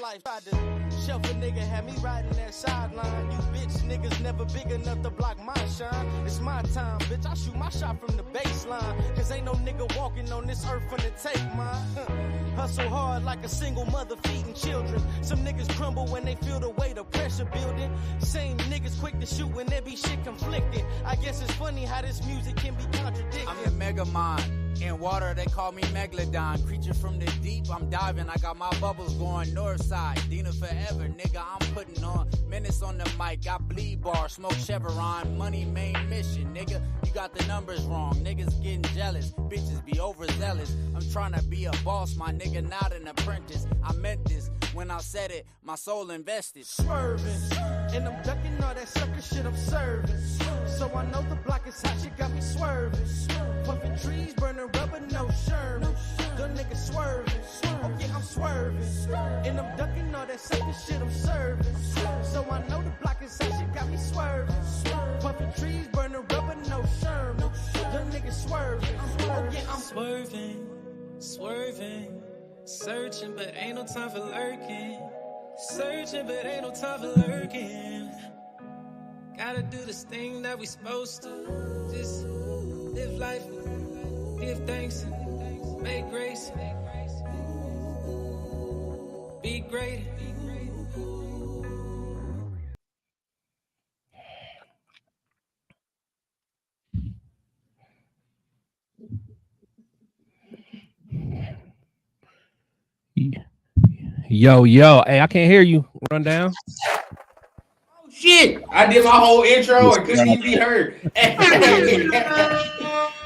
life. Tried to shelf a nigga, had me riding that sideline. You bitch niggas never big enough to block my shine. It's my time, bitch. I shoot my shot from the baseline. Cause ain't no nigga walking on this earth finna take mine. Hustle hard like a single mother feeding children. Some niggas crumble when they feel the weight of pressure building. Same niggas quick to shoot when there be shit conflicting. I guess it's funny how this music can be contradicted. I'm the mega mind. In water, they call me Megalodon. Creature from the deep, I'm diving. I got my bubbles going north side. Dina forever, nigga, I'm putting on minutes on the mic. Got bleed bar, smoke Chevron. Money main mission, nigga. You got the numbers wrong. Niggas getting jealous. Bitches be overzealous. I'm trying to be a boss, my nigga, not an apprentice. I meant this when I said it. My soul invested. Swerving, and I'm ducking all that sucker shit I'm serving. So I know the block is hot, shit got me swerving. Puffin' trees, burning rubber, no Sherman. Them niggas swerving, oh yeah, I'm swerving. And I'm ducking all that sucker shit I'm serving. So I know the block is hot, shit got me swerving. Puffin' trees, burning rubber, no Sherman. Them niggas swerving, oh yeah, I'm swerving, swerving. Searching, but ain't no time for lurking. Searching, but ain't no time for lurking. Gotta do this thing that we supposed to. Just live life, give thanks, make grace, be great. Yo, hey, I can't hear you. Run down. Oh shit! I did my whole intro and couldn't even be heard.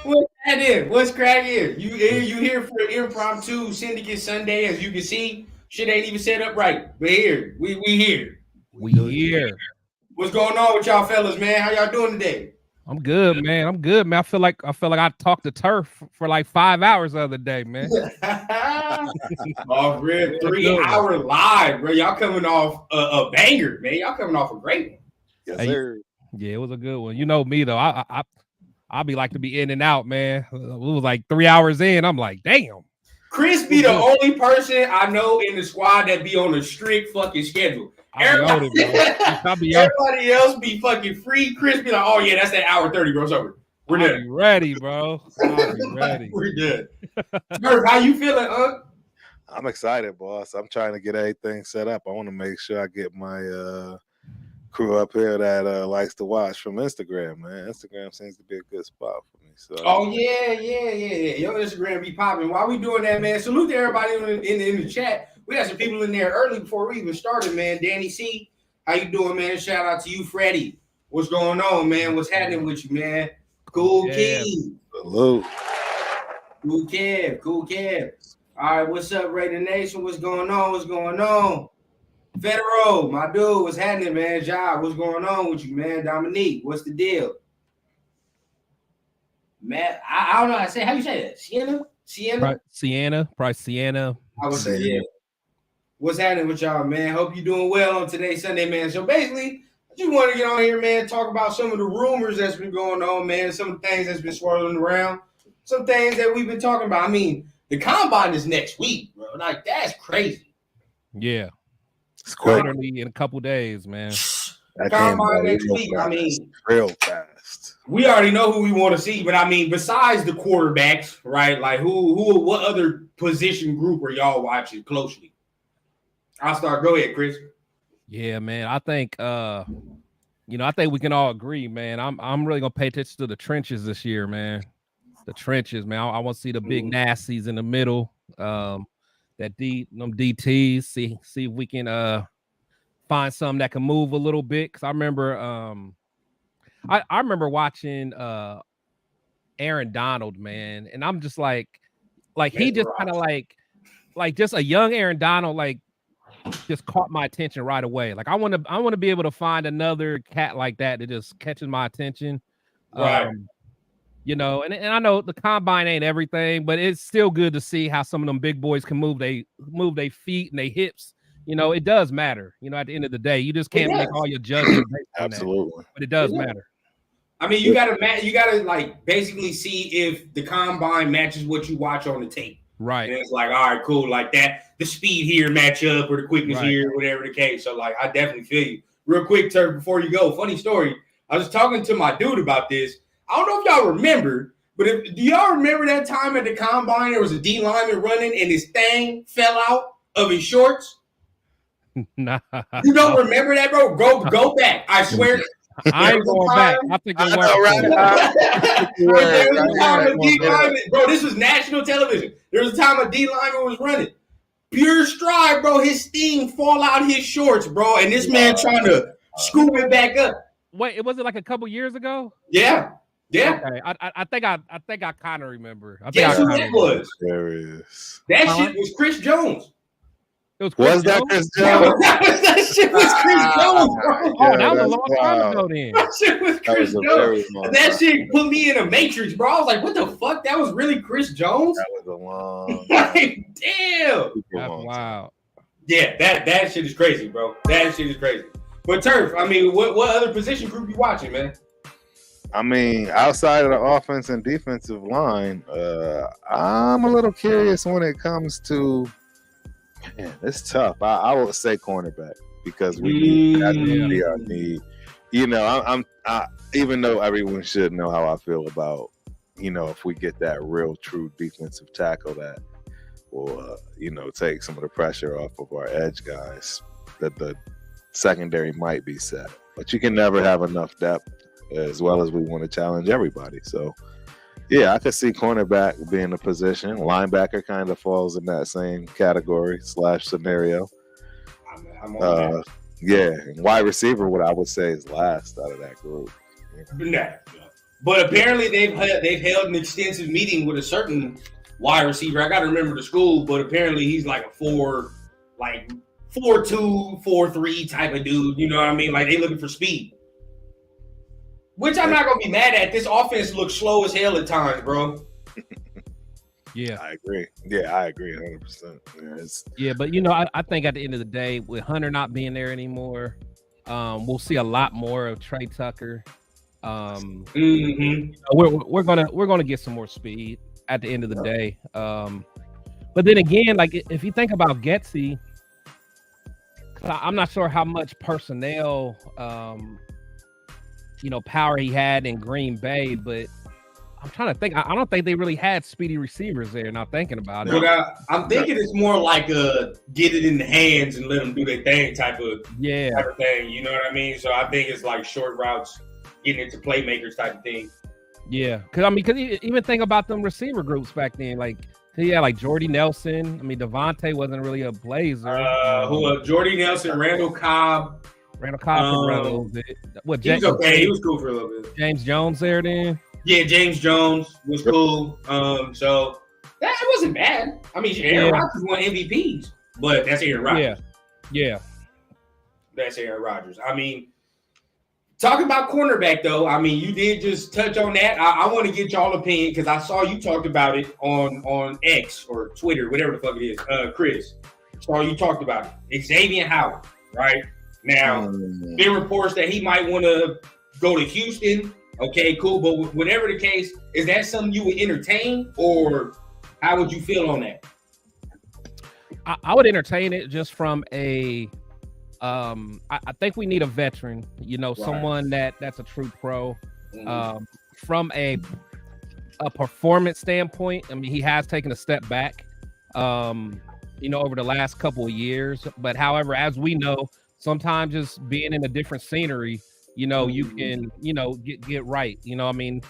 What's happening? What's cracking? You here for the impromptu Syndicate Sunday? As you can see, shit ain't even set up right. But here, we here. We here. What's going on with y'all fellas, man? How y'all doing today? I'm good, man. I feel like I talked to Turf for like 5 hours the other day, man. Off rip, 3 hour live, bro. Y'all coming off a banger, man. Y'all coming off a great one. Yes, sir. Yeah, it was a good one. You know me though. I be like to be in and out, man. It was like 3 hours in. I'm like, damn. Chris be the only person I know in the squad that be on a strict fucking schedule. Everybody else be fucking free. Chris be like, oh yeah, that's that hour 30, bro. It's over. We're done. Be ready, bro. I'll be ready. We're good. Murph, how you feeling, I'm excited, boss. I'm trying to get everything set up. I want to make sure I get my crew up here that likes to watch from Instagram, man. Instagram seems to be a good spot for me. So. Oh yeah. Your Instagram be popping. While we doing that, man, salute to everybody in the chat. We had some people in there early before we even started, man. Danny C, how you doing, man? Shout out to you, Freddie. What's going on, man? What's happening with you, man? Cool Kev. Hello. Cool Kev. All right, what's up, Raider Nation? What's going on? Federo, my dude, what's happening, man? Ja, what's going on with you, man? Dominique, what's the deal? Matt, I don't know how to say. How you say that? Sienna? Probably Sienna. I would say, yeah. What's happening with y'all, man? Hope you're doing well on today's Sunday, man. So basically, I just want to get on here, man, talk about some of the rumors that's been going on, man, some of the things that's been swirling around, some things that we've been talking about. I mean, the combine is next week, bro. Like, that's crazy. Yeah. It's quarterly in a couple days, man. Combine next week. I mean, real fast. We already know who we want to see, but I mean, besides the quarterbacks, right? Like, what other position group are y'all watching closely? I'll start. Go ahead, Chris. Yeah, man. I think I think we can all agree, man. I'm really gonna pay attention to the trenches this year, man. The trenches, man. I want to see the big nasties in the middle. Them DTs. See if we can find some that can move a little bit. Cause I remember I remember watching Aaron Donald, man, and I'm just like he just kind of like just a young Aaron Donald, like just caught my attention right away. Like I want to be able to find another cat like that just catches my attention. Right. And I know the combine ain't everything, but it's still good to see how some of them big boys can move their feet and their hips. It does matter. At the end of the day, you just can't make all your judgments. Absolutely. But it does matter. I mean, you gotta like basically see if the combine matches what you watch on the tape. Right. And it's like, all right, cool, like that. The speed here match up or the quickness Right. here, whatever the case. So like, I definitely feel you. Real quick, Turk, before you go, funny story. I was talking to my dude about this. I don't know if y'all remember, but do y'all remember that time at the combine there was a D lineman running and his thing fell out of his shorts? Nah. You don't remember that, bro? Go back. I swear. I ain't going back. I think it There was a time a D lineman, bro. This was national television. There was a time a D lineman was running. Pure stride, bro. His thing fall out his shorts, bro. And this man trying to scoop it back up. Wait, was it like a couple years ago? Yeah. Yeah. Okay. I think I kind of remember. Guess who that was? Hilarious. That shit was Chris Jones. It was Chris that Jones? Chris Jones? That shit was Chris Jones, bro. Oh, that was a long time ago then. That shit was Chris Jones. That shit put me in a matrix, bro. I was like, what the fuck? That was really Chris Jones? That was a long Like, damn. That's wild. Yeah, that shit is crazy, bro. That shit is crazy. But Turf, I mean, what other position group you watching, man? I mean, outside of the offense and defensive line, I'm a little curious when it comes to. Man, it's tough. I would say cornerback because we need that to be our need. You know, I even though everyone should know how I feel about, you know, if we get that real true defensive tackle that will, you know, take some of the pressure off of our edge guys, that the secondary might be set. But you can never have enough depth as well as we want to challenge everybody. So, yeah, I could see cornerback being a position. Linebacker kind of falls in that same category / scenario. I'm on that. Yeah, and wide receiver, what I would say is last out of that group. Nah. But apparently they've held an extensive meeting with a certain wide receiver. I got to remember the school, but apparently he's like a 4'2", 4'3" type of dude. You know what I mean? Like they looking for speed. Which I'm not gonna be mad at. This offense looks slow as hell at times, bro. Yeah, I agree. Yeah, I agree 100%. Yeah, but you know, I think at the end of the day, with Hunter not being there anymore, we'll see a lot more of Trey Tucker. You know, we're gonna get some more speed at the end of the day. But then again, like if you think about Getsy, I'm not sure how much personnel you know, power he had in Green Bay, but I'm trying to think. I don't think they really had speedy receivers there. Now thinking about it, but I'm thinking it's more like a get it in the hands and let them do their thing type of thing. You know what I mean? So I think it's like short routes, getting into playmakers type of thing. Yeah, because even think about them receiver groups back then, like. Yeah, like Jordy Nelson. I mean, Devontae wasn't really a blazer. Jordy Nelson, Randall Cobb. Randall Cobb for a little bit. What? He was okay. He was cool for a little bit. James Jones there then. Yeah, James Jones was cool. So that wasn't bad. I mean, Aaron Rodgers won MVPs, but that's Aaron Rodgers. Yeah. That's Aaron Rodgers. I mean, talking about cornerback though, I mean, you did just touch on that. I want to get y'all opinion because I saw you talked about it on X or Twitter, whatever the fuck it is. Chris, saw you talked about it. Xavier Howard, right? Now, there are reports that he might want to go to Houston. Okay, cool. But whatever the case, is that something you would entertain, or how would you feel on that? I would entertain it just from a. I think we need a veteran. You know, someone that's a true pro. From a performance standpoint, I mean, he has taken a step back. You know, over the last couple of years. But however, as we know. Sometimes just being in a different scenery, you know, you can, you know, get right. You know, I mean,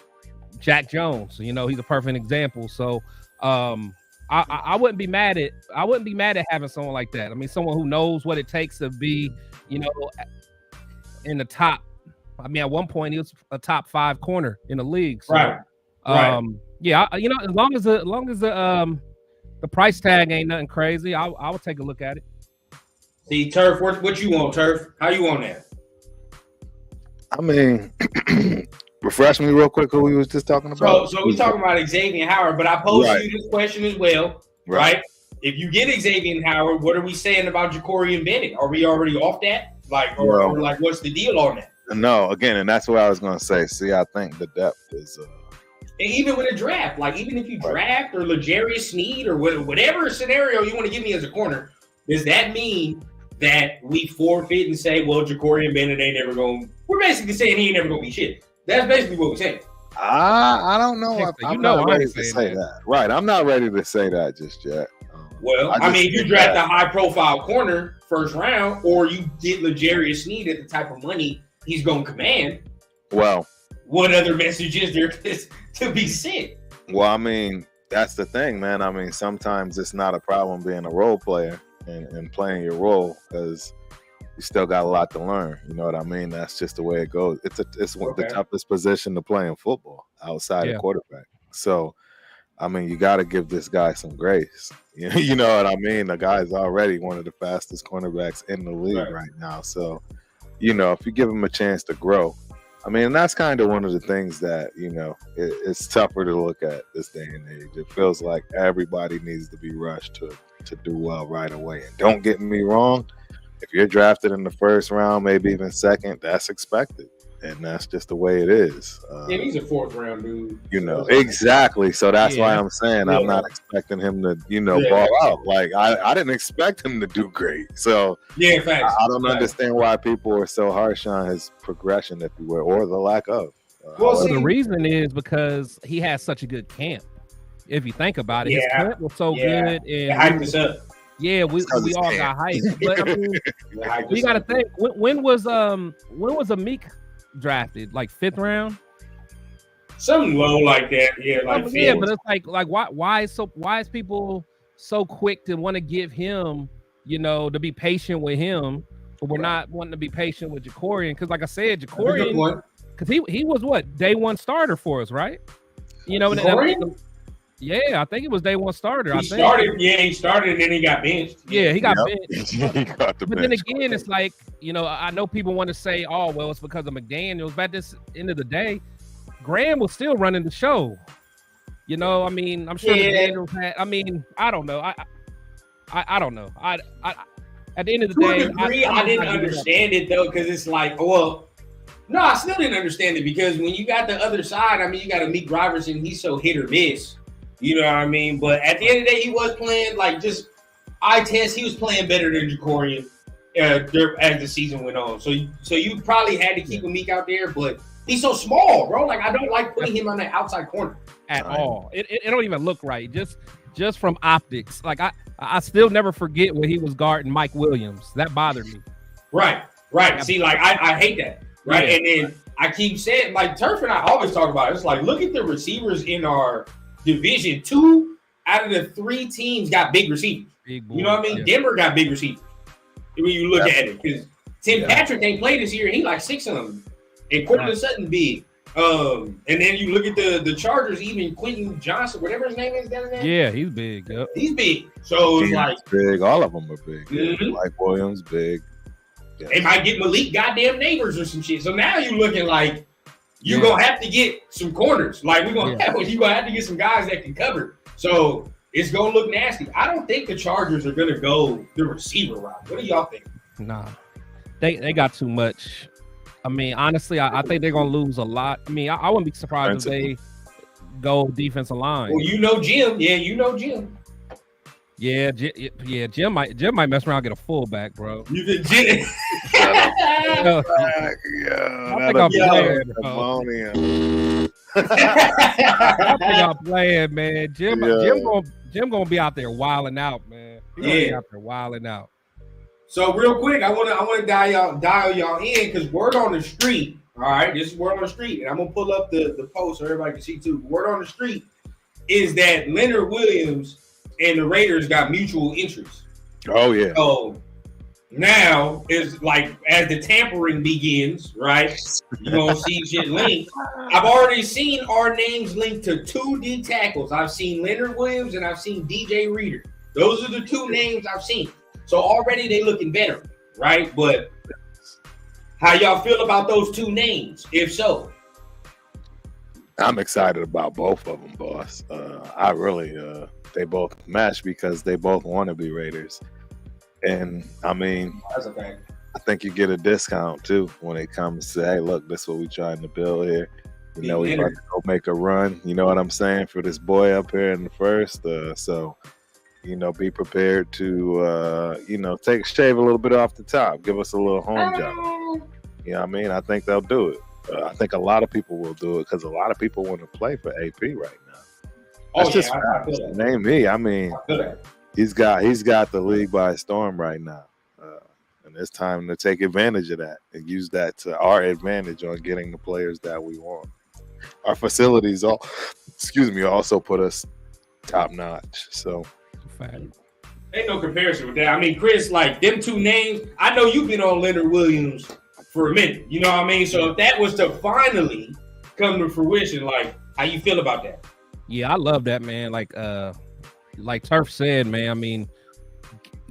Jack Jones, you know, he's a perfect example. So I wouldn't be mad at having someone like that. I mean, someone who knows what it takes to be, you know, in the top. I mean, at one point he was a top 5 corner in the league. So, yeah, you know, as long as the price tag ain't nothing crazy, I would take a look at it. See, Turf, what you want, Turf? How you on that? I mean, refresh me real quick who we was just talking about. So we talking about Xavier Howard, but I posed you this question as well, right? If you get Xavier Howard, what are we saying about Ja'Cory Bennett? Are we already off that? Like, or what's the deal on that? No, again, and that's what I was going to say. See, I think the depth is And even with a draft, like even if you draft or L'Jarius Sneed or whatever scenario you want to give me as a corner, does that mean that we forfeit and say, well, Jacorian Bennett ain't never going? We're basically saying he ain't never going to be shit. That's basically what we're saying. I don't know. I'm not ready to say that. Right. I'm not ready to say that just yet. Well, I mean, if you draft a high-profile corner first round, or you get L'Jarius Sneed at the type of money he's going to command, well, what other message is there to be sent? Well, I mean, that's the thing, man. I mean, sometimes it's not a problem being a role player and playing your role because you still got a lot to learn. You know what I mean? That's just the way it goes. It's the toughest position to play in football outside of quarterback. So, I mean, you got to give this guy some grace. You know what I mean? The guy's already one of the fastest cornerbacks in the league right now. So, you know, if you give him a chance to grow, I mean, that's kind of one of the things that, you know, it's tougher to look at this day and age. It feels like everybody needs to be rushed to do well right away. And don't get me wrong, if you're drafted in the first round, maybe even second, that's expected. And that's just the way it is. Yeah, he's a fourth round dude. You know, exactly. So that's why I'm saying I'm not expecting him to, you know, ball out. Like, I didn't expect him to do great. So facts. I don't understand why people are so harsh on his progression, if you will, or the lack of. Well, the reason is because he has such a good camp. If you think about it, his camp was so good. And hyped us up. Yeah, we all got hyped. But I mean, we got to think. When was Amik drafted? Like 5th round? Something low like that. Yeah, like but it's like why is people so quick to want to give him, you know, to be patient with him, but we're not wanting to be patient with Jacorian? Because like I said, Jacorian, because he was what, day one starter for us, right? You know, I think it was day one starter. He started and then he got benched. Yeah, he got benched. He got the but bench. then again, it's like, you know, I know people want to say, oh, well, it's because of McDaniels. But at this end of the day, Graham was still running the show. You know, I mean, I'm sure McDaniels had. I mean, I don't know. I don't know. I at the end of the day, I didn't understand it though, because it's like, well, no, I still didn't understand it because when you got the other side, I mean, you got Amik Robertson. He's so hit or miss. You know what I mean? But at the end of the day, he was playing like just eye test. He was playing better than Jacorian as the season went on. So you probably had to keep Amik out there, but he's so small, bro. Like I don't like putting him on the outside corner at all. It don't even look right. Just from optics. Like I still never forget when he was guarding Mike Williams. That bothered me. Right. See, like I hate that. Right. Yeah. And then I keep saying, like Turf and I always talk about it. It's like, look at the receivers in our division. 2 out of the 3 teams got big receivers. You know what I mean? Yeah. Denver got big receivers. When you look at it, because Tim Patrick ain't played this year, and he like 6 of them. And Cortland Sutton big. And then you look at the Chargers, even Quentin Johnson, whatever his name is, yeah, he's big. Yep. He's big. So it's like big. All of them are big. Mm-hmm. Mike Williams, big. Yeah. They might get Malik goddamn Neighbors or some shit. So now you're looking like you're gonna have to get some corners. Like you're gonna have to get some guys that can cover. So it's gonna look nasty. I don't think the Chargers are gonna go the receiver route. What do y'all think? Nah, they got too much. I mean, honestly, I think they're gonna lose a lot. I mean, I wouldn't be surprised if they go defensive line. Well, you know Jim. Yeah, you know Jim. Yeah, Jim might mess around and get a fullback, bro. You think Jim? I think I'm playing, bro. I think I'm playing, man. Jim gonna be out there wilding out, man. He's gonna be out there wilding out. So real quick, I wanna dial y'all in because word on the street. All right, this is word on the street, and I'm gonna pull up the post so everybody can see too. Word on the street is that Leonard Williams and the Raiders got mutual interest. Oh yeah. So now is like as the tampering begins, right? You're gonna see shit linked. I've already seen our names linked to 2 D tackles. I've seen Leonard Williams and I've seen DJ Reader. Those are the 2 names I've seen. So already they looking better, right? But how y'all feel about those 2 names? If so, I'm excited about both of them, boss. I really they both match because they both want to be Raiders. And I mean, that's a fact. I think you get a discount too when it comes to, hey, look, this is what we're trying to build here. You know, we about to go make a run. You know what I'm saying, for this boy up here in the first. So, you know, be prepared to, you know, shave a little bit off the top. Give us a little home job. You know what I mean? I think they'll do it. I think a lot of people will do it because a lot of people want to play for AP right now. That's just facts. Name me. I mean, he's got the league by storm right now. And it's time to take advantage of that and use that to our advantage on getting the players that we want. Our facilities also put us top notch. So ain't no comparison with that. I mean, Chris, like them two names, I know you've been on Leonard Williams for a minute. You know what I mean? So if that was to finally come to fruition, like, how you feel about that? Yeah, I love that, man. Like Turf said, man, I mean,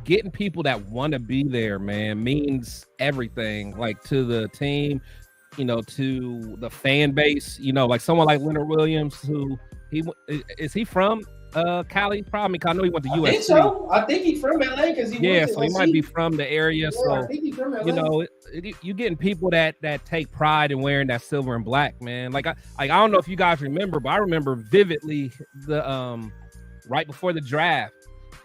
getting people that want to be there, man, means everything, like, to the team, you know, to the fan base, you know, like someone like Leonard Williams, who is he from Cali? Probably, because I know he went to USC. I think so. I think he's from LA because so he might be from the area. Yeah, so I think he's from LA. You know, you getting people that take pride in wearing that silver and black, man. Like I don't know if you guys remember, but I remember vividly the right before the draft,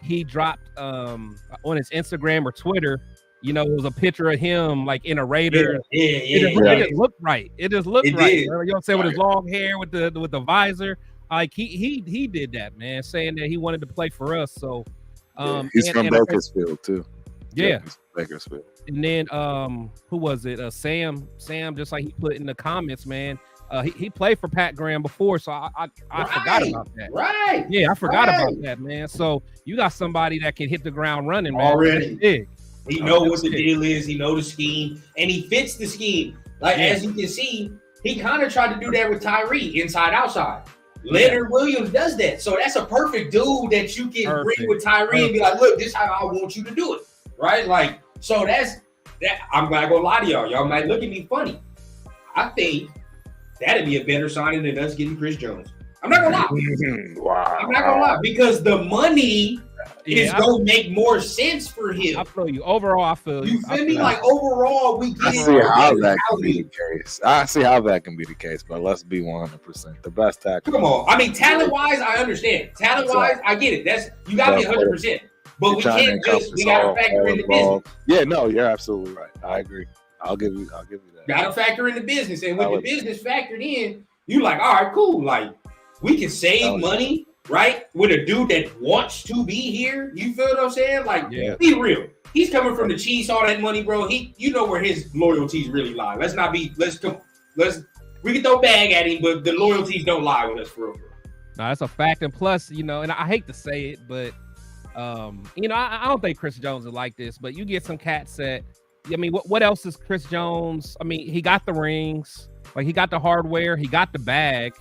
he dropped on his Instagram or Twitter, you know, it was a picture of him like in a Raider. It just looked right. It just looked right. You know what I'm saying? With his long hair, with the visor. Like he did that, man, saying that he wanted to play for us. So he's from Bakersfield too. Yeah. Bakersfield. And then who was it? Sam, just like he put in the comments, man. He played for Pat Graham before, so I forgot about that. Right. Yeah, I forgot about that, man. So you got somebody that can hit the ground running, man. Already. Big. He know what the deal is. He know the scheme, and he fits the scheme. Like, as you can see, he kind of tried to do that with Tyree, inside, outside. Leonard Williams does that. So that's a perfect dude that you can bring with Tyree and be like, look, this is how I want you to do it. Right? Like, so that's that. I'm not gonna lie to y'all. Y'all might look at me funny. I think that'd be a better signing than us getting Chris Jones. I'm not gonna lie. Wow. I'm not gonna lie, because the money is gonna make more sense for him. I feel you. Overall, I feel you. You feel me? Like, overall, we get I see how that can be the case. I see how that can be the case, but let's be 100%. The best tackle. Come on. I mean, talent-wise, I understand. Talent-wise, I get it. That's, you gotta be 100%. But we can't just, we gotta factor in the business. Yeah, no, you're absolutely right. I agree. I'll give you that. Gotta factor in the business. And with the business factored in, you like, all right, cool. Like, we can save money, right? With a dude that wants to be here. You feel what I'm saying? Like, be real. He's coming from the Chiefs, all that money, bro. You know where his loyalties really lie. we can throw bag at him, but the loyalties don't lie with us, for real. No, that's a fact. And plus, you know, and I hate to say it, but you know, I don't think Chris Jones is like this, but you get some cats that, I mean, what else is Chris Jones? I mean, he got the rings, like, he got the hardware, he got the bag.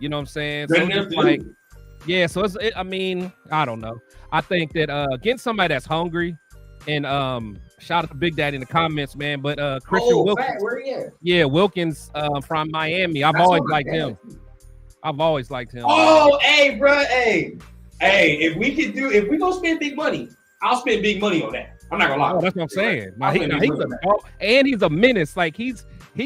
You know what I'm saying? So it's like, yeah. So I mean, I don't know. I think that getting somebody that's hungry, and shout out to Big Daddy in the comments, man. But Christian Wilkins, where he at? Yeah, Wilkins from Miami. I've always liked him. Oh, hey, bro, hey, if we gonna spend big money, I'll spend big money on that. I'm not gonna lie. Oh, that's what I'm saying. He's a menace. Like, he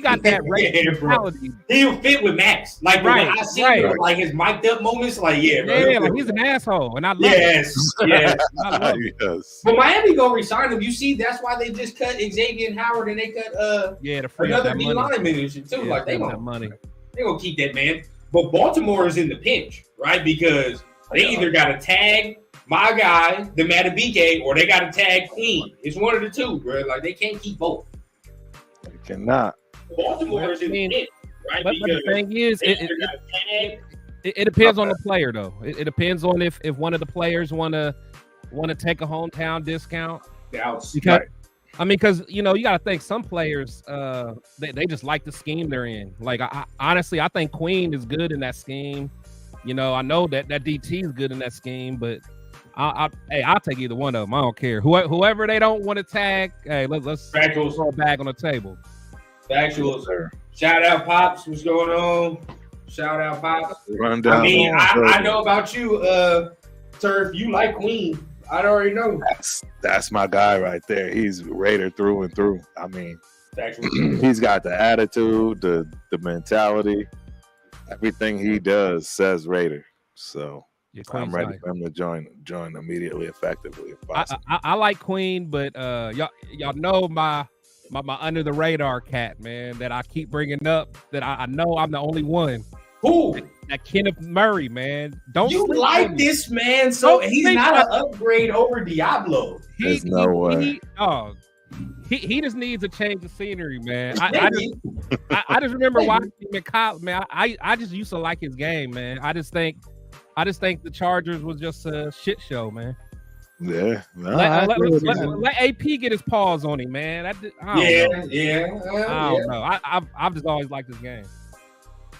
got that mentality. He'll fit with Max. Like, when I see him, like, his mic'd up moments, like, bro. Like, he's an asshole, and I love yes. I love yes. But Miami gonna resign him. You see, that's why they just cut Xavier Howard, and they cut to free another D lineman and shit too. Like, they gonna keep that man. But Baltimore is in the pinch, right? Because they either got to tag my guy, the Matabike, or they got to tag Queen. It's one of the two, bro. Like, they can't keep both. They cannot. Baltimore is in the pinch, right? But the thing is, it depends on the player, though. It depends on if one of the players want to take a hometown discount. Because you know, you got to think some players they just like the scheme they're in. Like, I honestly, I think Queen is good in that scheme. You know, I know that DT is good in that scheme, but I'll take either one of them. I don't care. Whoever they don't want to tag, hey, let's throw a bag on the table. Factuals. Shout out Pops. What's going on? Shout out Pops. Run down. I mean, I know about you, Turf. You like Queen. I already know. That's my guy right there. He's Raider through and through. I mean, factuals. He's got the attitude, the mentality. Everything he does says Raider. So Yeah, I'm Queen's ready nice. for him to join immediately, effectively, if possible. I like Queen, but y'all know my under the radar cat, man, that I keep bringing up. That I know I'm the only one. Who? That Kenneth Murray, man. Don't You sleep like on me. this man? So Don't he's sleep not on- an upgrade over Diablo. There's no way. He just needs a change of scenery, man. I just remember watching him in college, man. I just used to like his game, man. I just think the Chargers was just a shit show, man. Yeah. No, Let AP get his paws on him, man. I don't know. I've just always liked his game.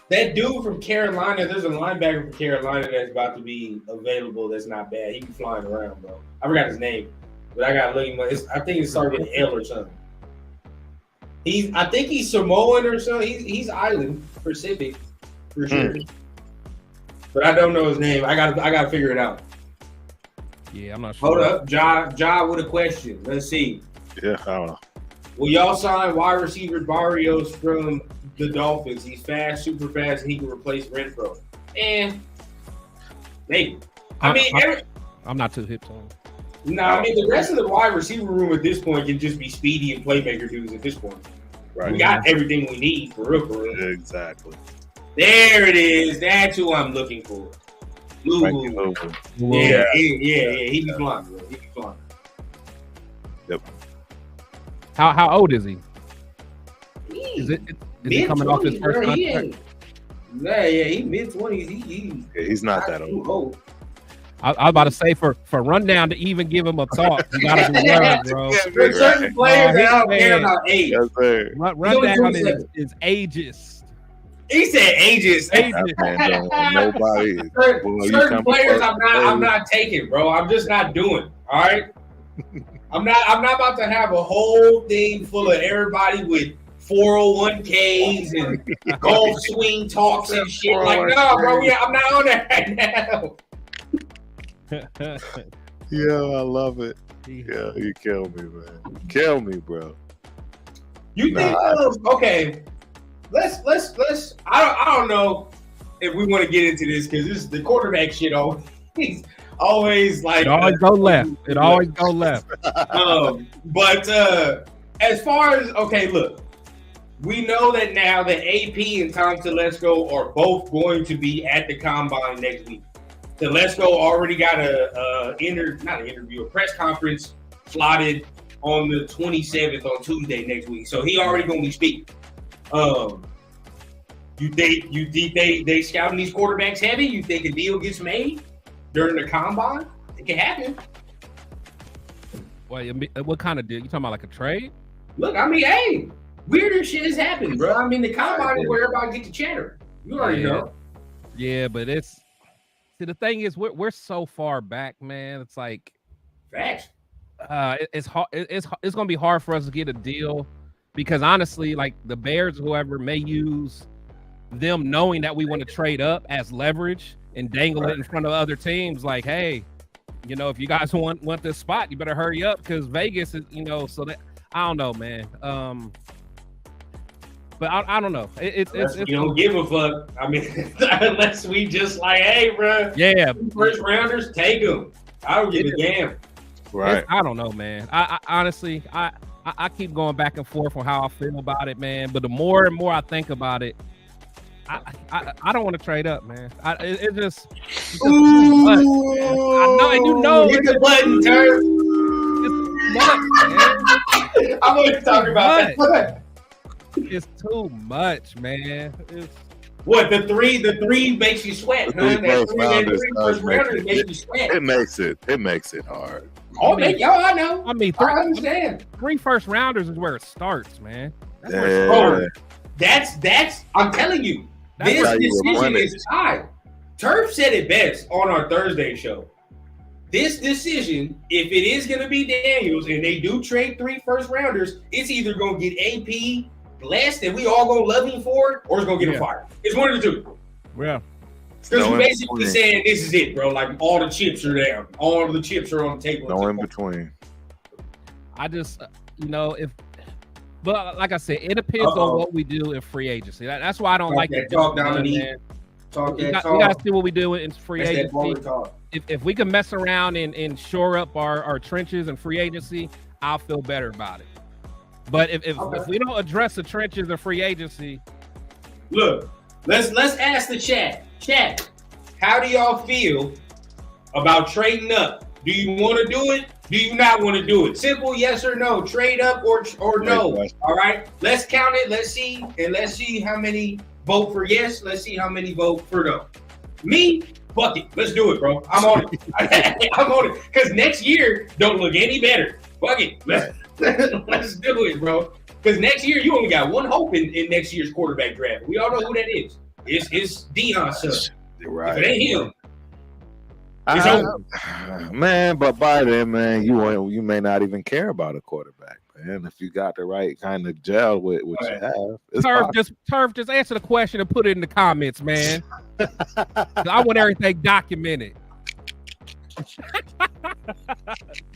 That dude from Carolina, there's a linebacker from Carolina that's about to be available. That's not bad. He be flying around, bro. I forgot his name, but I gotta look him up. I think it started with an L or something. I think he's Samoan or something. He's Island Pacific for sure. But I don't know his name. I gotta figure it out. Yeah, I'm not sure. Hold up, Ja with a question. Let's see. Yeah, I don't know. Will y'all sign wide receiver Barrios from the Dolphins? He's fast, super fast, and he can replace Renfro. And maybe. I'm not too hip to him. The rest of the wide receiver room at this point can just be speedy and playmaker dudes at this point. Right. We got everything we need for real. Exactly. There it is. That's who I'm looking for. Lou. Yeah, he be flying, bro. He be flying. Yep. How old is he? Is he coming off his first contract? He mid-20s. He's not that old. I was about to say for rundown to even give him a thought, you gotta be young, bro. For certain players, I don't care about age. Yes, sir. Rundown is ageist. He said ages. Nobody. Certain players, I'm not taking, bro. I'm just not doing. All right. I'm not about to have a whole thing full of everybody with 401ks and golf swing talks and shit. Like, no, bro. I'm not on that right now. Yeah, I love it. Yeah, you kill me, man. Kill me, bro. You think? Okay. Let's. I don't know if we want to get into this because this is the quarterback shit. Always like it always go left. It always go left. But as far as look, we know that now that AP and Tom Telesco are both going to be at the combine next week. Telesco already got a press conference slotted on the 27th on Tuesday next week. So he already gonna be speaking. You think they scouting these quarterbacks heavy? You think a deal gets made during the combine? It can happen. What kind of deal? You talking about like a trade? Look, hey, weirder shit has happened, bro. The combine is where everybody gets to chatter. You already know. Yeah, but the thing is, we're so far back, man. It's like facts. It's hard. It's gonna be hard for us to get a deal because honestly, like the Bears, whoever may use them knowing that we want to trade up as leverage and dangle it in front of other teams. Like, hey, if you guys want this spot, you better hurry up because Vegas is, so that I don't know, man. But I don't know. It's you don't give a fuck. Unless we just like, hey, bro. Yeah. First rounders, take them. I don't give a damn. Right. I don't know, man. I honestly, I keep going back and forth on how I feel about it, man. But the more and more I think about it, I don't want to trade up, man. It's just too much, man. I know, and hit the button, Turf. It's too much, man. I'm going to talk about that. It's too much, man. What the three makes you sweat, huh? First rounders makes you sweat. It makes it hard. I know. I understand. 3 first rounders is where it starts, man. That's where it starts. That's. I'm telling you, this decision is tied. Turf said it best on our Thursday show. This decision, if it is going to be Daniels and they do trade 3 first rounders, it's either going to get AP blessed and we all gonna love him for it, or it's gonna get him fired. It's one of the two. Yeah. Because you're basically saying this is it, bro. Like all the chips are down. All the chips are on the table. No in between. I just, if But like I said, it depends on what we do in free agency. That's why I don't like that the talk, man. Dominique. Talk We that got to talk. see what we do in free That's that agency. baller talk. If we can mess around and shore up our trenches in free agency, I'll feel better about it. But if we don't address the trenches in free agency, Look, let's ask the chat. Chat, how do y'all feel about trading up? Do you want to do it? Do you not want to do it? Simple yes or no. Trade up or no. All right. Let's count it. Let's see how many vote for yes. Let's see how many vote for no. Me, fuck it. Let's do it, bro. I'm on it. I'm on it. Because next year don't look any better. Fuck it. Let's do it, bro. Because next year you only got one hope in next year's quarterback draft. We all know who that is. It's Deion's son. Right. If it ain't him, it's over. Man, but by then, man, you may not even care about a quarterback, man. If you got the right kind of gel with what you have. Turf, just answer the question and put it in the comments, man. I want everything documented.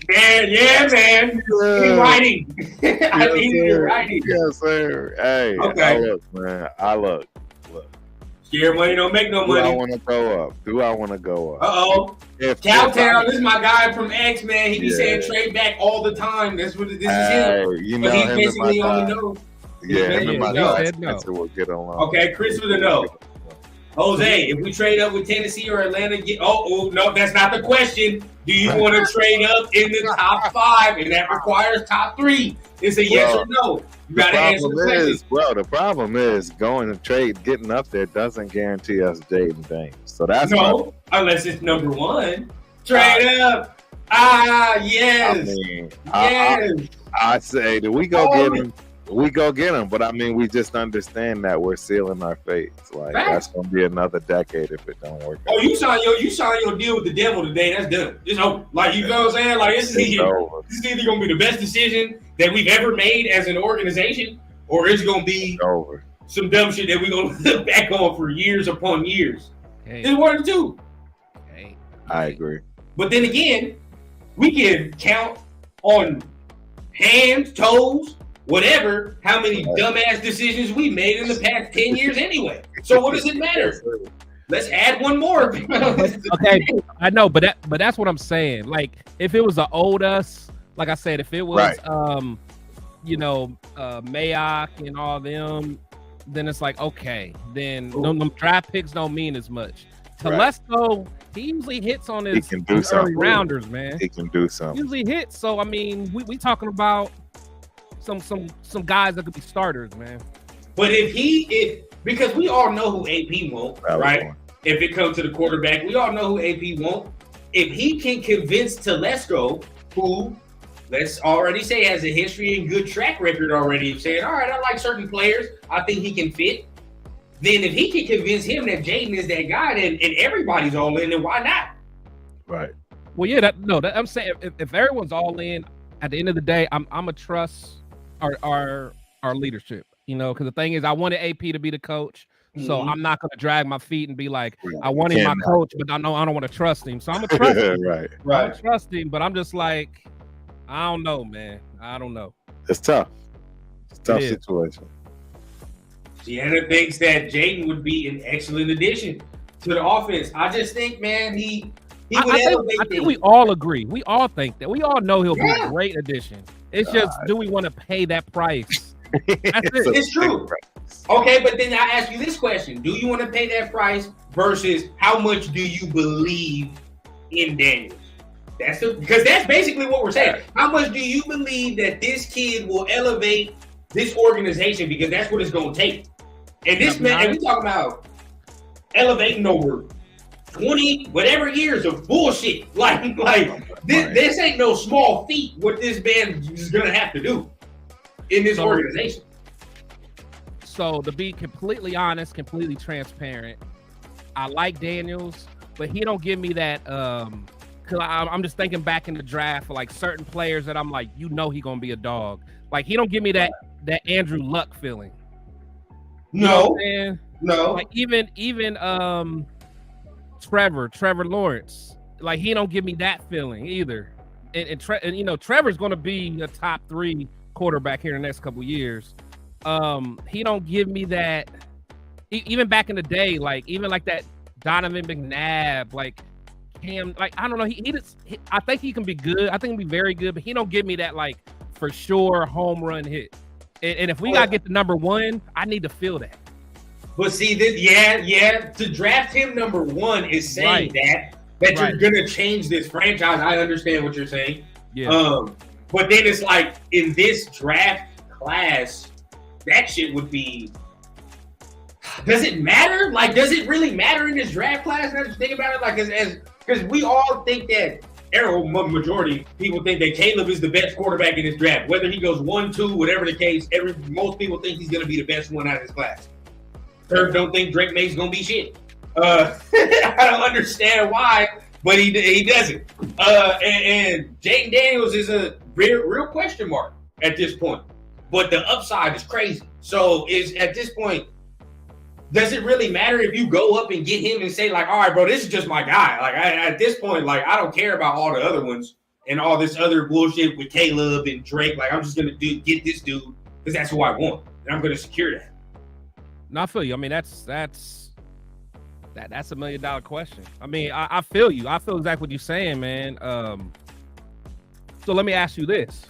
Yeah, man. In writing. I need your writing. Yes, sir. Hey, okay. I look. Scared money don't make no money. Do I want to go up? Uh-oh. Cowtown, this is my guy from X, man. He be saying trade back all the time. That's what this is him. You know, he's basically on the nose. Him and my guy will get along. Okay, Chris with a no. Jose, if we trade up with Tennessee or Atlanta, no, that's not the question. Do you want to trade up in the top 5? And that requires top 3. It's a yes or no. You got to answer the question. The problem is going to trade, getting up there doesn't guarantee us Jaden Daniels. So that's unless it's number 1. Trade up. Yes. I mean, I say that we go get him. We go get him, but I mean, we just understand that we're sealing our fates. Like that's gonna be another decade if it don't work. Oh, you signed your deal with the devil today. That's done. It's over. Like you know what I'm saying? Like this is either gonna be the best decision that we've ever made as an organization, or it's gonna be over some dumb shit that we're gonna look back on for years upon years. It's one of the two. I agree. But then again, we can count on hands, toes, whatever, how many dumbass decisions we made in the past 10 years anyway. So what does it matter? Let's add one more. Okay, I know, but that's what I'm saying. Like, if it was an old us, like I said, if it was, Mayock and all them, then it's like, okay, then them draft picks don't mean as much. Telesco, he usually hits on his early rounders, man. He can do something. Usually hits. So I mean, we talking about some guys that could be starters, man. But because we all know who AP won't, right? If it comes to the quarterback, we all know who AP won't. If he can convince Telesco, who let's already say has a history and good track record already of saying, all right, I like certain players, I think he can fit. Then if he can convince him that Jaden is that guy, and everybody's all in, then why not? Right. Well, yeah, I'm saying if everyone's all in, at the end of the day, I'm a trust our leadership, because the thing is, I wanted AP to be the coach, so I'm not going to drag my feet and be like, I wanted my coach, but I know I don't want to trust him, so I'm gonna trust him. Right. I trust him, but I'm just like, I don't know, man. I don't know. It's tough. It's a tough situation. Sienna thinks that Jaden would be an excellent addition to the offense. I just think, man, he would elevate. I think we all agree. We all think that. We all know he'll be a great addition. It's just, do we want to pay that price? That's it. It's true. Okay, but then I ask you this question. Do you want to pay that price versus how much do you believe in Daniels? Because that's basically what we're saying. How much do you believe that this kid will elevate this organization? Because that's what it's going to take. And this man, and we talking about elevating over 20 whatever years of bullshit. Like this ain't no small feat what this man is going to have to do in this organization. So to be completely honest, completely transparent, I like Daniels, but he don't give me that because I'm just thinking back in the draft for like certain players that I'm like, he gonna be a dog. Like he don't give me that Andrew Luck feeling. No. Like even Trevor Lawrence, like he don't give me that feeling either. And Trevor's gonna be a top 3 quarterback here in the next couple years. He don't give me that. Even back in the day, like even like that Donovan McNabb, like him, like I don't know. I think he can be good. I think he'll be very good, but he don't give me that like for sure home run hit. And if we gotta get the number 1, I need to feel that. But see, to draft him number 1 is saying that you're gonna change this franchise. I understand what you're saying. Yeah. But then it's like in this draft class, that shit would be. Does it matter? Like, does it really matter in this draft class? Now just think about it, like, because we all think that, majority people think that Caleb is the best quarterback in this draft. Whether he goes 1, 2, whatever the case, most people think he's going to be the best one out of this class. Third, don't think Drake May's going to be shit. I don't understand why, but he doesn't. And Jaden Daniels is a real question mark at this point. But the upside is crazy. So at this point, does it really matter if you go up and get him and say, like, all right, bro, this is just my guy? Like, at this point, like, I don't care about all the other ones and all this other bullshit with Caleb and Drake. Like, I'm just going to get this dude because that's who I want. And I'm going to secure that. No, I feel you. I mean, that's $1 million question. I mean, I feel you. I feel exactly what you're saying, man. So let me ask you this.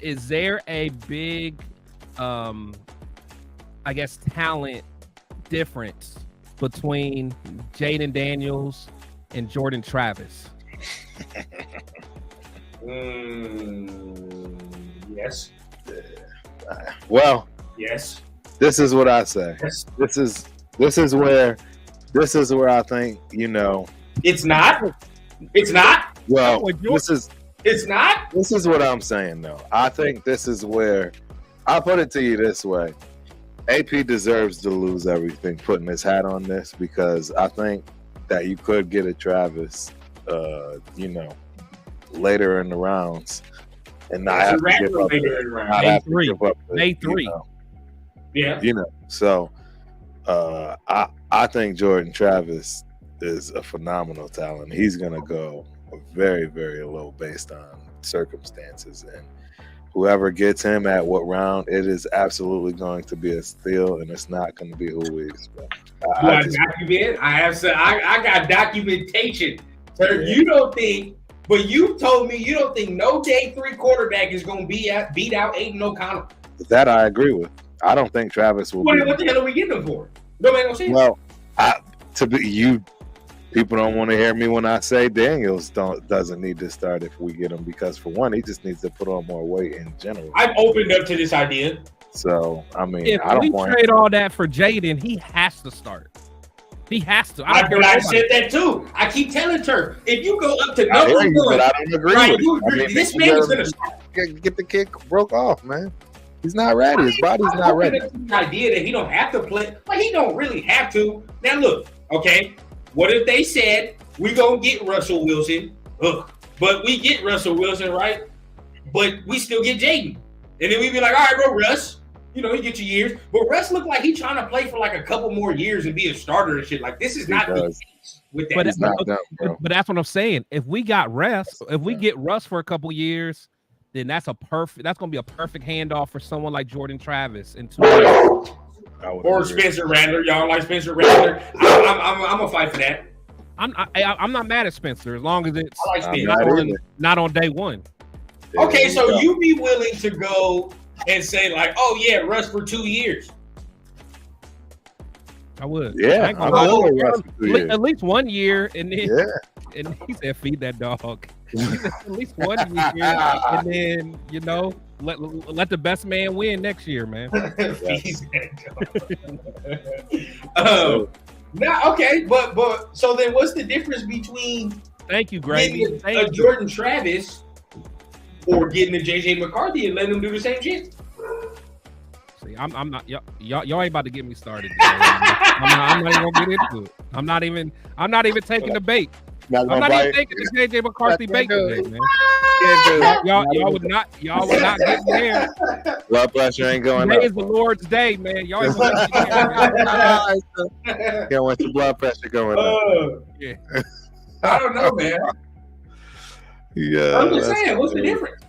Is there a big I guess talent difference between Jaden Daniels and Jordan Travis? Yes. Well, yes. This is what I say. Yes. This is where I think, It's not. It's not. Well, It's not. This is what I'm saying, though. I think this is where I'll put it to you this way. AP deserves to lose everything putting his hat on this, because I think that you could get a Travis, later in the rounds and not have to give up. Day 3. Yeah. So I think Jordan Travis is a phenomenal talent. He's going to go very, very low based on circumstances, and whoever gets him at what round, it is absolutely going to be a steal, and it's not going to be who we expect. I got documentation. Sir, yeah. You don't think, but you told me you don't think no day 3 quarterback is going to beat out Aiden O'Connell. That I agree with. I don't think Travis will. What the hell are we getting him for? No make no sense. Well, people don't want to hear me when I say Daniels doesn't need to start if we get him, because for one, he just needs to put on more weight in general. I've opened up to this idea. So I mean, if we trade all that for Jaden, he has to start. He has to. I said that too. I keep telling her, if you go up to number 1, but I don't agree with you. I mean, this man is going to get the kid broke off, man. He's not ready. His body's not ready. The idea that he don't have to play, like he don't really have to. Now look, okay. What if they said we gonna get Russell Wilson? But we get Russell Wilson, right? But we still get Jaden, and then we be like, all right, bro, Russ, you get your years. But Russ look like he trying to play for like a couple more years and be a starter and shit. Like this is not the case with that. But that's what I'm saying. If we got Russ, if we get Russ for a couple years, then that's gonna be a perfect handoff for someone like Jordan Travis in 2 years. Or Spencer Rattler. Y'all like Spencer Rattler? I'm gonna fight for that. I'm not mad at Spencer as long as it's not on day 1. Okay, so you be willing to go and say like, oh yeah, Russ for 2 years. I would. Yeah, at least 1 year, and then and he said, "Feed that dog." At least 1 year, and then let the best man win next year, man. Now, okay, but so then, what's the difference between thank you, Grady, a Jordan Travis or getting a JJ McCarthy and letting him do the same shit? See, I'm not y'all ain't about to get me started. I'm not even gonna get into it. I'm not even taking the bait. I'm not even taking the JJ McCarthy bait today, man. Y'all would not get there. Blood pressure ain't going up. Today is the Lord's day, man. Y'all ain't gonna get there. Can't want your blood pressure going up. Yeah. I don't know, man. Yeah. I'm just saying, what's the difference?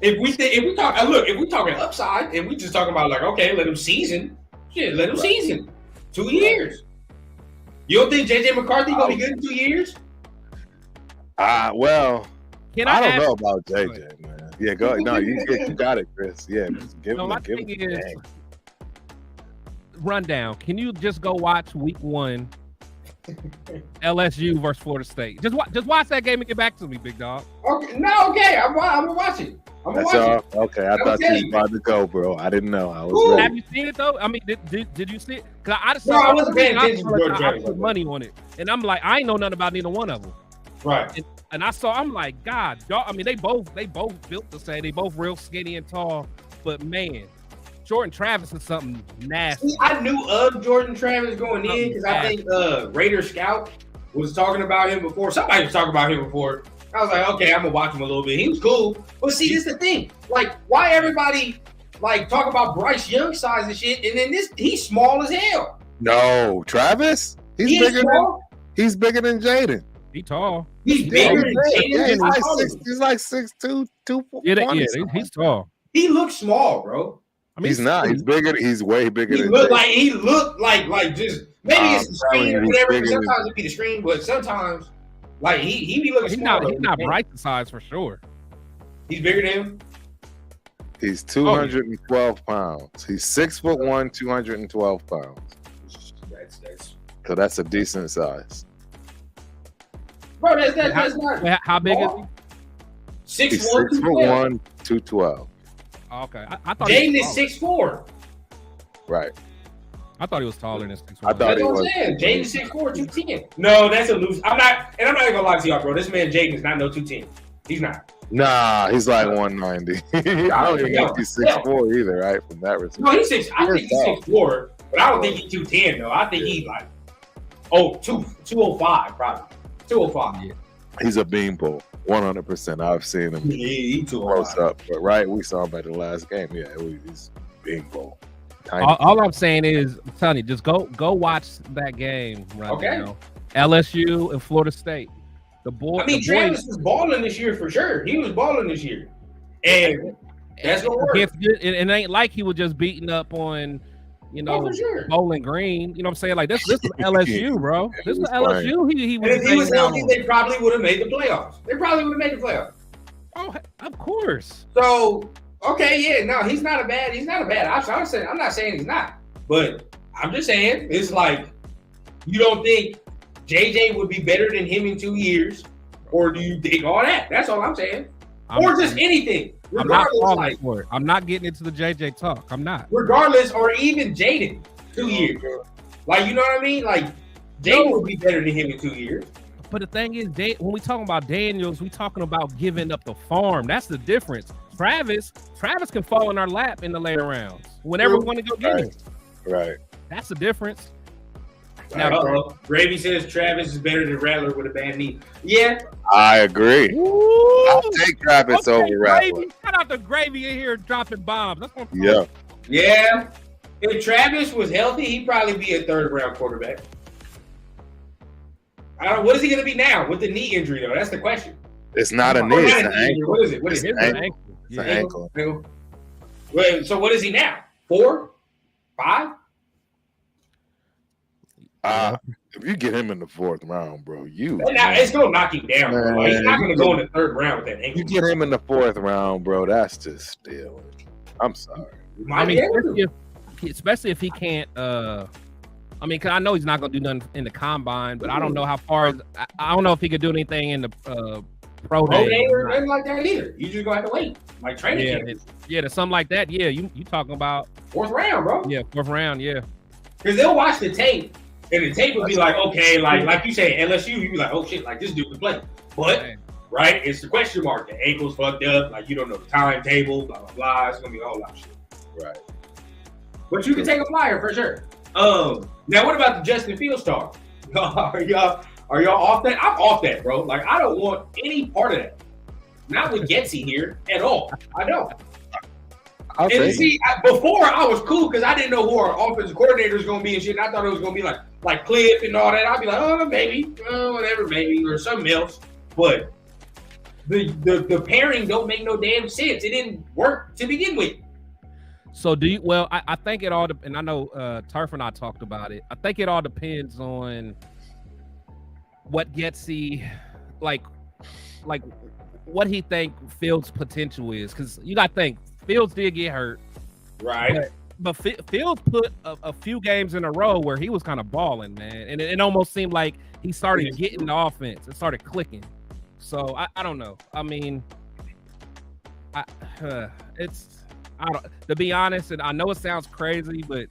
If we talking upside, and we just talking about like, okay, let him season. Shit, let him season. 2 years. You don't think JJ McCarthy gonna be good in 2 years? Well, Can I don't ask- know about JJ, man. Yeah, go. No, you got it, Chris. Yeah, give No, my him. Give thing him. is, rundown. Can you just go watch week 1 LSU versus Florida State? Just watch that game and get back to me, big dog. Okay, no, okay, I'm gonna watch it. That's all. Okay, I thought you was about to go, bro. I didn't know. I was ready. Have you seen it though? I mean, did you see it? Cause I just I wasn't paying attention to Georgia I Travis. put money on it, and I'm like, I ain't know nothing about neither one of them. Right. And I'm like, God, dog. I mean, they both built the same. They both real skinny and tall, but man, Jordan Travis is something nasty. See, I knew of Jordan Travis going in because I think Raider Scout was talking about him before. Somebody was talking about him before. I was like, okay, I'm gonna watch him a little bit. He was cool, but see, this is the thing. Like, why everybody like talk about Bryce Young size and shit, and then he's small as hell. No, Travis. He's bigger than Jaden. He tall. He's bigger than Jaden. He's like 6'2", 240. Yeah, he's tall. He looks small, bro. I mean, He's not. He's bigger. He's way bigger He than looked Jaden. like just maybe it's the screen or he's whatever. bigger than- Sometimes it be the screen, but sometimes like he be looking he's small. not Bryce's size for sure. He's bigger than him. He's 212 pounds. He's 6'1", 212 pounds. That's So that's a decent size. bro. That's not. How big is he? He's 6'1", 6'1", 212. Okay, I thought he Jaden was is taller. 6'4". Right. I thought he was taller than 6'1". I thought That's he what was. I'm saying. Jaden's 6'4", 210. No, that's a loose. I'm not even gonna lie to y'all, bro. This man Jaden is not no 210. He's not. Nah, he's like 190. I don't even think he's 6'4" either, right? From that respect. No, he's 6. I think he's 6'4", but I don't think he's 210 though. I think he's like 205 probably. 205. Yeah. He's a beanpole, 100%. I've seen him He close up, but right, we saw him at the last game. Yeah, he's beanpole. Tiny. All I'm saying is, I'm telling you, just go watch that game right Okay. now. LSU and Florida State. Travis was balling this year for sure. He was balling this year, and that's gonna work. It ain't like he was just beating up on, for sure. Bowling Green. You know what I'm saying? Like this is LSU, bro. This is LSU. He And if he was hanging out healthy, on. they probably would have made the playoffs. They probably would have made the playoffs. Oh, of course. So okay, yeah, no, he's not a bad option. I'm not saying he's not, but I'm just saying it's like you don't think JJ would be better than him in 2 years, or do you think all that? That's all I'm saying, or just anything. I'm not Regardless, falling for it. I'm not getting into the JJ talk. I'm not. regardless, or even Jaden, 2 years. Like, you know what I mean? Like, Jaden would be better than him in 2 years. But the thing is, when we talking about Daniels, we talking about giving up the farm. That's the difference. Travis can fall in our lap in the later rounds whenever we want to go get him. Right. That's the difference. Now, Gravy says Travis is better than Rattler with a bad knee. Yeah, I agree. Ooh, I'll take Travis over Rattler. Gravy. Shout out to Gravy in here dropping bombs. That's what I'm Yeah. yeah. If Travis was healthy, he'd probably be a third-round quarterback. I don't know. What is he going to be now with the knee injury, though? That's the question. It's not a Or knee, not it's a an knee injury. ankle. What is it? What is It's it? an ankle. It's Yeah. an ankle. Ankle. Wait, so what is he now? 4? 5? If you get him in the 4th round, bro, It's going to knock him down, bro. Like, he's not going to go in the 3rd round with that ankle. you get him in the 4th round, bro, that's just stealing. I'm sorry. I mean, especially if he can't. I mean, 'cause I know he's not gonna do nothing in the combine, but I don't know how far. I don't know if he could do anything in the pro day or nothing like that either. You just gonna have to wait, like training camp. Yeah, something like that. Yeah, you talking about 4th round, bro. Yeah, 4th round. Yeah, because they'll watch the tape, and the tape would be like, okay, like you say LSU, you be like, oh shit, like this dude can play, but right, it's the question mark. The ankle's fucked up, like you don't know the timetable, blah blah blah. It's gonna be a whole lot of shit. Right. But you can take a flyer for sure. Now what about the Justin Fields talk? Are y'all off that? I'm off that, bro. Like I don't want any part of that. Not with Getsy here at all. I don't. And see, before I was cool because I didn't know who our offensive coordinator was gonna be and shit. And I thought it was gonna be like Cliff and all that. I'd be like, oh maybe, whatever, maybe, or something else. But the pairing don't make no damn sense. It didn't work to begin with. So do you? Well, I think it all, and I know Turf and I talked about it. I think it all depends on what Getsy, like what he think Fields' potential is, because you got to think Fields did get hurt, right? But Fields put a few games in a row where he was kind of balling, man, and it almost seemed like he started getting the offense. It started clicking. So I don't know. I mean, to be honest, and I know it sounds crazy, but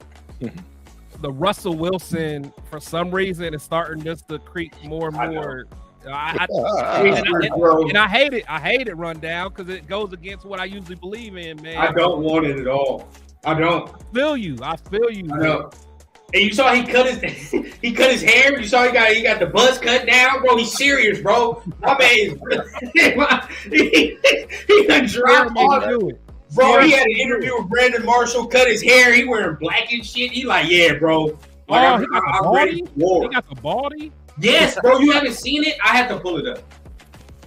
the Russell Wilson, for some reason, is starting just to creep more and more. And I hate it. I hate it, Rundown, because it goes against what I usually believe in, man. I don't want it at all. I don't. I feel you. I know. And you saw he cut his hair. You saw he got the buzz cut down, bro. He's serious, bro. My man he done dropped all it. Bro, he had an interview with Brandon Marshall, cut his hair. He wearing black and shit. He like, yeah, bro. Like, he got the baldy? Yes, bro. You haven't seen it? I have to pull it up.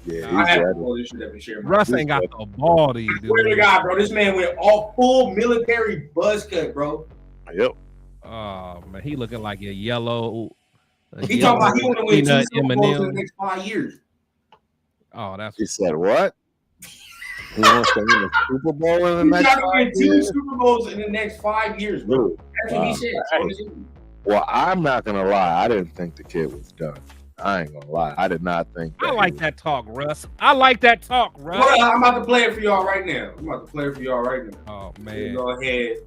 Yeah, I have to pull this shit up and share. Russ ain't got the baldy, dude. Swear to God, bro. This man went all full military buzz cut, bro. Yep. Oh, man. He looking like a yellow. He talking about he want to win 2 Super Bowls in the next 5 years. Oh, that's. He said what? He wants to win a Super Bowl in the next 5 years? He's going to win 2 Super Bowls in the next 5 years, bro. That's what he said. Well, I'm not going to lie. I didn't think the kid was done. I ain't going to lie. I did not think I like that talk, Russ. I like that talk, Russ. Well, I'm about to play it for y'all right now. Oh, man. Go ahead.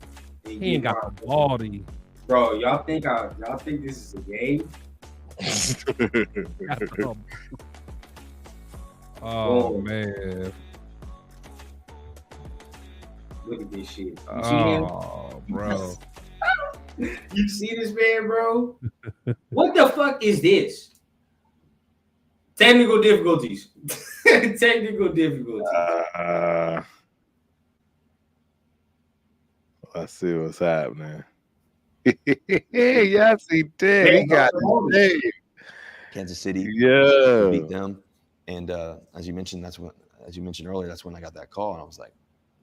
He ain't got the baldy. Bro, y'all think this is a game? Oh, man. Look at this shit. You see him? Bro. You see this man, bro? What the fuck is this? Technical difficulties. Technical difficulties. Let's see what's happening. Yes, he did. He got it. Kansas City. Yeah. Beat them. And as you mentioned earlier, that's when I got that call, and I was like,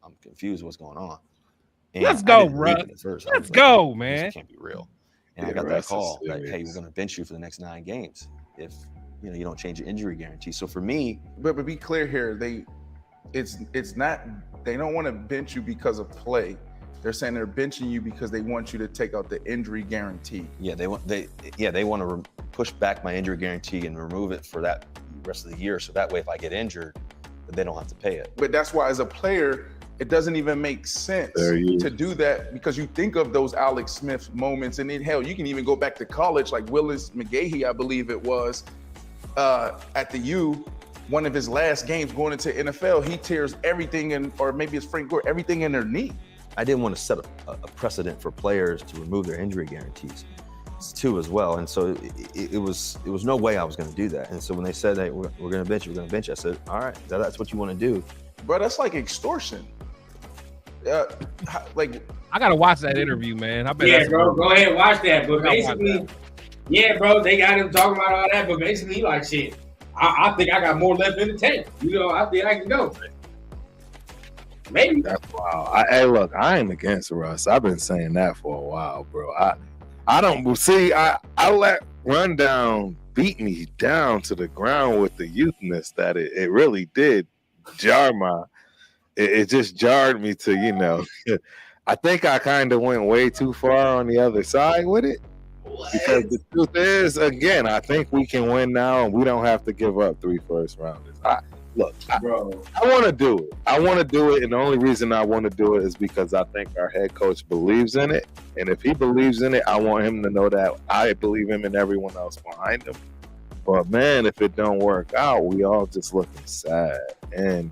I'm confused. What's going on? And let's go, bro. Let's go, man. This can't be real. And I got that call that, hey, we're going to bench you for the next 9 games if you don't change your injury guarantee. So for me, but be clear here, it's not, they don't want to bench you because of play. They're saying they're benching you because they want you to take out the injury guarantee. Yeah, they want to push back my injury guarantee and remove it for that rest of the year. So that way, if I get injured, they don't have to pay it. But that's why, as a player, it doesn't even make sense to do that, because you think of those Alex Smith moments, and then hell, you can even go back to college, like Willis McGahee, I believe it was, at the U. One of his last games going into NFL, he tears everything in, or maybe it's Frank Gore, everything in their knee. I didn't want to set a precedent for players to remove their injury guarantees too as well. And so it was no way I was going to do that. And so when they said, hey, we're going to bench you, I said, all right, that's what you want to do. Bro, that's like extortion. Like, I got to watch that interview, man. Bro, go ahead and watch that. But basically, yeah, bro, they got him talking about all that, but basically, like, shit, I think I got more left in the tank. I think I can go. Maybe. That's wild. Hey, look, I ain't against Russ. I've been saying that for a while, bro. I don't see. I let Rundown beat me down to the ground with the youthness that it really did jar my. It just jarred me to, I think I kind of went way too far on the other side with it. What? Because the truth is, again, I think we can win now, and we don't have to give up 3 first rounders. I want to do it. I want to do it, and the only reason I want to do it is because I think our head coach believes in it. And if he believes in it, I want him to know that I believe him and everyone else behind him. But man, if it don't work out, we all just looking sad. And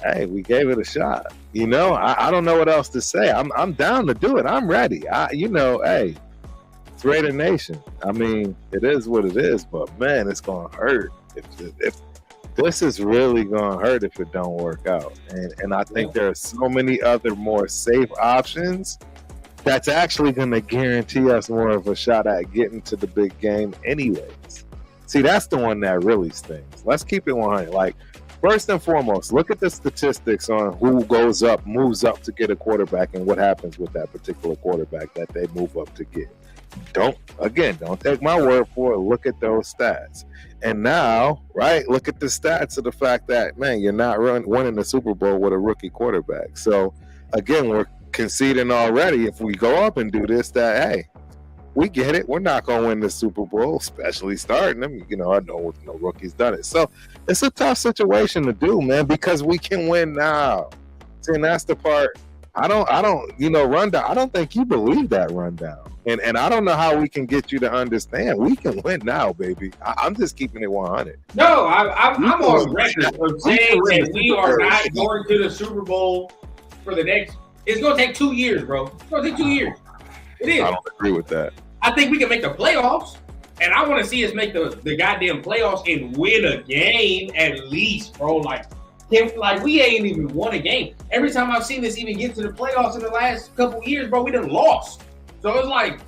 hey, we gave it a shot. I don't know what else to say. I'm down to do it. I'm ready. Hey, it's Raider Nation. I mean, it is what it is. But man, it's gonna hurt if this is really gonna hurt if it don't work out. And I think there are so many other more safe options that's actually gonna guarantee us more of a shot at getting to the big game anyways. See, that's the one that really stings. Let's keep it 100. Like, First and foremost, look at the statistics on who goes up, moves up to get a quarterback, and what happens with that particular quarterback that they move up to get. Don't take my word for it. Look at those stats. And now, right, look at the stats of the fact that, man, you're not winning the Super Bowl with a rookie quarterback. So, again, we're conceding already if we go up and do this, that, hey, we get it. We're not going to win the Super Bowl, especially starting them. I know no rookie's done it. So it's a tough situation to do, man, because we can win now. See, and that's the part. I don't, rundown. I don't think you believe that rundown. And I don't know how we can get you to understand. We can win now, baby. I'm just keeping it 100. No, I'm on record of saying that we are not going to the Super Bowl for the next. It's going to take 2 years, bro. It's going to take 2 years. It is. I don't agree with that. I think we can make the playoffs, and I want to see us make the goddamn playoffs and win a game at least, bro. Like we ain't even won a game. Every time I've seen us even get to the playoffs in the last couple years, bro, we done lost. So it's like,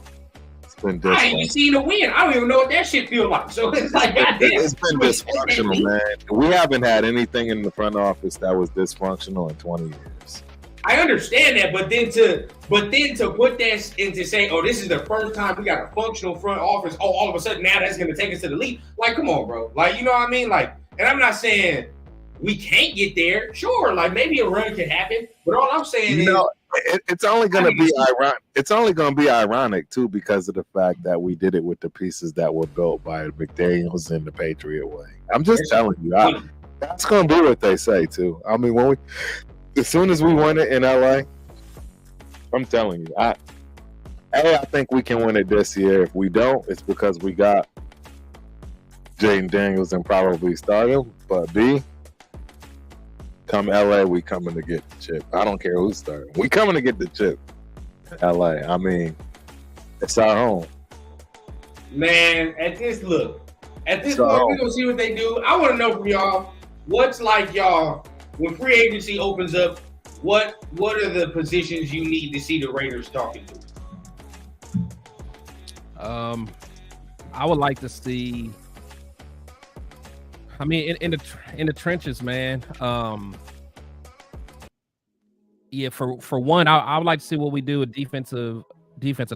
I ain't even seen a win. I don't even know what that shit feel like. So it's like, goddamn. It's been dysfunctional, man. We haven't had anything in the front office that was dysfunctional in 20 years. I understand that, but then to put that and to say, oh, this is the first time we got a functional front office. Oh, all of a sudden now that's going to take us to the league. Like, come on, bro. Like, you know what I mean? Like, and I'm not saying we can't get there. Sure, like maybe a run could happen, but all I'm saying is, it's only going to be ironic. It's only going to be ironic too because of the fact that we did it with the pieces that were built by McDaniels in the Patriot way. I'm just telling you, that's going to be what they say too. I mean, as soon as we win it in LA, I'm telling you, I think we can win it this year. If we don't, it's because we got Jaden Daniels and probably start him. But B, come LA, we coming to get the chip. I don't care who's starting. We coming to get the chip. LA. I mean, it's our home. Man, at this point, we're gonna see what they do. I want to know from y'all, what's like y'all when free agency opens up, what are the positions you need to see the Raiders talking to? I would like to see. I mean, in the trenches, man. Yeah, for one, I would like to see what we do with defensive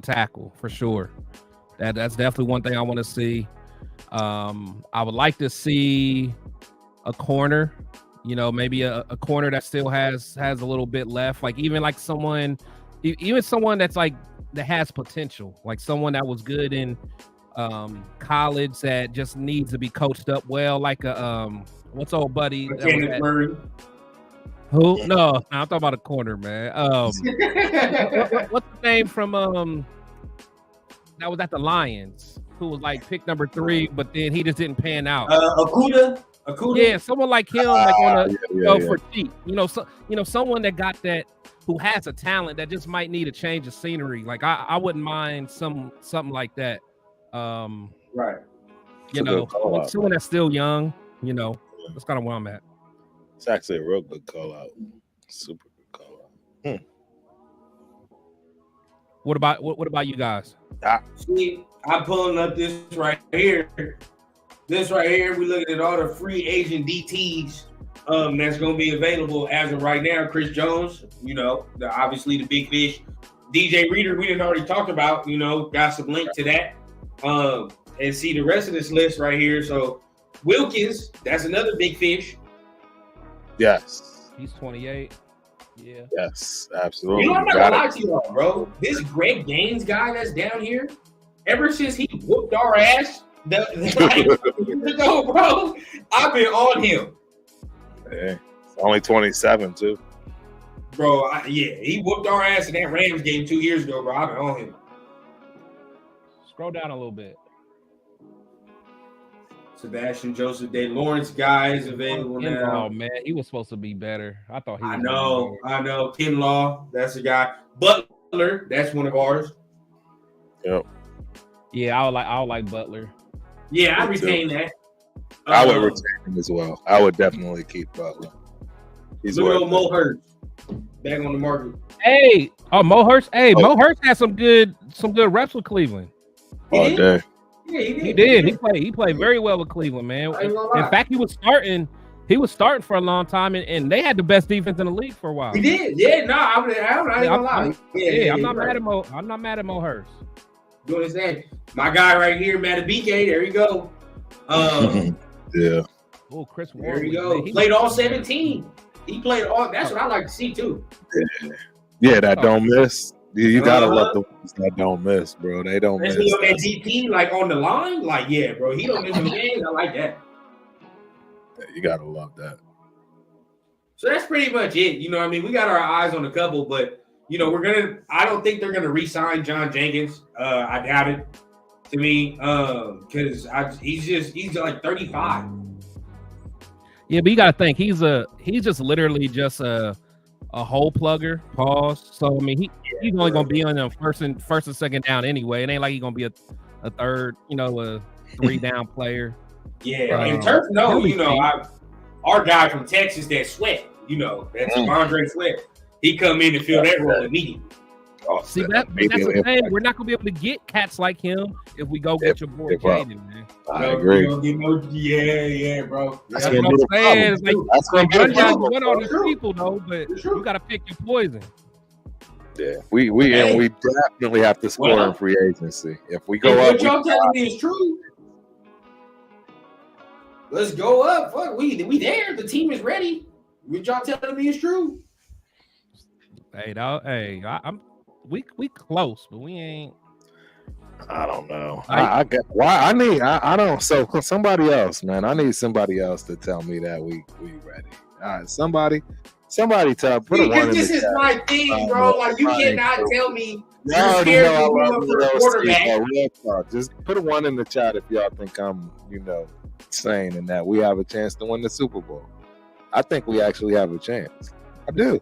tackle for sure. That's definitely one thing I want to see. I would like to see a corner. Maybe a corner that still has a little bit left. Like even someone that's like that has potential. Like someone that was good in college that just needs to be coached up well. Like what's old buddy? Who? No, I'm talking about a corner, man. What's the name from that was at the Lions? Who was like pick number 3, but then he just didn't pan out. Akuda. Yeah, someone like him, like on for cheap. Someone that got that, who has a talent that just might need a change of scenery. Like I wouldn't mind something like that. Right. Someone that's still young. That's kind of where I'm at. It's actually a real good call out. Super good call out. What about you guys? See, I'm pulling up this right here. We're looking at all the free agent DTs that's going to be available as of right now. Chris Jones, obviously the big fish. DJ Reader, we didn't already talked about, got some link to that. And see the rest of this list right here. So Wilkins, that's another big fish. Yes. He's 28. Yeah. Yes, absolutely. I'm not gonna lie to you all, bro. This Greg Gaines guy that's down here, ever since he whooped our ass, bro, I've been on him. Yeah, it's only 27 too. Bro, he whooped our ass in that Rams game 2 years ago, bro. I've been on him. Scroll down a little bit. Sebastian Joseph Day Lawrence guy is available now. Oh man, he was supposed to be better. I thought he was. I know. Kinlaw, that's a guy. Butler, that's one of ours. Yep. Yeah, I would like Butler. Yeah, I retain that. I would retain him as well. I would definitely keep Butler. He's little Mo Hurst back on the market. Hey, Mo Hurst. Hey, Mo Hurst had some good reps with Cleveland. All day. Yeah, He did. He played very well with Cleveland, man. In fact, he was starting he was starting for a long time, and they had the best defense in the league for a while. He did, yeah. No, I ain't gonna lie. I'm not mad at Mo. I'm not mad at Mo Hurst. Doing his thing. My guy right here, Matabike. There you go. Yeah. Oh, Chris There Warren. you go. Played all 17. He played all. That's what I like to see too. Yeah, that don't miss. You gotta love the ones that don't miss, bro. They don't miss. Especially on that GP, like on the line, like yeah, bro. He don't miss no games. I like that. Yeah, you gotta love that. So that's pretty much it. You know what I mean? We got our eyes on a couple, but you know, I don't think they're gonna re-sign John Jenkins. I doubt it. To me, because he's like 35. Yeah, but you gotta think he's just literally just a hole plugger. Pause. So I mean, he's only gonna be on the first and second down anyway. It ain't like he's gonna be a third, a 3 down player. Yeah, and Turf, our guy from Texas, that Sweat, that's Andre Sweat. He come in and fill that role immediately. See that's the thing. We're not gonna be able to get cats like him if we go get your boy Caden, man. I agree. Yeah, bro. That's what I'm saying. It's like one on the people though, but you gotta pick your poison. Yeah, we definitely have to score in free agency. If we go up, what y'all telling me is true. Let's go up. Fuck, we there. The team is ready. What y'all telling me is true. Hey, dog. Hey, we close, but we ain't. I don't know. I get why I don't. So somebody else, man. I need somebody else to tell me that we ready. All right, somebody tell. Put a one in the chat. This is my thing, bro. Like you cannot tell me. Y'all You're already know I love for a quarterback. real talk. Just put a one in the chat if y'all think I'm, saying and that we have a chance to win the Super Bowl. I think we actually have a chance. I do.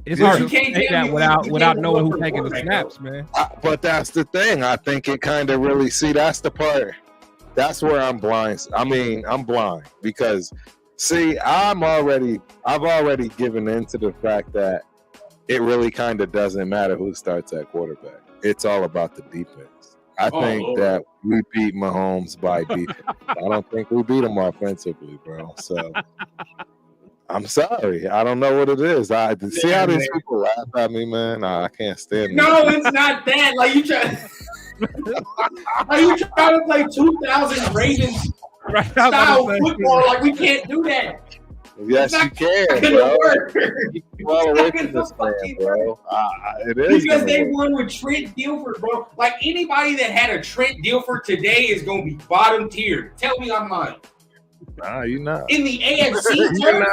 It's hard to say that without knowing who's taking the snaps, man. But that's the thing. I think it kind of really that's the part. That's where I'm blind. I mean, I'm blind because I've already given into the fact that it really kind of doesn't matter who starts at quarterback. It's all about the defense. I think that we beat Mahomes by defense. I don't think we beat him offensively, bro. So I'm sorry. I don't know what it is. See how these people laugh at me, man? I can't stand it. No, it's not that. Like you trying to play 2000 Ravens style football? Like we can't do that. Yes, you can, bro. Well, away from this man, bro. It is because they won with Trent Dilfer, bro. Like anybody that had a Trent Dilfer today is gonna be bottom tier. Tell me I'm lying. Nah, you're not. In the AFC turf?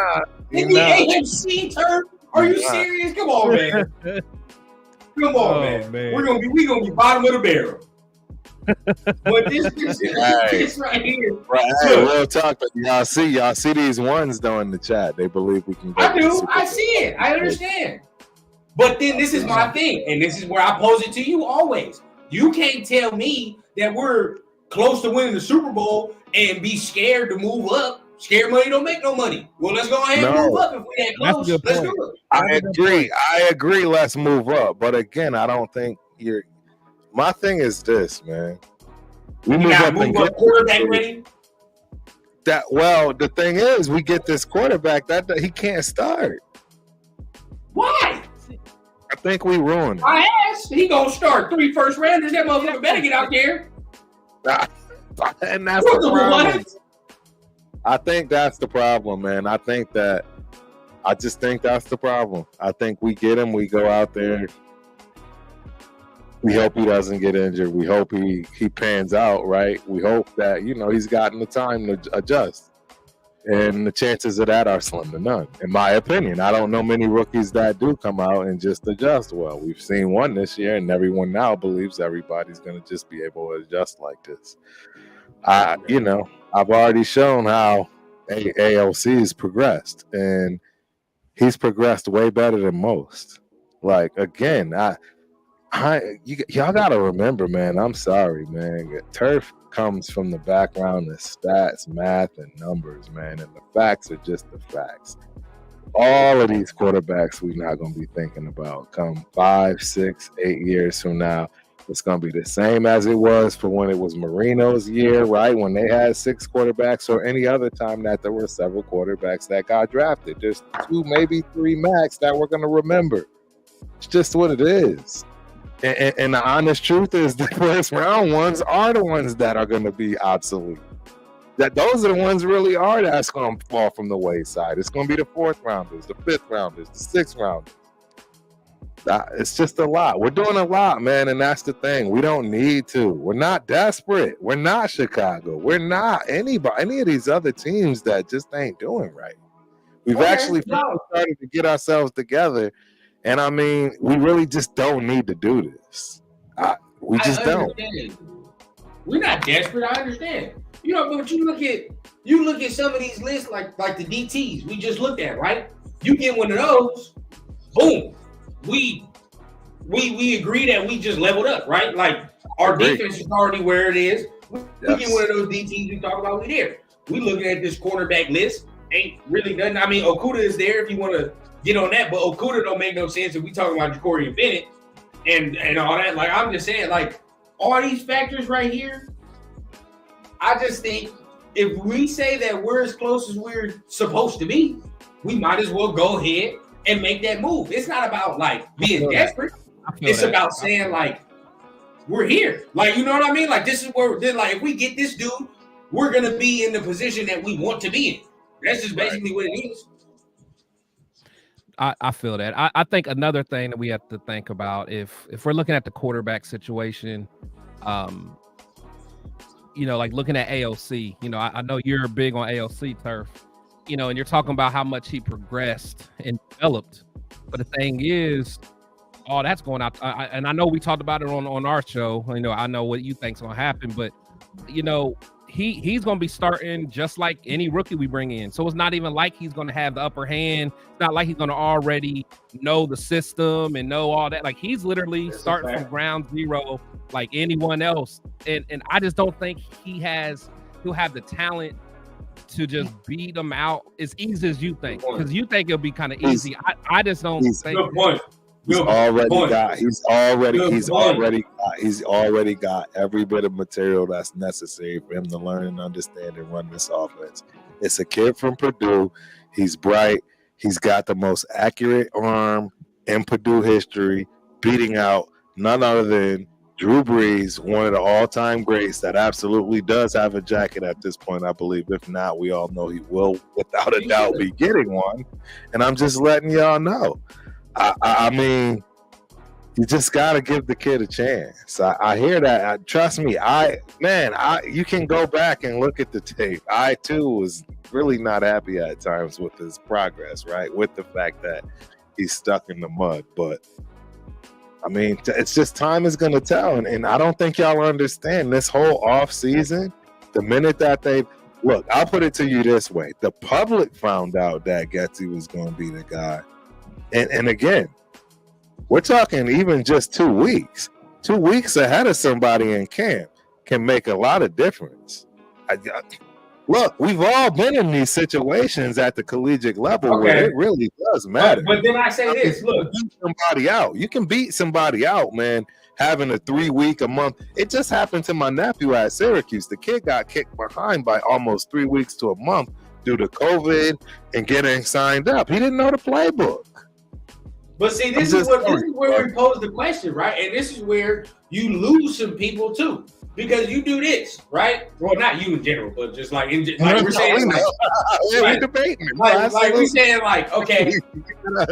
AFC turf? Are you serious? Come on, man. Come on, man. We're gonna be bottom of the barrel. But this right here. Right, hey, real talk. But y'all see these ones though in the chat. They believe we can go. I do. I see it. I understand. But then this is my thing, and this is where I pose it to you always. You can't tell me that we're close to winning the Super Bowl and be scared to move up. Scared money don't make no money. Well, let's go ahead and move up if we're that close. Let's do it. I agree. Let's move up. But again, I don't think you're. My thing is this, man. We move up quarterback ready. The thing is, we get this quarterback that he can't start. Why? I think we ruined it. My ass. He gonna start 3 first rounders. That motherfucker better get out there. And that's the problem. I think that's the problem, man. I just think that's the problem. I think we get him. We go out there. We hope he doesn't get injured. We hope he pans out, right? We hope that, he's gotten the time to adjust. And the chances of that are slim to none, in my opinion. I don't know many rookies that do come out and just adjust well. We've seen one this year, and everyone now believes everybody's going to just be able to adjust like this. I've already shown how AOC has progressed, and he's progressed way better than most. Like, again, y'all gotta remember, man. I'm sorry, man. Turf comes from the background of stats, math, and numbers, man. And the facts are just the facts. All of these quarterbacks we're not gonna be thinking about come 5, 6, 8 years from now. It's going to be the same as it was for when it was Marino's year, right? When they had 6 quarterbacks, or any other time that there were several quarterbacks that got drafted. There's 2, maybe 3 max that we're going to remember. It's just what it is. And the honest truth is the first round ones are the ones that are going to be obsolete. Those are the ones really are that's going to fall from the wayside. It's going to be the 4th rounders, the 5th rounders, the 6th rounders. It's just a lot. We're doing a lot, man, and that's the thing. We don't need to. We're not desperate. We're not Chicago. We're not any of these other teams that just ain't doing right. We've actually started to get ourselves together, and I mean, we really just don't need to do this. We just don't. We're not desperate. I understand. You know, but you look at some of these lists, like the DTs we just looked at, right? You get one of those, boom. We agree that we just leveled up, right? Like our defense is already where it is. We get one of those DTs we talk about, we there. We looking at this cornerback list, ain't really nothing. I mean, Okudah is there if you want to get on that, but Okudah don't make no sense if we talking about Ja'Cory and Bennett and all that. Like, I'm just saying, like, all these factors right here, I just think if we say that we're as close as we're supposed to be, we might as well go ahead and make that move. It's not about like being desperate. It's about saying like we're here. Like, you know what I mean? Like, this is where they're like, if we get this dude, we're gonna be in the position that we want to be in. That's just basically what it is. I feel that. I think another thing that we have to think about if we're looking at the quarterback situation, you know, like looking at AOC, you know, I know you're big on AOC, Turf. You know, and you're talking about how much he progressed and developed. But the thing is, all that's going out. And I know we talked about it on our show. You know, I know what you think's going to happen. But, you know, he's going to be starting just like any rookie we bring in. So it's not even like he's going to have the upper hand. It's not like he's going to already know the system and know all that. Like, he's literally starting from ground zero like anyone else. And I just don't think he'll have the talent to just beat them out as easy as you think, because you think it'll be kind of easy. I just don't think. Good point. He's already got every bit of material that's necessary for him to learn and understand and run this offense. It's a kid from Purdue. He's bright. He's got the most accurate arm in Purdue history, beating out none other than Drew Brees, one of the all-time greats that absolutely does have a jacket at this point, I believe. If not, we all know he will, without a doubt, be getting one. And I'm just letting y'all know. I mean, you just got to give the kid a chance. I hear that. Trust me, you can go back and look at the tape. I, too, was really not happy at times with his progress, right? With the fact that he's stuck in the mud. But I mean, it's just time is going to tell. And I don't think y'all understand this whole off season. The minute that look, I'll put it to you this way. The public found out that Getsy was going to be the guy. And again, we're talking even just 2 weeks. 2 weeks ahead of somebody in camp can make a lot of difference. Look, we've all been in these situations at the collegiate level where it really does matter. But then I say this, look. Beat somebody out. You can beat somebody out, man, having a 3 week, a month. It just happened to my nephew at Syracuse. The kid got kicked behind by almost 3 weeks to a month due to COVID and getting signed up. He didn't know the playbook. But see, this is where we pose the question, right? And this is where you lose some people too. Because you do this, right? Well, not you in general, but just like we're saying, we're debating. Like we're saying, like, okay,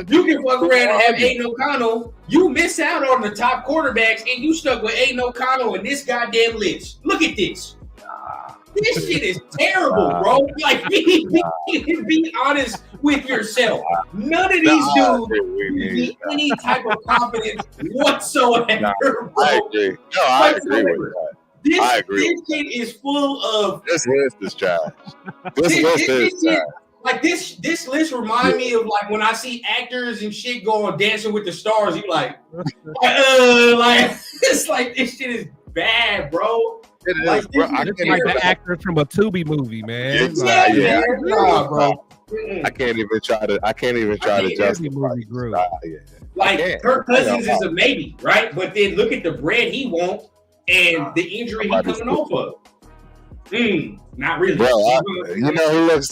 you can fuck around and have Aiden O'Connell. You miss out on the top quarterbacks, and you stuck with Aiden O'Connell in this goddamn list. Look at this. This shit is terrible, bro. Like, be honest with yourself. None of these dudes need any type of confidence whatsoever, bro. I agree. No, I agree with that. This shit is full of. This list is trash. This list is trash. Like this list remind me of like when I see actors and shit go on Dancing with the Stars. You like it's like this shit is bad, bro. It is, like, bro. It's like the actor from a Tubi movie, man. Yeah, bro. I can't even try to justify it. Like Kirk Cousins is a maybe, right? But then look at the bread he wants and the injury he coming off of. Not really. Bro, you know who looks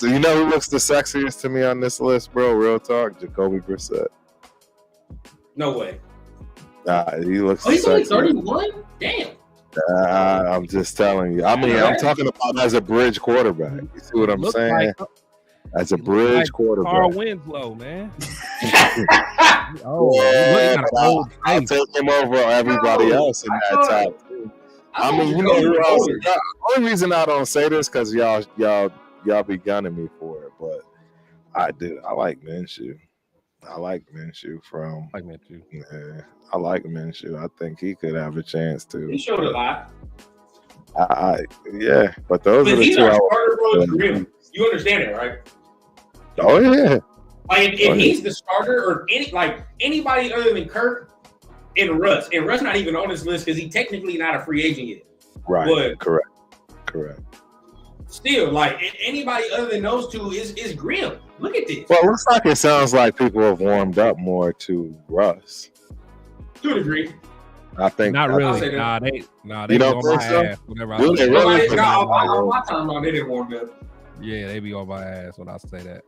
the sexiest to me on this list, bro? Real talk, Jacoby Brissett. No way. Nah, he looks. Oh, he's only 31. Damn. I'm just telling you. I mean, I'm talking about as a bridge quarterback. You see what I'm saying? As a bridge quarterback. Carl Winslow, man. I'll take him over everybody else in that top. I mean, you know who else? The only reason I don't say this because y'all be gunning me for it, but I do. I like Minshew. I like Minshew from. I like Minshew. Yeah, I like Minshew. I think he could have a chance to. He showed a lot. Yeah, but those are the he's two. Our starter, bro, Grim. You understand it, right? Oh yeah. Like if he's the starter or anybody other than Kirk and Russ not even on this list because he's technically not a free agent yet. Right. But correct. Still, like anybody other than those two is Grim. Look at this. Well, it looks like it sounds like people have warmed up more to Russ. To a degree. I think not really. Nah, they you don't on think my so? ass whenever I Really? On my timeline, they didn't warm up. Yeah, they be on my ass when I say that.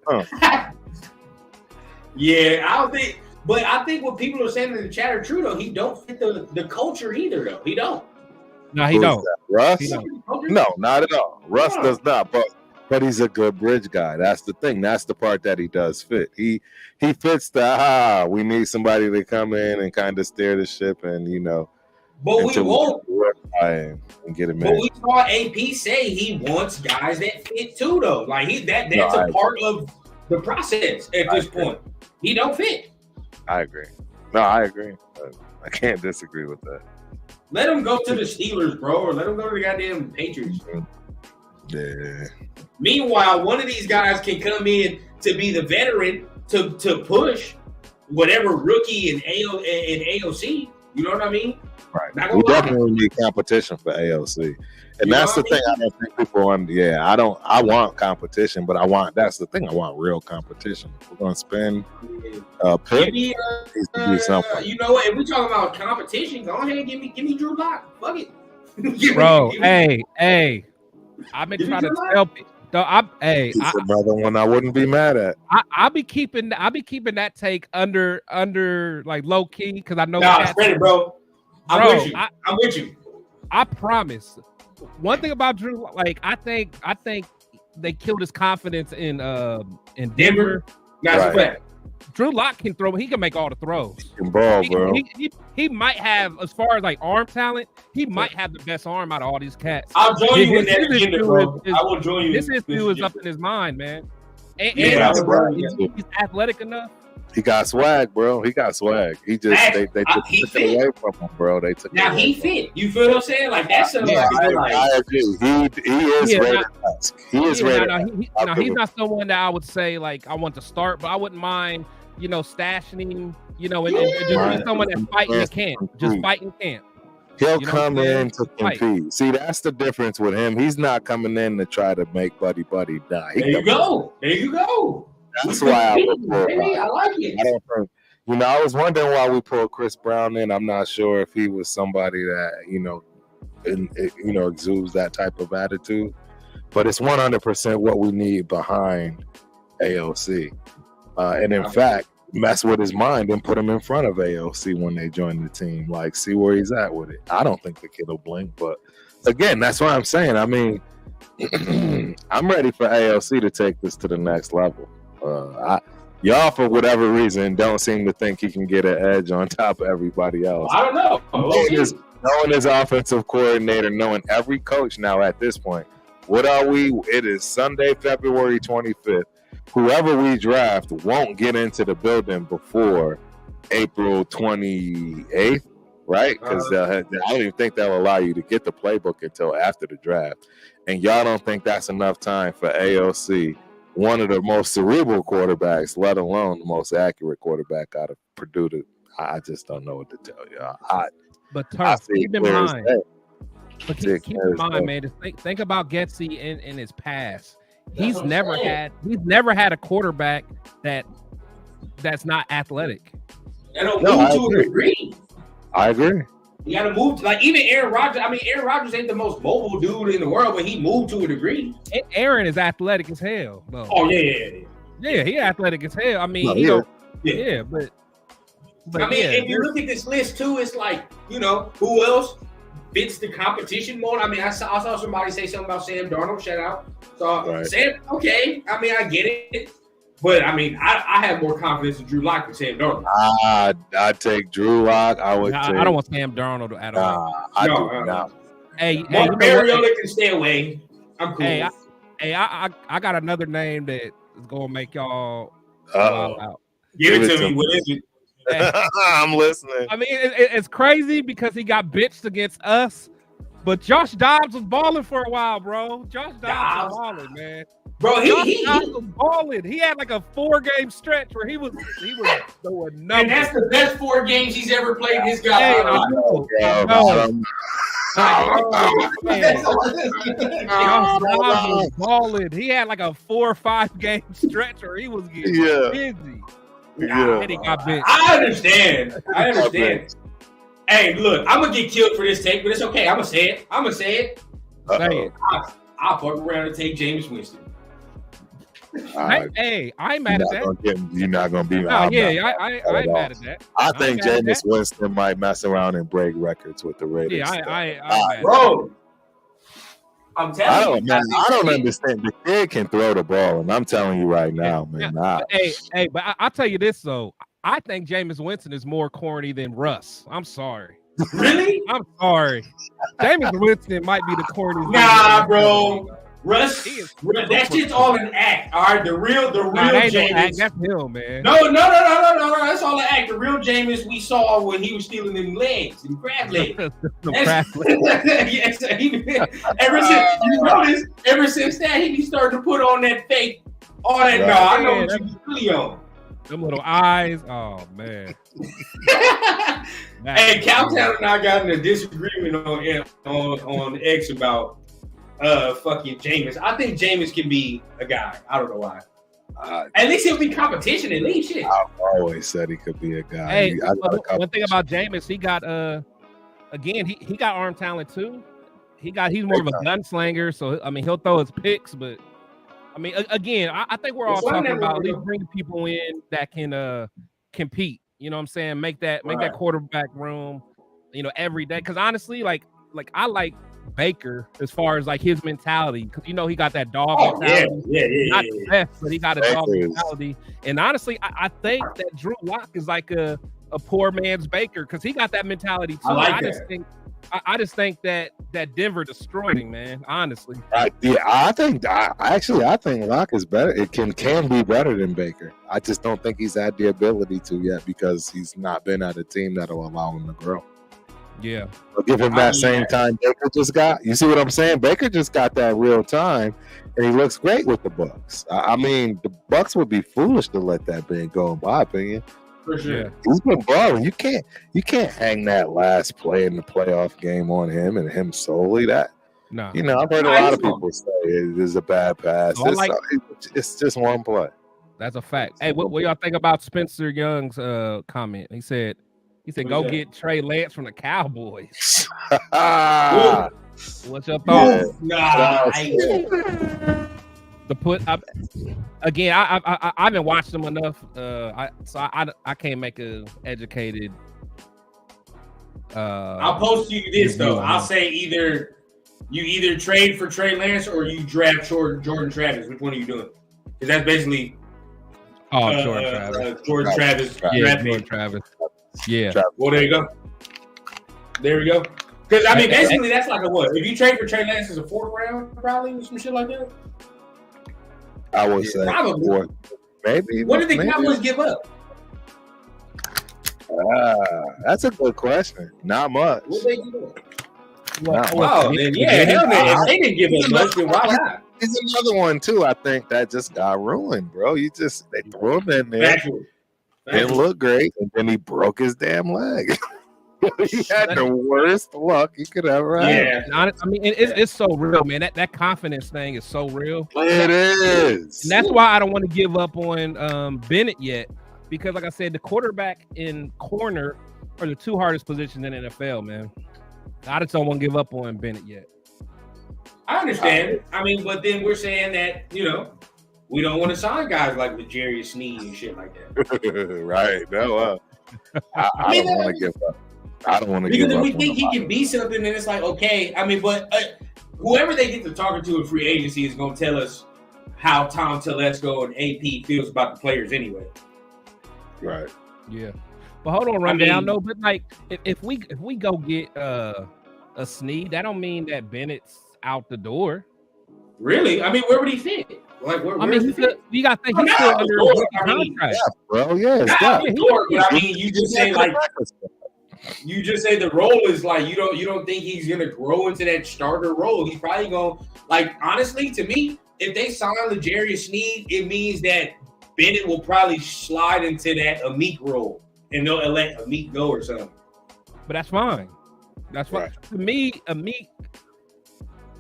Yeah, I don't think. But I think what people are saying in the chat are true though. He don't fit the culture either though. He don't. No, he don't. Russ? He don't. No, not at all. Russ does not. But he's a good bridge guy. That's the thing. That's the part that he does fit. He fits the we need somebody to come in and kind of steer the ship and But we won't. And get him but in. we saw AP say he wants guys that fit too though. Like that's a part of the process at this point. He don't fit. I agree. No, I agree. I can't disagree with that. Let him go to the Steelers, bro, or let him go to the goddamn Patriots. Yeah. Meanwhile, one of these guys can come in to be the veteran to push whatever rookie and AOC. You know what I mean? Right. We definitely need competition for AOC. And that's the thing I don't think people I want competition, but that's the thing. I want real competition. We're gonna spend pick needs to do something. You know what? If we talking about competition, go ahead and give me Drew Lock. Fuck it. Bro, hey. I've been trying to tell people. He's another one I wouldn't be mad at. I'll be keeping that take under like low key because I know. Spread it, bro. I'm with you. I promise. One thing about Drew, like I think they killed his confidence in Denver. That's a fact. Drew Lock can throw. He can make all the throws. He can ball, bro. He might have, as far as like arm talent, he might have the best arm out of all these cats. I'll join you in that agenda, bro. I will join you. This issue is up in his mind, man. And he's athletic enough. He got swag, bro. He got swag. He just they took it away from him, bro. They took now he fit. You feel what I'm saying? Like that's something. I agree. He is ready to ask. He is ready. He's not someone that I would say like I want to start, but I wouldn't mind, stashing him, and just be someone that's fighting in camp. Just fighting camp. He'll come in to compete. See, that's the difference with him. He's not coming in to try to make buddy die. There you go. That's why I like it. I don't think, I was wondering why we pulled Chris Brown in. I'm not sure if he was somebody that, exudes that type of attitude. But it's 100% what we need behind AOC. And in fact, mess with his mind and put him in front of AOC when they join the team. Like, see where he's at with it. I don't think the kid will blink. But again, that's what I'm saying. I mean, I'm ready for AOC to take this to the next level. Y'all, for whatever reason, don't seem to think he can get an edge on top of everybody else. I don't know. Knowing his offensive coordinator, knowing every coach now at this point. What are we? It is Sunday, February 25th. Whoever we draft won't get into the building before April 28th, right? Because I don't even think they'll allow you to get the playbook until after the draft. And y'all don't think that's enough time for AOC, one of the most cerebral quarterbacks, let alone the most accurate quarterback out of Purdue. I just don't know what to tell you. But keep in mind. But keep in mind, man. Think about Getsy in his past. He's never had a quarterback that's not athletic. They don't move to a degree. I agree. You got to move. Like, even Aaron Rodgers. I mean, Aaron Rodgers ain't the most mobile dude in the world, but he moved to a degree. Aaron is athletic as hell. Though. Oh, yeah. Yeah, he athletic as hell. I mean, but I mean, if you look at this list, too, it's like, who else fits the competition mode? I mean, I saw somebody say something about Sam Darnold. Shout out. So, Sam, okay. I mean, I get it. But, I mean, I have more confidence in Drew Lock than Sam Darnold. I'd take Drew Lock. I don't want Sam Darnold at all. I do not. Hey, Mariota can stay away. I'm cool. I got another name that is going to make y'all out. Give it to me. What is it? Hey, I'm listening. I mean, it's crazy because he got bitched against us, but Josh Dobbs was balling for a while, bro. Josh Dobbs was balling, man. Bro, he was balling. He had like a 4-game stretch where he was doing nothing. And that's the best 4 games he's ever played in his guy. Josh Dobbs was balling. He had like a 4 or 5 game stretch where he was getting busy. And he got bitched. I understand. Hey, look, I'm gonna get killed for this take, but it's okay. I'm gonna say it. Say it. I'll fuck around and take Jameis Winston. Hey, I ain't mad at that. You're not gonna be. I ain't mad at that. I think Jameis Winston might mess around and break records with the Raiders. Yeah, bro. I'm telling you, I don't understand. The kid can throw the ball, and I'm telling you right now, man. But I'll tell you this though. I think Jameis Winston is more corny than Russ. I'm sorry. Really? I'm sorry. Jameis Winston might be the corniest. Nah, bro. Russ, that shit's all an act. All right, the real Jameis. That's him, man. No. That's all an act. The real Jameis we saw when he was stealing them legs, them crab legs. Yes, ever since that, he be starting to put on that fake. All that. Right. No, I know what you be really on. Them little eyes. Oh man. Hey, Cowtown and I got in a disagreement on X about fucking Jameis. I think Jameis can be a guy. I don't know why. At least he'll be competition. At least shit. I've always said he could be a guy. Hey, one thing about Jameis, he got again, he got arm talent too. He's more of a gunslinger, so I mean he'll throw his picks, but I mean again, I think we're all talking about at least bringing people in that can compete. You know what I'm saying? Make that quarterback room, every day. Because honestly, like I like Baker as far as like his mentality, because he got that dog mentality. Not the best, but he got a dog mentality. And honestly, I think that Drew Lock is like a poor man's Baker, because he got that mentality too. I just think that Denver destroyed him, man. Honestly, I think Lock is better. It can be better than Baker. I just don't think he's had the ability to yet, because he's not been at a team that'll allow him to grow. Yeah, but give him that same time Baker just got. You see what I'm saying? Baker just got that real time, and he looks great with the Bucs. I mean, the Bucs would be foolish to let that man go, in my opinion. For sure. Yeah. He's been balling. You can't hang that last play in the playoff game on him and him solely. That no. I've heard a lot of people say it is a bad pass. It's just one play. That's a fact. Hey, what y'all think about Spencer Young's comment? He said, "Go get Trey Lance from the Cowboys." What's your thoughts? To put up again, I haven't watched them enough, I can't make a educated. I'll post you this though. I'll say either you trade for Trey Lance or you draft Jordan Travis. Which one are you doing? Because that's basically Jordan Travis. Jordan Travis. Yeah. Well, there you go. There we go. Because I mean, basically, that's like a what? If you trade for Trey Lance as a 4th round, probably or some shit like that. I would say probably. Maybe. What did the Cowboys give up? That's a good question. Not much. What did they give up? Hell no. If they didn't give up much, then why not? There's another one too. I think that just got ruined, bro. They threw him in there. Didn't look great, and then he broke his damn leg. He had the worst luck you could ever have. Yeah. I mean, it's so real, man. That confidence thing is so real. It is. And that's why I don't want to give up on Bennett yet. Because, like I said, the quarterback and corner are the two hardest positions in the NFL, man. I just don't want to give up on Bennett yet. I understand. I mean, but then we're saying that, we don't want to sign guys like L'Jarius Sneed and shit like that. Right. No, I don't want to give up. I don't want to give up. Because if we think he can be something, then it's like, okay. I mean, but whoever they get to talking to in free agency is going to tell us how Tom Telesco and AP feels about the players anyway. Right. Yeah. But hold on, rundown though. But like, if we go get a Sneed, that don't mean that Bennett's out the door. Really? I mean, where would he fit? Like, where? I mean, you got to think he's still under a rookie contract. Yeah, bro. Yeah, I mean, you just say like, you just say the role is like you don't think he's gonna grow into that starter role. He's probably gonna honestly, to me, if they sign L'Jarius Sneed, it means that Bennett will probably slide into that Amik role and they'll let Amik go or something. But that's fine. That's fine. Right. To me, Amik,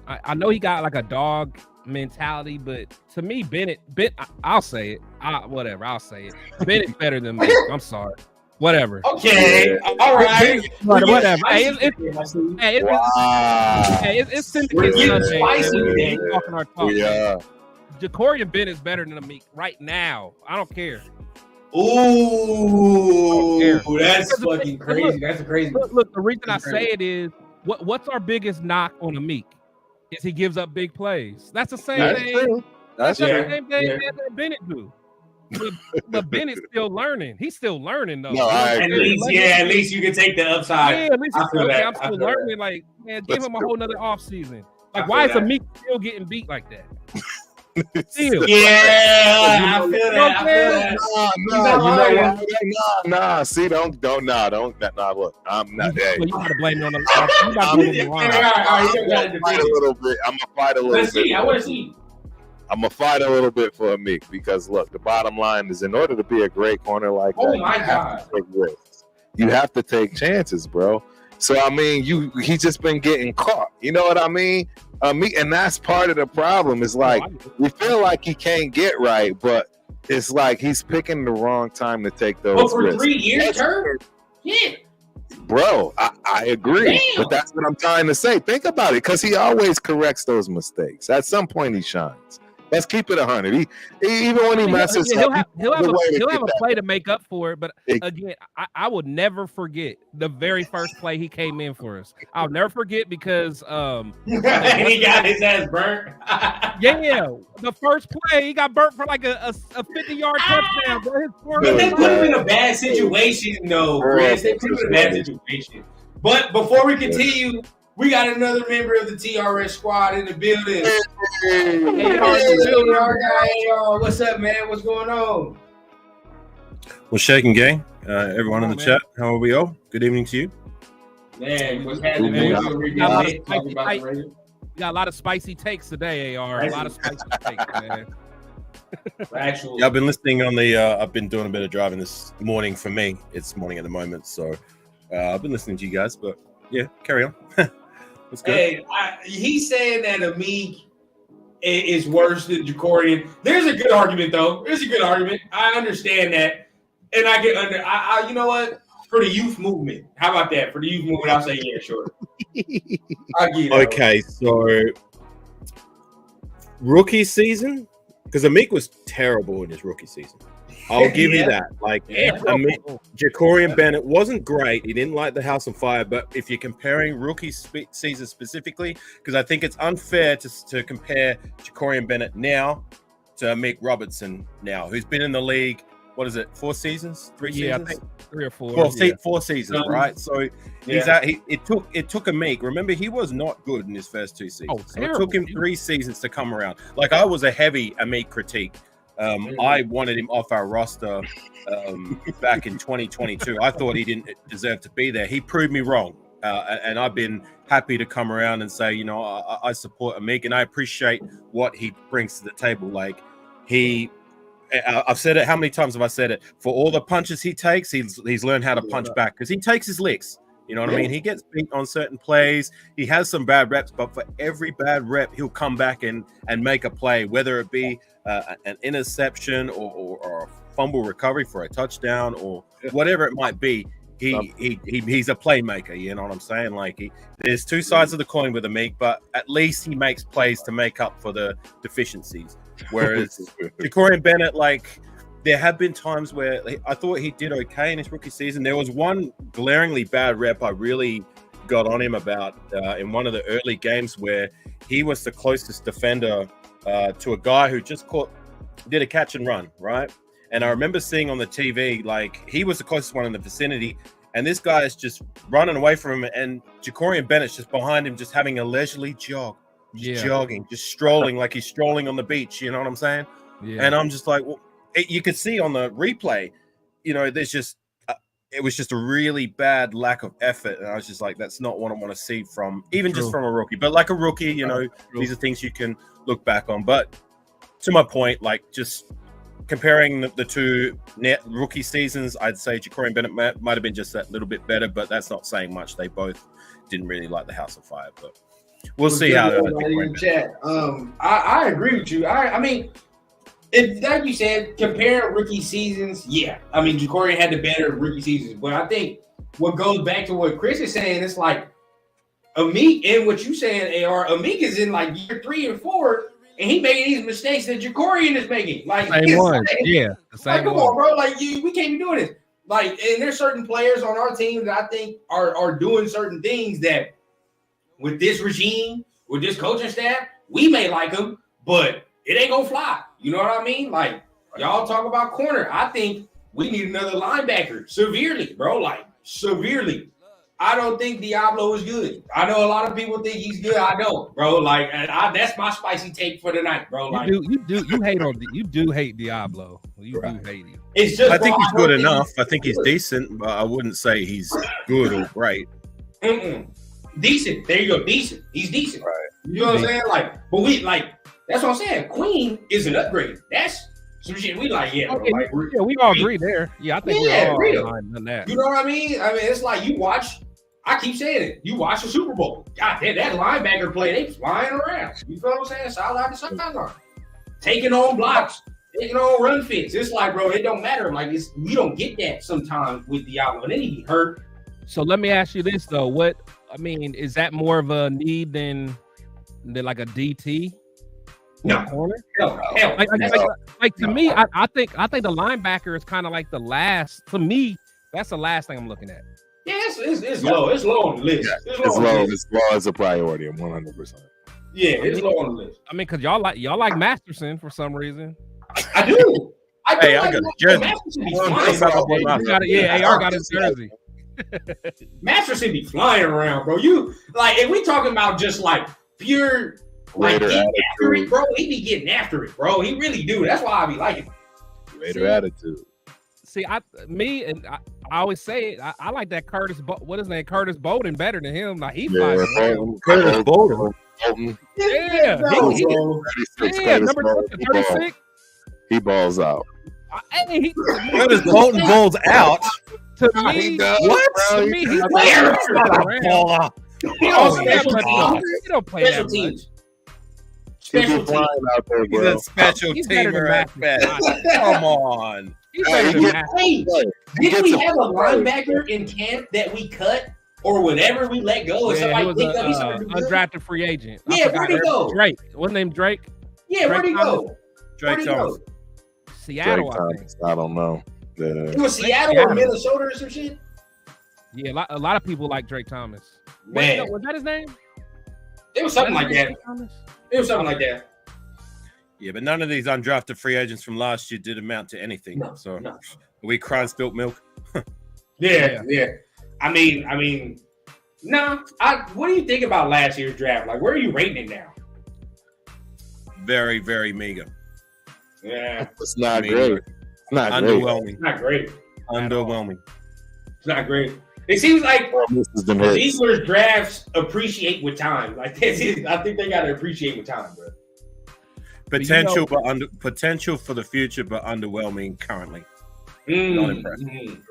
I know he got like a dog mentality, but to me, Bennett, I'll say it. Whatever, I'll say it. Bennett's better than me. I'm sorry. Whatever. Okay. All right. Whatever. Hey, it's Syndicate Sunday. We're talking our talk. Yeah. Ja'Cory Bennett's better than Amik right now. I don't care. Ooh, that's fucking crazy. That's crazy. Look, the reason I say it is, what's our biggest knock on Amik? Is he gives up big plays. That's the same thing. That's the same thing that Bennett do. But Bennett's still learning. He's still learning though. No, at least you can take the upside. Yeah, at least I'm still learning. Like, man, give him a whole nother offseason. Like, why is Amik still getting beat like that? Still. Yeah, I feel that. Nah. See, don't. Nah, look, I'm not there. You gotta blame me on the. I'm gonna fight a little bit. Let's see. I want to see. I'm gonna fight a little bit for Amik because look, the bottom line is in order to be a great corner like that, my God, take risks. You have to take chances, bro. So I mean, he's just been getting caught. You know what I mean? And that's part of the problem. Is like we feel like he can't get right, but it's like he's picking the wrong time to take those risks. For 3 years, yeah. Bro, I agree. Damn. But that's what I'm trying to say. Think about it, because he always corrects those mistakes. At some point, he shines. Let's keep it 100. He even when he messes up, he'll have a play to make up for it. But again, I will never forget the very first play he came in for us. I'll never forget because he got his ass burnt. Yeah, the first play he got burnt for like a 50-yard touchdown. But they put him in a bad situation, though, Chris. They put him in a bad situation. But before we continue, we got another member of the TRS squad in the building. Hey, what's up, man? What's going on? What's shaking, gang? Everyone in the chat, how are we all? Good evening to you. Man, what's happening, man? We got a lot of spicy takes today, AR. A lot of spicy takes, man. Yeah, I've been listening on the. I've been doing a bit of driving this morning for me. It's morning at the moment, so I've been listening to you guys. But yeah, carry on. That's good. Hey, he's saying that Amik is worse than Ja'Cory. There's a good argument, though. There's a good argument. I understand that, and I get under. I you know what? For the youth movement, how about that? For the youth movement, I'll say yeah, sure. I get it. Okay, so rookie season, because Amik was terrible in his rookie season. I'll give you that. Like, Ja'Cory Bennett wasn't great. He didn't light the house on fire. But if you're comparing rookie season specifically, because I think it's unfair to compare Ja'Cory Bennett now to Amik Robertson now, who's been in the league, what is it, 4 seasons? 3 seasons? Yeah, I think 3 or 4. 4 seasons, right? So it took Amik. Remember, he was not good in his first 2 seasons. So it took him 3 seasons to come around. Like, I was a heavy Amik critique. I wanted him off our roster back in 2022. I thought he didn't deserve to be there. He proved me wrong. And I've been happy to come around and say, you know, I support Amik and I appreciate what he brings to the table. Like, I've said it. How many times have I said it? For all the punches he takes, he's learned how to punch back because he takes his licks. You know what I mean? He gets beat on certain plays. He has some bad reps, but for every bad rep, he'll come back and make a play, whether it be an interception or a fumble recovery for a touchdown or whatever it might be. He's a playmaker. You know what I'm saying? Like there's two sides of the coin with Amik, but at least he makes plays to make up for the deficiencies. Whereas Ja'Cory Bennett, like, there have been times where I thought he did okay in his rookie season. There was one glaringly bad rep I really got on him about in one of the early games where he was the closest defender to a guy who just did a catch and run, right? And I remember seeing on the TV, like, he was the closest one in the vicinity, and this guy is just running away from him, and Ja'Cory Bennett's just behind him, just having a leisurely jog, jogging, just strolling like he's strolling on the beach. You know what I'm saying? Yeah. And I'm just like, well, you could see on the replay, you know, there's just it was just a really bad lack of effort, and I was just like, that's not what I want to see from just from a rookie. But like a rookie, you know, these are things you can look back on. But to my point, like, just comparing the two rookie seasons, I'd say Ja'Cory Bennett might have been just that little bit better, but that's not saying much. They both didn't really light the house on fire, but we'll see how. I agree with you. I mean, if, like you said, compare rookie seasons, yeah. I mean, Ja'Cory had the better rookie seasons, but I think what goes back to what Chris is saying, it's like Amik and what you saying, AR, Amik is in like year 3 and 4, and he making these mistakes that Ja'Cory is making. Like, same one, yeah. Like, come on, bro. Like, we can't be doing this. Like, and there's certain players on our team that I think are doing certain things that with this regime, with this coaching staff, we may like them, but it ain't gonna fly. You know what I mean? Like, y'all talk about corner. I think we need another linebacker severely, bro. Like, severely. I don't think Diablo is good. I know a lot of people think he's good. I don't, bro. Like, and that's my spicy take for the night, bro. Like, you do hate Diablo. You do hate him. It's just, I think he's good enough. I think he's decent, but I wouldn't say he's good or great. Decent. There you go. Decent. He's decent. Right. You know what I'm saying? Like, but that's what I'm saying. Queen is an upgrade. That's some shit we like. Yeah, bro. Like, we all agree there. Yeah, I think we're all on that. You know what I mean? I mean, it's like you watch. I keep saying it. You watch the Super Bowl. God damn, that linebacker play, they flying around. You feel what I'm saying? Sideline to sideline. Taking on blocks, taking on run fits. It's like, bro, it don't matter. Like, we don't get that sometimes with Diablo. And then he hurt. So let me ask you this, though. Is that more of a need than like a DT? No. Corner? Hell. Like to me, I think the linebacker is kind of like the last. To me, that's the last thing I'm looking at. Yeah, it's low. It's low on the list. Yeah, it's low as a priority. 100%. Yeah, it's low on the list. I mean, because y'all like Masterson for some reason. I do. I got a jersey. AR got his jersey. Masterson be flying around, bro. You like, if we talking about just like pure like after it, bro, he be getting after it, bro. He really do. That's why I be liking him. Raider attitude. See, I always say it. I like that Curtis. What is his name? Curtis Bolden better than him. Like, he flies. Curtis Bolden. Yeah, number 36. He balls out. Curtis Bolden balls out. To me, what? To me, he's ball out. He don't play that much. Special team. Out there, he's a special teamer at best. Come on. Didn't we have a linebacker in camp that we cut or whatever we let go? Yeah, he was an undrafted free agent. Yeah, where'd he go? Drake. What's his name? Drake? Yeah, where'd he go? Drake Thomas. Seattle, I think. I don't know. It was Seattle or Minnesota or some shit? Yeah, a lot of people like Drake Thomas. Man. Was that his name? It was something like that. It was something like that. Yeah, but none of these undrafted free agents from last year did amount to anything. No. Are we crying spilt milk? Yeah. I mean, no. What do you think about last year's draft? Like, where are you rating it now? Very, very meager. Yeah. It's not great. It's not underwhelming. It's not great. Underwhelming. It's not great. It seems like the Eagles drafts appreciate with time. Like, I think they got to appreciate with time, bro. Potential, potential for the future, but underwhelming currently. Not impressed.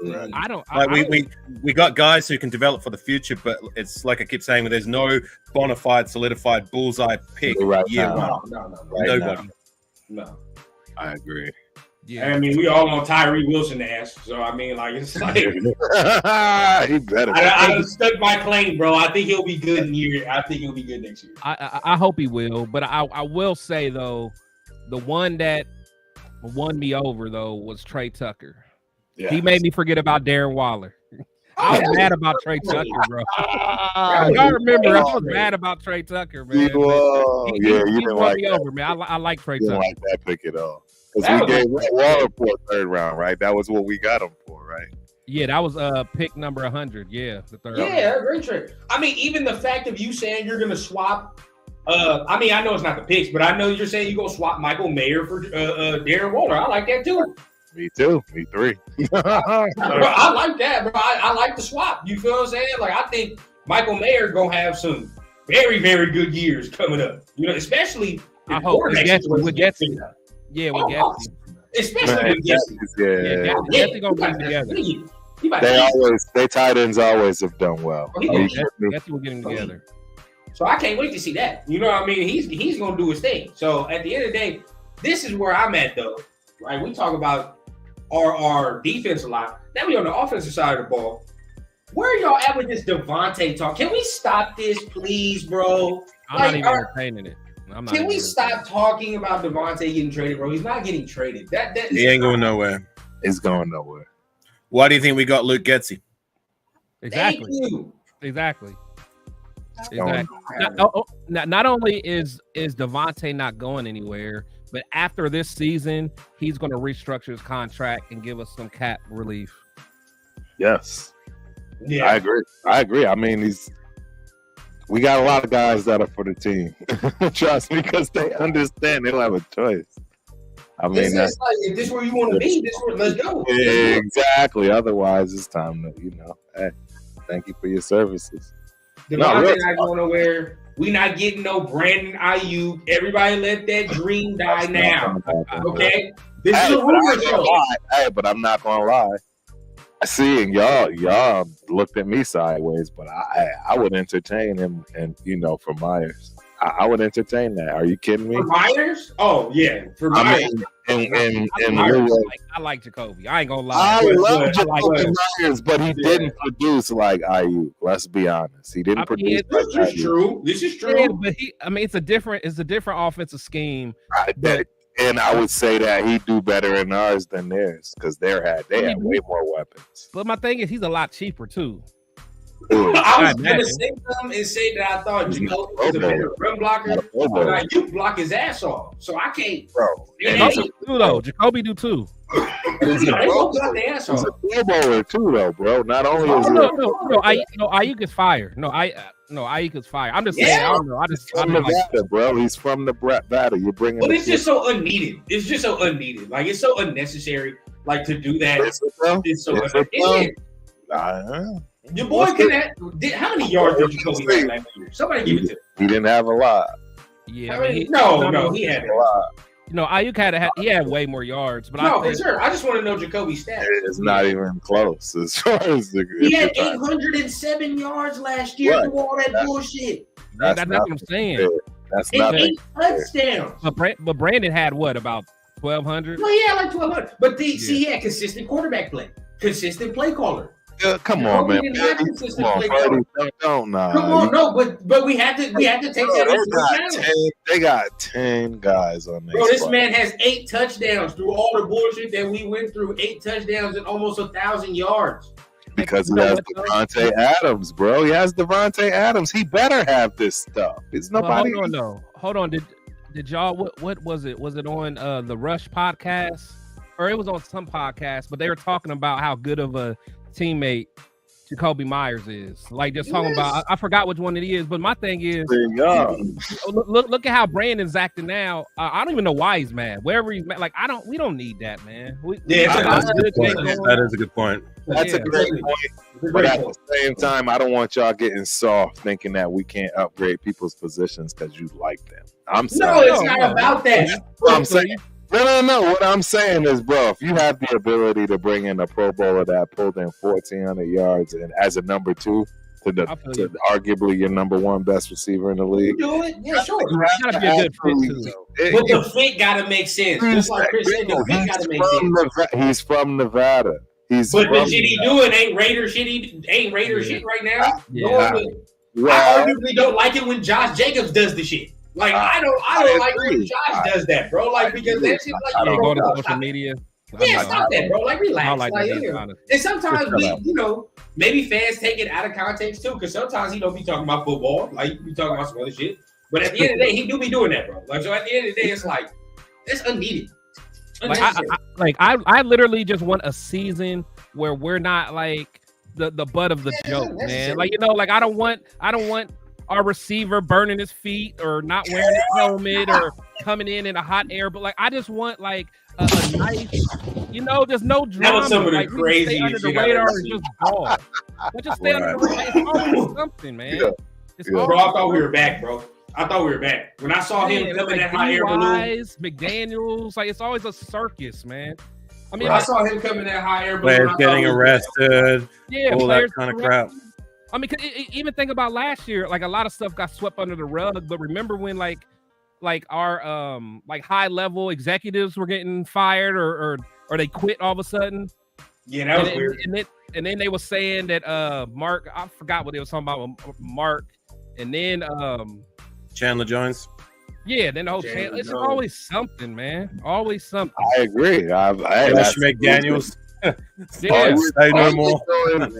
Right. We got guys who can develop for the future, but it's like I keep saying, there's no bona fide, solidified bullseye pick year one. No. Nobody. No. I agree. Yeah. I mean, we all on Tyree Wilson ass. So I mean, like it's like he better. I stuck my claim, bro. I think he'll be good in year. I think he'll be good next year. I hope he will, but I will say though, the one that won me over though was Trey Tucker. Yeah. He made me forget about Darren Waller. I was mad about Trey Tucker, bro. Y'all remember I was mad about Trey Tucker, man. You didn't like me over, man. I like Trey Tucker. Didn't like that pick at all. Because we gave Waller for a third round, right? That was what we got him for, right? Yeah, that was pick number 100. Yeah, the third. Yeah, great trade. I mean, even the fact of you saying you're going to swap. I mean, I know it's not the picks, but I know you're saying you're going to swap Michael Mayer for Darren Waller. I like that too. Me too. Me three. Bro, I like that, bro. I like the swap. You feel what I'm saying? Like, I think Michael Mayer going to have some very, very good years coming up. You know, especially I hope with Getsy. Yeah, we get especially with Getsy. Getsy gonna bring together. They tight ends always have done well. Getsy will get him together. So I can't wait to see that. You know what I mean? He's gonna do his thing. So at the end of the day, this is where I'm at though. Right? We talk about our defense a lot. Now we on the offensive side of the ball. Where are y'all at with this Devontae talk? Can we stop this, please, bro? I'm not even entertaining it. Can we stop talking about Devontae getting traded, bro? He's not getting traded. He ain't going nowhere. He's going nowhere. Why do you think we got Luke Getsy? Exactly. Not only is Devontae not going anywhere, but after this season, he's going to restructure his contract and give us some cap relief. Yes. Yeah. I agree. I mean, we got a lot of guys that are for the team. Trust me, because they understand they don't have a choice. I mean, like, if this is where you want to be, let's go. Exactly. Otherwise, it's time to, hey, thank you for your services. Devontae not going nowhere. We not getting no Brandon Ayuk. Everybody let that dream die now. Okay? This is a rumor show. Hey, but I'm not going to lie. Seeing y'all looked at me sideways, but I would entertain him, and for Myers, I would entertain that. Are you kidding me? For Myers? Oh yeah, for Myers. I like Jacoby. I ain't gonna lie. I love Jacoby Myers, but he didn't produce like IU. Let's be honest, he didn't produce. This is true. Yeah, but it's a different offensive scheme. And I would say that he'd do better in ours than theirs because they had way more weapons. But my thing is, he's a lot cheaper too. I was going to say something and say that I thought Jacoby was a better run blocker, but you block his ass off, so I can't. Bro, Jacoby do too. He's a Pro Bowler too, though, bro. Not only is Ayuk is fire. Ayuk is fire. I'm just saying. I don't know. I'm Nevada, bro. He's from Nevada. You're bringing. But it's just so unneeded. It's just so unneeded. Like it's so unnecessary. Like to do that. It's so unnecessary. Your boy how many yards did Jacoby have last year? Somebody give it to him. He didn't have a lot. Yeah. He had a lot. Ayuk had way more yards, but for sure. I just want to know Jacoby's stats. It's not even close as far as he had 807 yards last year through all that bullshit. That's what I'm saying. That's not 8 touchdowns. But Brandon had what, about 1,200? Well, yeah, like 1,200. But he had consistent quarterback play, consistent play caller. Come on, man. Come on, no, but we had to take that into account. They got 10 guys on there. Bro, this man has 8 touchdowns through all the bullshit that we went through. 8 touchdowns and almost 1,000 yards. Because he has Devontae Adams, bro. He has Devontae Adams. He better have this stuff. It's nobody. Hold on. Did y'all? What was it? Was it on the Rush podcast, or it was on some podcast? But they were talking about how good of a teammate Jacoby Myers is. Like just talking about, I forgot which one it is, but my thing is, look at how Brandon's acting now. I don't even know why he's mad. Wherever he's mad, like we don't need that, man. That is a good point. That's a great point. But at the same time, I don't want y'all getting soft thinking that we can't upgrade people's positions because you like them. I'm saying it's not about that. I'm saying No. What I'm saying is, bro, if you have the ability to bring in a Pro Bowler that pulled in 1,400 yards and as a number 2 to arguably your number 1 best receiver in the league, you do it. Yeah, sure. It's gotta be a good fit too. But the fit gotta make sense. Just like Chris said, the fit gotta make sense. He's from Nevada. But the shit he doing ain't Raider shit. Ain't Raider shit right now. Yeah. I arguably don't like it when Josh Jacobs does the shit. Like I don't like when Josh does that, bro. Like because that shit like you go to social media. Yeah, stop that, bro. Like relax. Like and sometimes maybe fans take it out of context too, because sometimes he don't be talking about football, like he be talking about some other shit. But at the end of the day, he do be doing that, bro. Like so, at the end of the day, it's like it's unneeded. I literally just want a season where we're not like the butt of the joke, man. Like like I don't want our receiver burning his feet or not wearing a helmet or coming in a hot air, but like I just want like a nice, there's no drama. That was some of the like, craziest under the radar and just ball. But just stay under the radar. It's always something, man. Bro, I thought we were back, bro. I thought we were back. When I saw him coming that hot air balloon, McDaniels, like it's always a circus, man. I mean, I saw him coming that hot air balloon. Players getting arrested, all that kind of crap. I mean, even think about last year, like a lot of stuff got swept under the rug. But remember when like our like high level executives were getting fired or they quit all of a sudden? Yeah, that was weird. And then they were saying that Mark, I forgot what they were talking about with Mark, and then Chandler Jones. Yeah, then the whole channel. It's always something, man. Always something. I agree. Josh McDaniels. Yeah.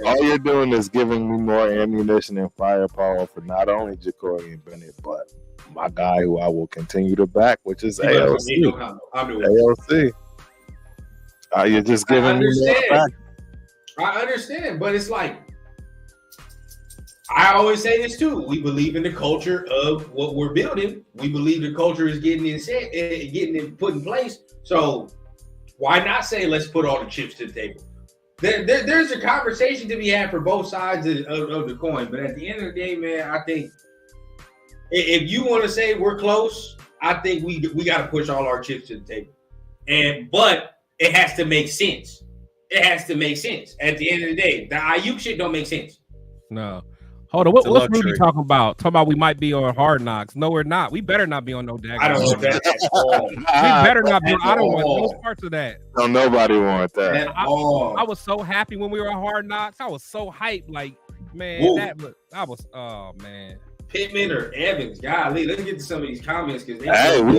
All you're doing is giving me more ammunition and firepower for not only Jacory Bennett, but my guy who I will continue to back, which is AOC. AOC. You're just giving me more back. I understand, but it's like I always say this too. We believe in the culture of what we're building. We believe the culture is getting it put in place. So why not say let's put all the chips to the table? There's a conversation to be had for both sides of the coin. But at the end of the day, man, I think if you want to say we're close, I think we got to push all our chips to the table. But it has to make sense. It has to make sense. At the end of the day, the Ayuk shit don't make sense. No. Hold on, what's Rudy talking about? Talking about we might be on Hard Knocks. No, we're not. We better not be on no daggone. I don't want that at all. We better not be. I don't want no parts of that. No, nobody wants that. At all. I was so happy when we were on Hard Knocks. I was so hyped. Like, man, oh man. Pittman or Evans, golly, let's get to some of these comments because we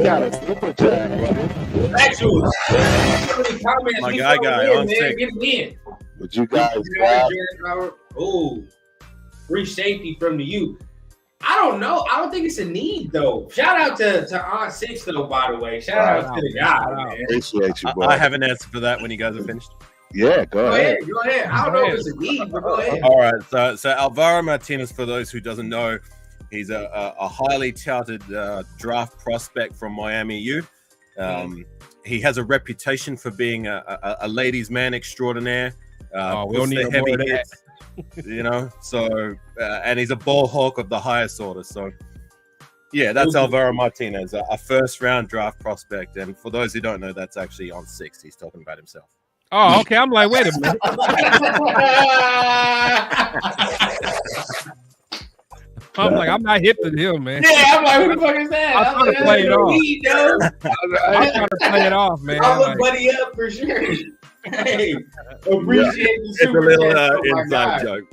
got a super chat, brother. Actually, some of these comments. My guy on man, get them in. Would you guys? Oh. Free safety from the youth. I don't know. I don't think it's a need though. Shout out to Aunt Six though, by the way. Shout out to the guy, man. Appreciate you, bro. I have an answer for that when you guys are finished. Yeah, go ahead. Go ahead. I don't know if it's a need, but go ahead. All right. So Alvaro Martinez, for those who doesn't know, he's a highly touted draft prospect from Miami U. He has a reputation for being a ladies' man extraordinaire. We don't need no more of that. So and he's a ball hawk of the highest order. So yeah, that's Alvaro Martinez, a first round draft prospect. And for those who don't know, that's actually on 6. He's talking about himself. Oh, okay. I'm like, wait a minute. I'm like, I'm not hip to him, man. Yeah, I'm like, who the fuck is that? I'm trying to play it off. I'm trying to play it off, man. I'll look buddy up for sure. Hey, appreciate the super joke.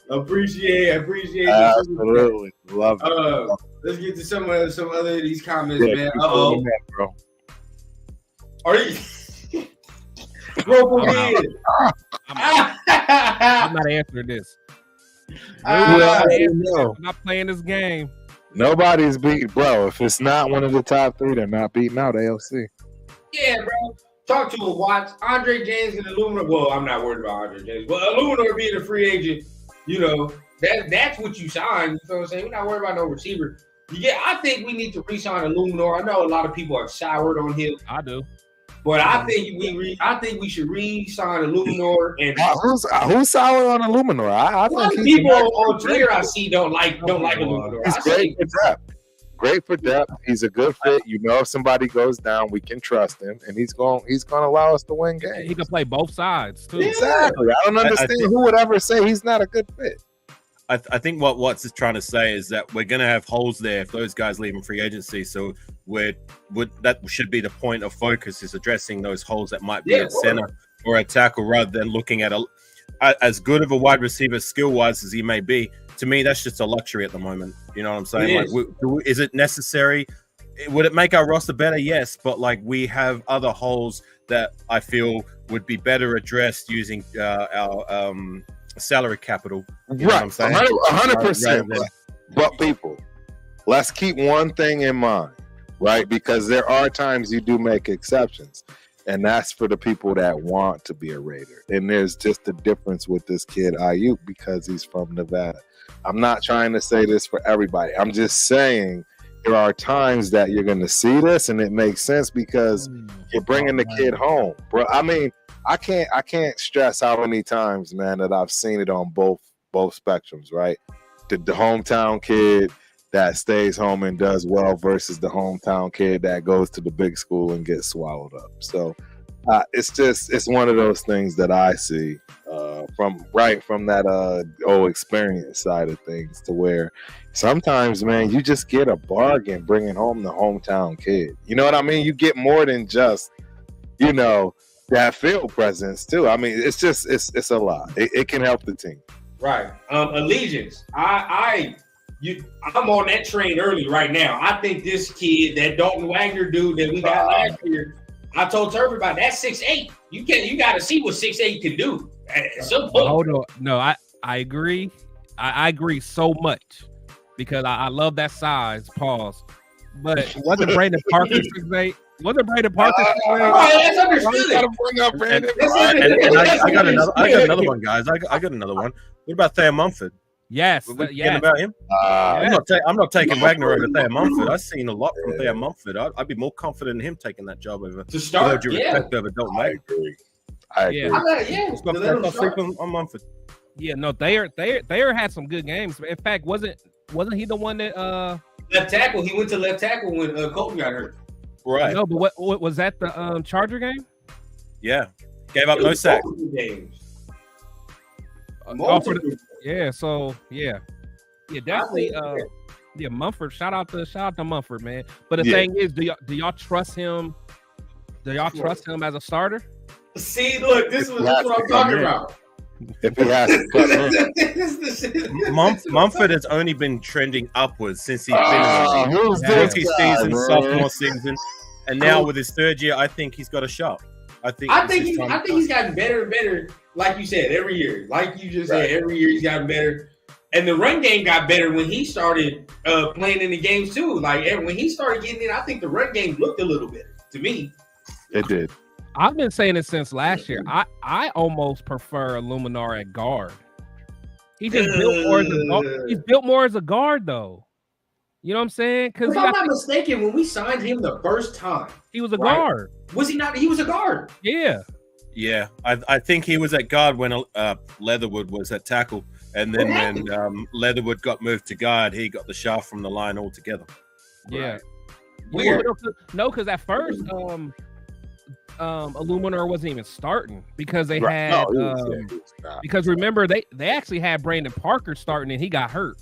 Appreciate Absolutely. Love it. Let's get to some other of these comments, man. Bro. Are you I'm not answering this. I'm not playing this game. Nobody's beating, bro. If it's not one of the top 3, they're not beating out AOC. Yeah, bro. Talk to him, Watts. Andre James and Illuminor. Well, I'm not worried about Andre James, but Illuminor being a free agent, that's what you signed. You know what I'm saying? We're not worried about no receiver. Yeah, I think we need to re-sign Illuminor. I know a lot of people are soured on him. I do. But I think we should re-sign Illuminor. And who's sour on Illuminor? I think people on Twitter I see don't like Illuminor. He's great for draft. Great for depth. He's a good fit. You know, if somebody goes down, we can trust him, and he's going to allow us to win games. He can play both sides too. Exactly. I don't understand who would ever say he's not a good fit. I think what Watts is trying to say is that we're going to have holes there if those guys leave in free agency. So that should be the point of focus, is addressing those holes that might be at center or at tackle, rather than looking at as good of a wide receiver skill-wise as he may be. To me, that's just a luxury at the moment. You know what I'm saying? Is it necessary? Would it make our roster better? Yes, but like, we have other holes that I feel would be better addressed using our salary capital. You know what I'm saying? 100%. But people, let's keep one thing in mind, right? Because there are times you do make exceptions, and that's for the people that want to be a Raider. And there's just a difference with this kid Ayuk because he's from Nevada. I'm not trying to say this for everybody. I'm just saying there are times that you're going to see this, and it makes sense because you're bringing the kid home, bro. I mean, I can't stress how many times, man, that I've seen it on both spectrums, right? The hometown kid that stays home and does well versus the hometown kid that goes to the big school and gets swallowed up. So it's one of those things that I see from that old experience side of things, to where sometimes, man, you just get a bargain bringing home the hometown kid. You know what I mean? You get more than just, you know, that field presence too. I mean, it's a lot. It can help the team. Right. Allegiance. I'm on that train early right now. I think this kid, that Dalton Wagner dude that we got last year, I told Turvey about that 6'8". You got to see what 6'8" can do. At some point. Hold on. No, I agree. I agree so much because I love that size. Pause. But wasn't Brandon Parker 6'8"? Wasn't Brandon Parker 6'8"? That's understood. Gotta bring up Brandon. And I got another one, guys. I got another one. What about Thayer Mumford? Yes. Yes. About him? I'm not taking Wagner over Thayer Mumford. I've seen a lot from Thayer Mumford. I'd be more confident in him taking that job over to start. Over Dalton Wagner. I agree. Let's sleep on Mumford. Yeah, no, Thayer had some good games. In fact, wasn't he the one that left tackle? He went to left tackle when Colton got hurt. Right. No, but what was that, the Charger game? Yeah. Gave up no sacks. Definitely. Mumford. Shout out to Mumford, man. But the thing is, do y'all trust him? Do y'all trust him as a starter? See, look, this is what I'm talking about. If he has Mumford has only been trending upwards since he's been in rookie season, sophomore season, and now with his third year, I think he's got a shot. I think he's gotten better and better. Like you said, every year. Like you just said, every year he's gotten better. And the run game got better when he started playing in the games too. Like when he started getting in, I think the run game looked a little better to me. It did. I've been saying it since last year. I almost prefer Illuminar at guard. He just built more as a guard. He's built more as a guard, though. You know what I'm saying? If I'm not mistaken, when we signed him the first time, he was a guard. Was he not? He was a guard. Yeah. Yeah, I think he was at guard when Leatherwood was at tackle, and then when Leatherwood got moved to guard, he got the shaft from the line altogether. Yeah. Right. Weird. No, because at first, Illuminar wasn't even starting because they had because remember they actually had Brandon Parker starting and he got hurt.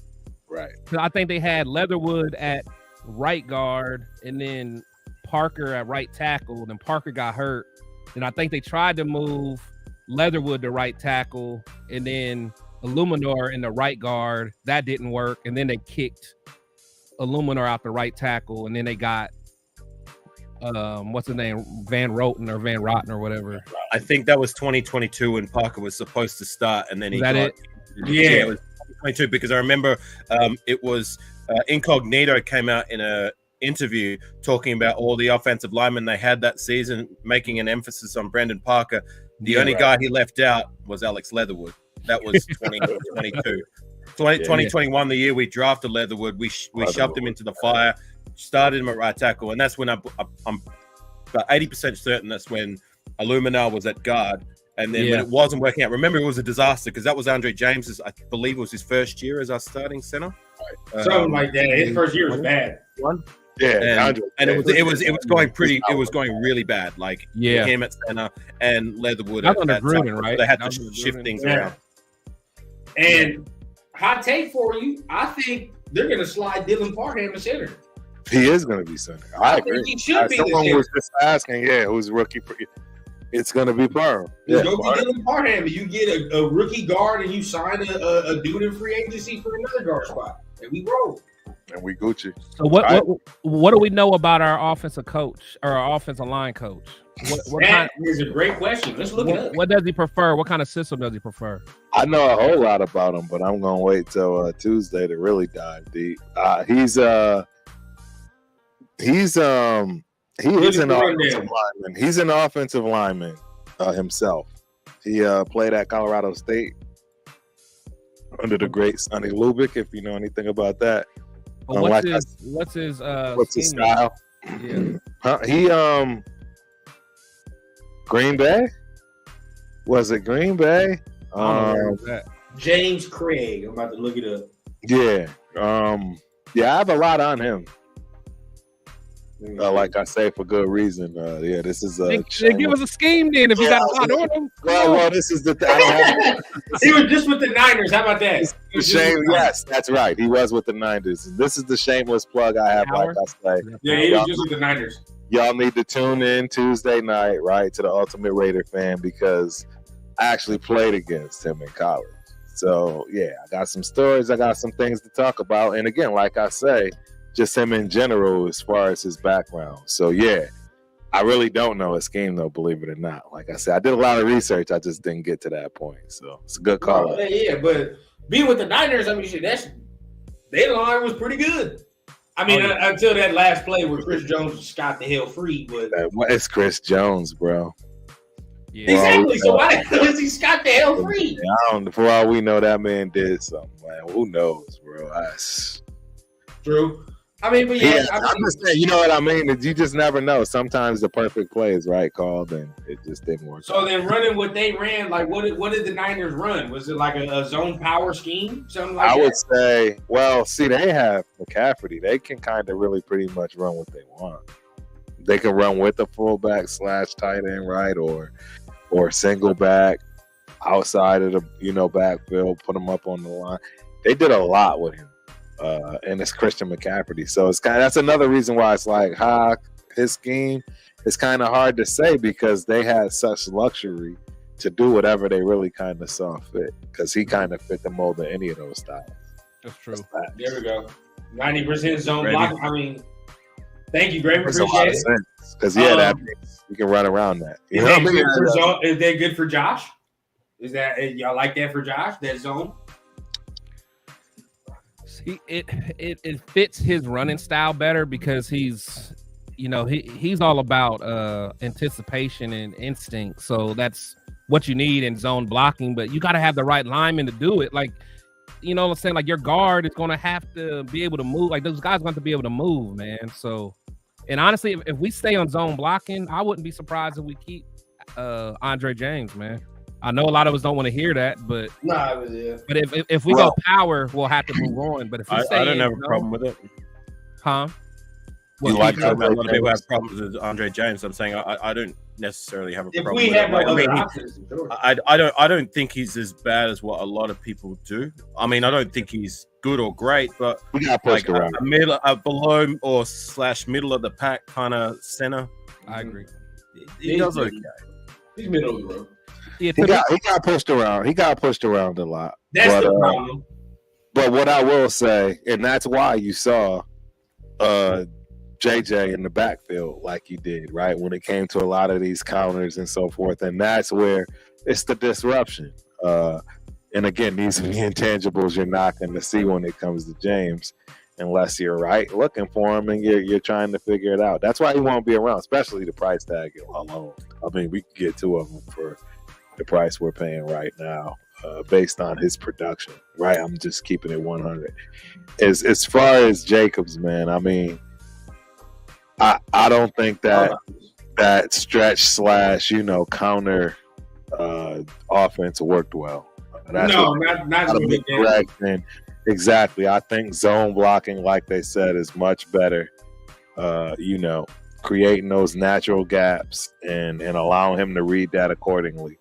Right. So I think they had Leatherwood at right guard and then Parker at right tackle. Then Parker got hurt. And I think they tried to move Leatherwood to right tackle and then Illuminar in the right guard. That didn't work. And then they kicked Illuminar out the right tackle and then they got what's his name, Van Roten or whatever. I think that was 2022 when Parker was supposed to start, and then he got it. Yeah, it was 2022 because I remember it was Incognito came out in a interview talking about all the offensive linemen they had that season, making an emphasis on Brandon Parker. The only guy he left out was Alex Leatherwood. That was 2022. 2021, the year we drafted Leatherwood, we shoved him into the fire. Started him at right tackle, and that's when I'm about 80% certain that's when Illuminar was at guard, and then when it wasn't working out, remember it was a disaster because that was Andre James's, I believe it was his first year as our starting center. Something like that. His first year was bad. Yeah, and it was going pretty. It was going really bad. Like him at center and Leatherwood at Gruden, right? They had to shift things around. And hot take for you, I think they're going to slide Dylan Parham to center. He is going to be center. I agree. Think he should be. Someone was just asking, who's rookie? It's going to be Parham. It's going to be Dylan Parham. You get a rookie guard and you sign a dude in free agency for another guard spot, and we roll. And we Gucci. So what do we know about our offensive coach or our offensive line coach? That is a great question. Let's look it up. What does he prefer? What kind of system does he prefer? I know a whole lot about him, but I'm gonna wait till Tuesday to really dive deep. He is an offensive lineman. He's an offensive lineman himself. He played at Colorado State under the great Sonny Lubick, if you know anything about that. What's his style? Yeah. He Green Bay? Was it Green Bay? James Craig. I'm about to look it up. Yeah. I have a lot on him. Like I say, for good reason. This is give us a scheme then if you got a lot on him. Well, this is the thing. He was just with the Niners. How about that? Yes, that's right. He was with the Niners. This is the shameless plug I have, like I say. Yeah, he was just with the Niners. Y'all need to tune in Tuesday night, right, to the Ultimate Raider fan, because I actually played against him in college. So, I got some stories. I got some things to talk about. And again, like I say, just him in general as far as his background. So, I really don't know his scheme, though, believe it or not. Like I said, I did a lot of research. I just didn't get to that point. So, it's a good call. But being with the Niners, their line was pretty good. Until that last play where Chris Jones got the hell free. But it's Chris Jones, bro. Yeah. Exactly. So why was he Scott the hell free? For all we know, that man did something, man. Who knows, bro? True. I'm just saying, you know what I mean? You just never know. Sometimes the perfect play is called, and it just didn't work. So then running what they ran, what did the Niners run? Was it like a zone power scheme? Something like that? I would say, they have McCaffrey. They can kind of really pretty much run what they want. They can run with the fullback / tight end, right? Or single back outside of the backfield, put him up on the line. They did a lot with him. And it's Christian McCaffrey. So that's another reason why it's his scheme is kind of hard to say, because they had such luxury to do whatever they really kind of saw fit, because he kind of fit the mold of any of those styles. That's true. There we go. 90% zone block. Thank you, Graham. Appreciate it. Because that means you can run around that. Is that good for Josh? Is that y'all like that for Josh? That zone? It fits his running style better, because he's all about anticipation and instinct. So that's what you need in zone blocking, but you got to have the right lineman to do it. Like, you know what I'm saying? Like, your guard is going to have to be able to move. Like, those guys going to be able to move, man. So, and honestly, if we stay on zone blocking, I wouldn't be surprised if we keep Andre James, man. I know a lot of us don't want to hear that, but but if we go power, we'll have to move on. But if we stay, I don't have a problem with it. Huh? A lot of people have problems with Andre James. I'm saying I don't necessarily have a problem. If we have other options, I don't think he's as bad as what a lot of people do. I don't think he's good or great, but we got pushed around. A below or / middle of the pack kind of center. I agree. He does okay. He's middle of the road. He got pushed around. He got pushed around a lot. That's the problem. But what I will say, and that's why you saw JJ in the backfield like you did, right? When it came to a lot of these counters and so forth. And that's where it's the disruption. And again, these are the intangibles you're not going to see when it comes to James, unless you're looking for him and you're trying to figure it out. That's why he won't be around, especially the price tag alone. We can get two of them for the price we're paying right now, based on his production, right? I'm just keeping it 100. As far as Jacobs, man, I don't think that stretch / counter offense worked well. That's not Exactly. I think zone blocking, like they said, is much better. Creating those natural gaps and allowing him to read that accordingly.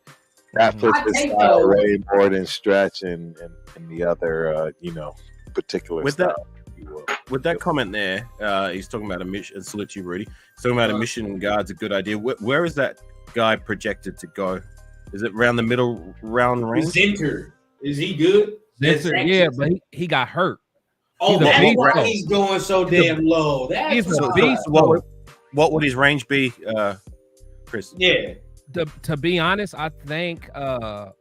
That puts his style way more than stretch and the other, particular with style. With that comment there, he's talking about a mission. Salute you, Rudy. He's talking about a mission guard's a good idea. Where is that guy projected to go? Is it around the middle round range? Zinter. Is he good? Zinter, yeah, but he got hurt. Oh, that's why he's going so damn low. He's a beast. What would his range be, Chris? Yeah. To be honest, I think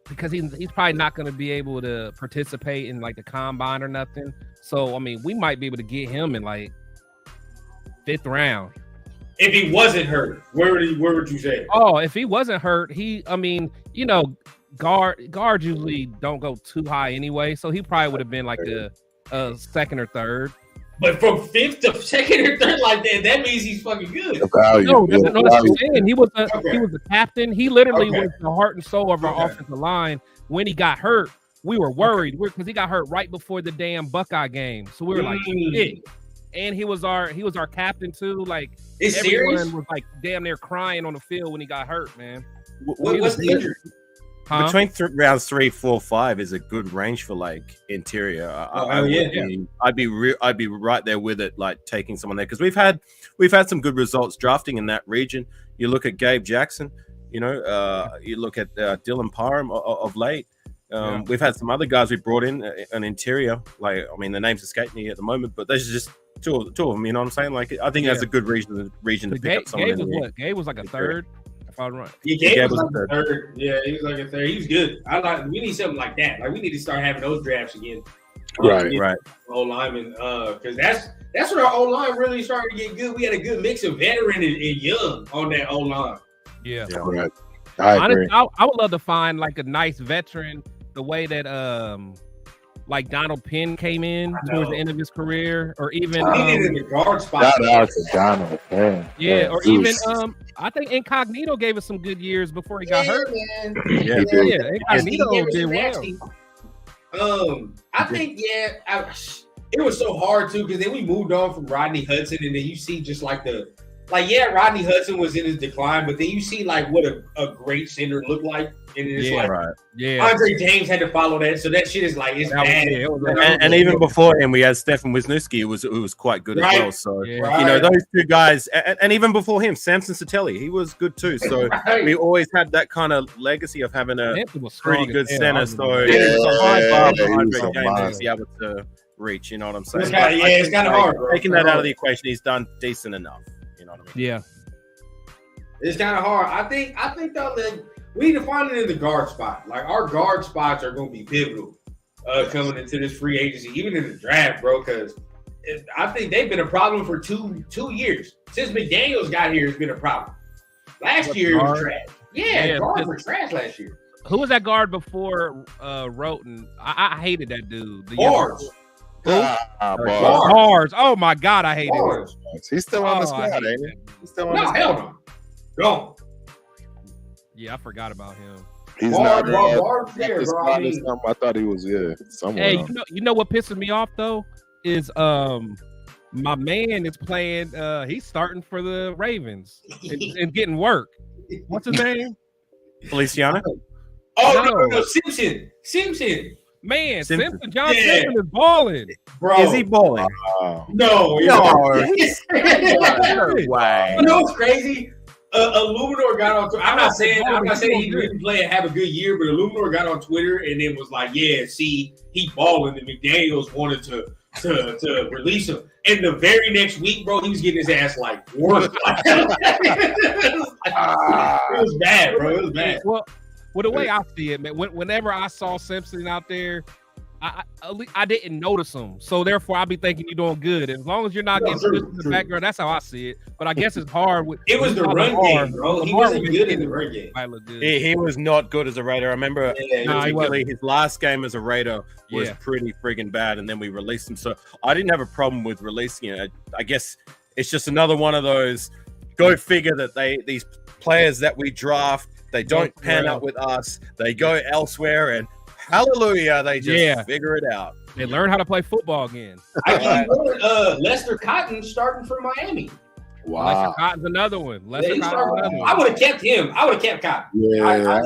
because he's probably not going to be able to participate in like the combine or nothing. So I mean, we might be able to get him in like 5th round. If he wasn't hurt, where would you say? Oh, if he wasn't hurt, guards usually don't go too high anyway. So he probably would have been like a 2nd or 3rd. But from 5th to 2nd or 3rd like that means he's fucking good. No, that's what I'm saying. He was the captain. He literally was the heart and soul of our offensive line. When he got hurt, we were worried because he got hurt right before the damn Buckeye game. So we were like, shit. And he was our captain too. Like everyone was like damn near crying on the field when he got hurt, man. What's the injury? Between rounds 3, 4, 5 is a good range for like interior. I'd be right there with it, like taking someone there because we've had some good results drafting in that region. You look at Gabe Jackson, you look at Dylan Parham of late. We've had some other guys we brought in an interior. Like the names escape me at the moment, but those are just two of them. You know what I'm saying? Like I think that's a good region to pick up someone. Gabe was like a 3rd. If I'm right. Yeah, Gabe was like a 3rd. Yeah, he was like a 3rd. He was good. We need something like that. Like we need to start having those drafts again. Right. O-lineman, because that's when our O-line really started to get good. We had a good mix of veteran and young on that O-line. Yeah. Right. I agree. I would love to find like a nice veteran the way that like Donald Penn came in towards the end of his career, or even he needed in the guard spot. Shout out to Donald Penn. Yeah, or even I think Incognito gave us some good years before he got hurt. Man. Yeah, Incognito did well. I think it was so hard too because then we moved on from Rodney Hudson, and then you see just like Rodney Hudson was in his decline, but then you see like what a great center looked like, and it's Andre James had to follow that, so that shit is like it's bad. And even before him, we had Stefan Wisniewski, who was quite good as well. So those two guys, and even before him, Samson Satelli, he was good too. So we always had that kind of legacy of having a pretty good center. So it's a high bar for Andre James to be able to reach. You know what I'm saying? It's kind of hard. Taking that out of the equation, he's done decent enough. You know what I mean? Yeah. It's kind of hard. I think though that we need to find it in the guard spot. Like our guard spots are going to be pivotal coming into this free agency, even in the draft, bro. Because I think they've been a problem for two years since McDaniels got here. It's been a problem. Last year it was trash. Yeah, guards were trash last year. Who was that guard before Roten? I hated that dude. Bars. Bars. Oh my God, I hate it. He's still on the squad, ain't he? He's still on the squad. Hell no. Go. Yeah, I forgot about him. He's not there, bro. I thought he was good. Hey, you know what pisses me off though is my man is playing. He's starting for the Ravens and getting work. What's his name? Feliciano. Oh no, Simpson. Man, Simpson. John Simpson is balling. Bro. Is he balling? No. Way. You know what's crazy? Illuminor got on Twitter. I'm not saying he didn't play and have a good year, but Illuminor got on Twitter and then was like, "Yeah, see, he balling." And McDaniels wanted to release him. And the very next week, bro, he was getting his ass like worked. It was bad, bro. It was bad. Well, the way I see it, man, whenever I saw Simpson out there, I didn't notice him. So therefore, I'll be thinking you're doing good. As long as you're not getting in the background, that's how I see it. But I guess it's hard. It was the run game, bro. He wasn't good in the run game. He was not good as a Raider. I remember particularly his last game as a Raider was pretty friggin' bad, and then we released him. So I didn't have a problem with releasing it. I guess it's just another one of those go figure that these players that we draft, they don't pan out with us. They go elsewhere and hallelujah, they just figure it out. They learned how to play football again. I give you one. Lester Cotton starting for Miami. Wow. Lester Cotton's another one. Lester Cotton's another one. I would have kept him. I would have kept Cotton. Yeah,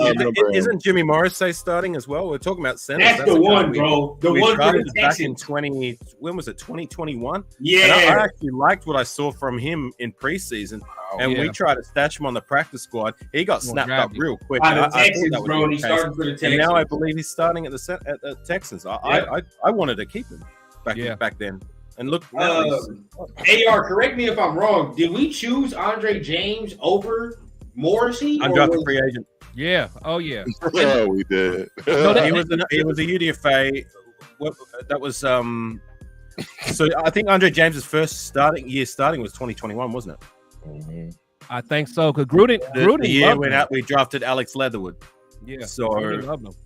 Isn't Jimmy Morrissey starting as well? We're talking about centers. That's the one, bro. The one for the back in Texans. when was it? 2021. Yeah, And I actually liked what I saw from him in preseason. And we tried to stash him on the practice squad. He got snapped up real quick. By the Texans, bro. And he started for the Texans. And now I believe he's starting at the Texans. I wanted to keep him back then. And look, AR, correct me if I'm wrong. Did we choose Andre James over Morrissey? Undrafted free agent. Yeah. Oh yeah. Oh, we did. He was a UDFA. That was So I think Andre James's first starting was 2021, wasn't it? Mm-hmm. I think so. Because Gruden the year went out, we drafted Alex Leatherwood. Yeah. So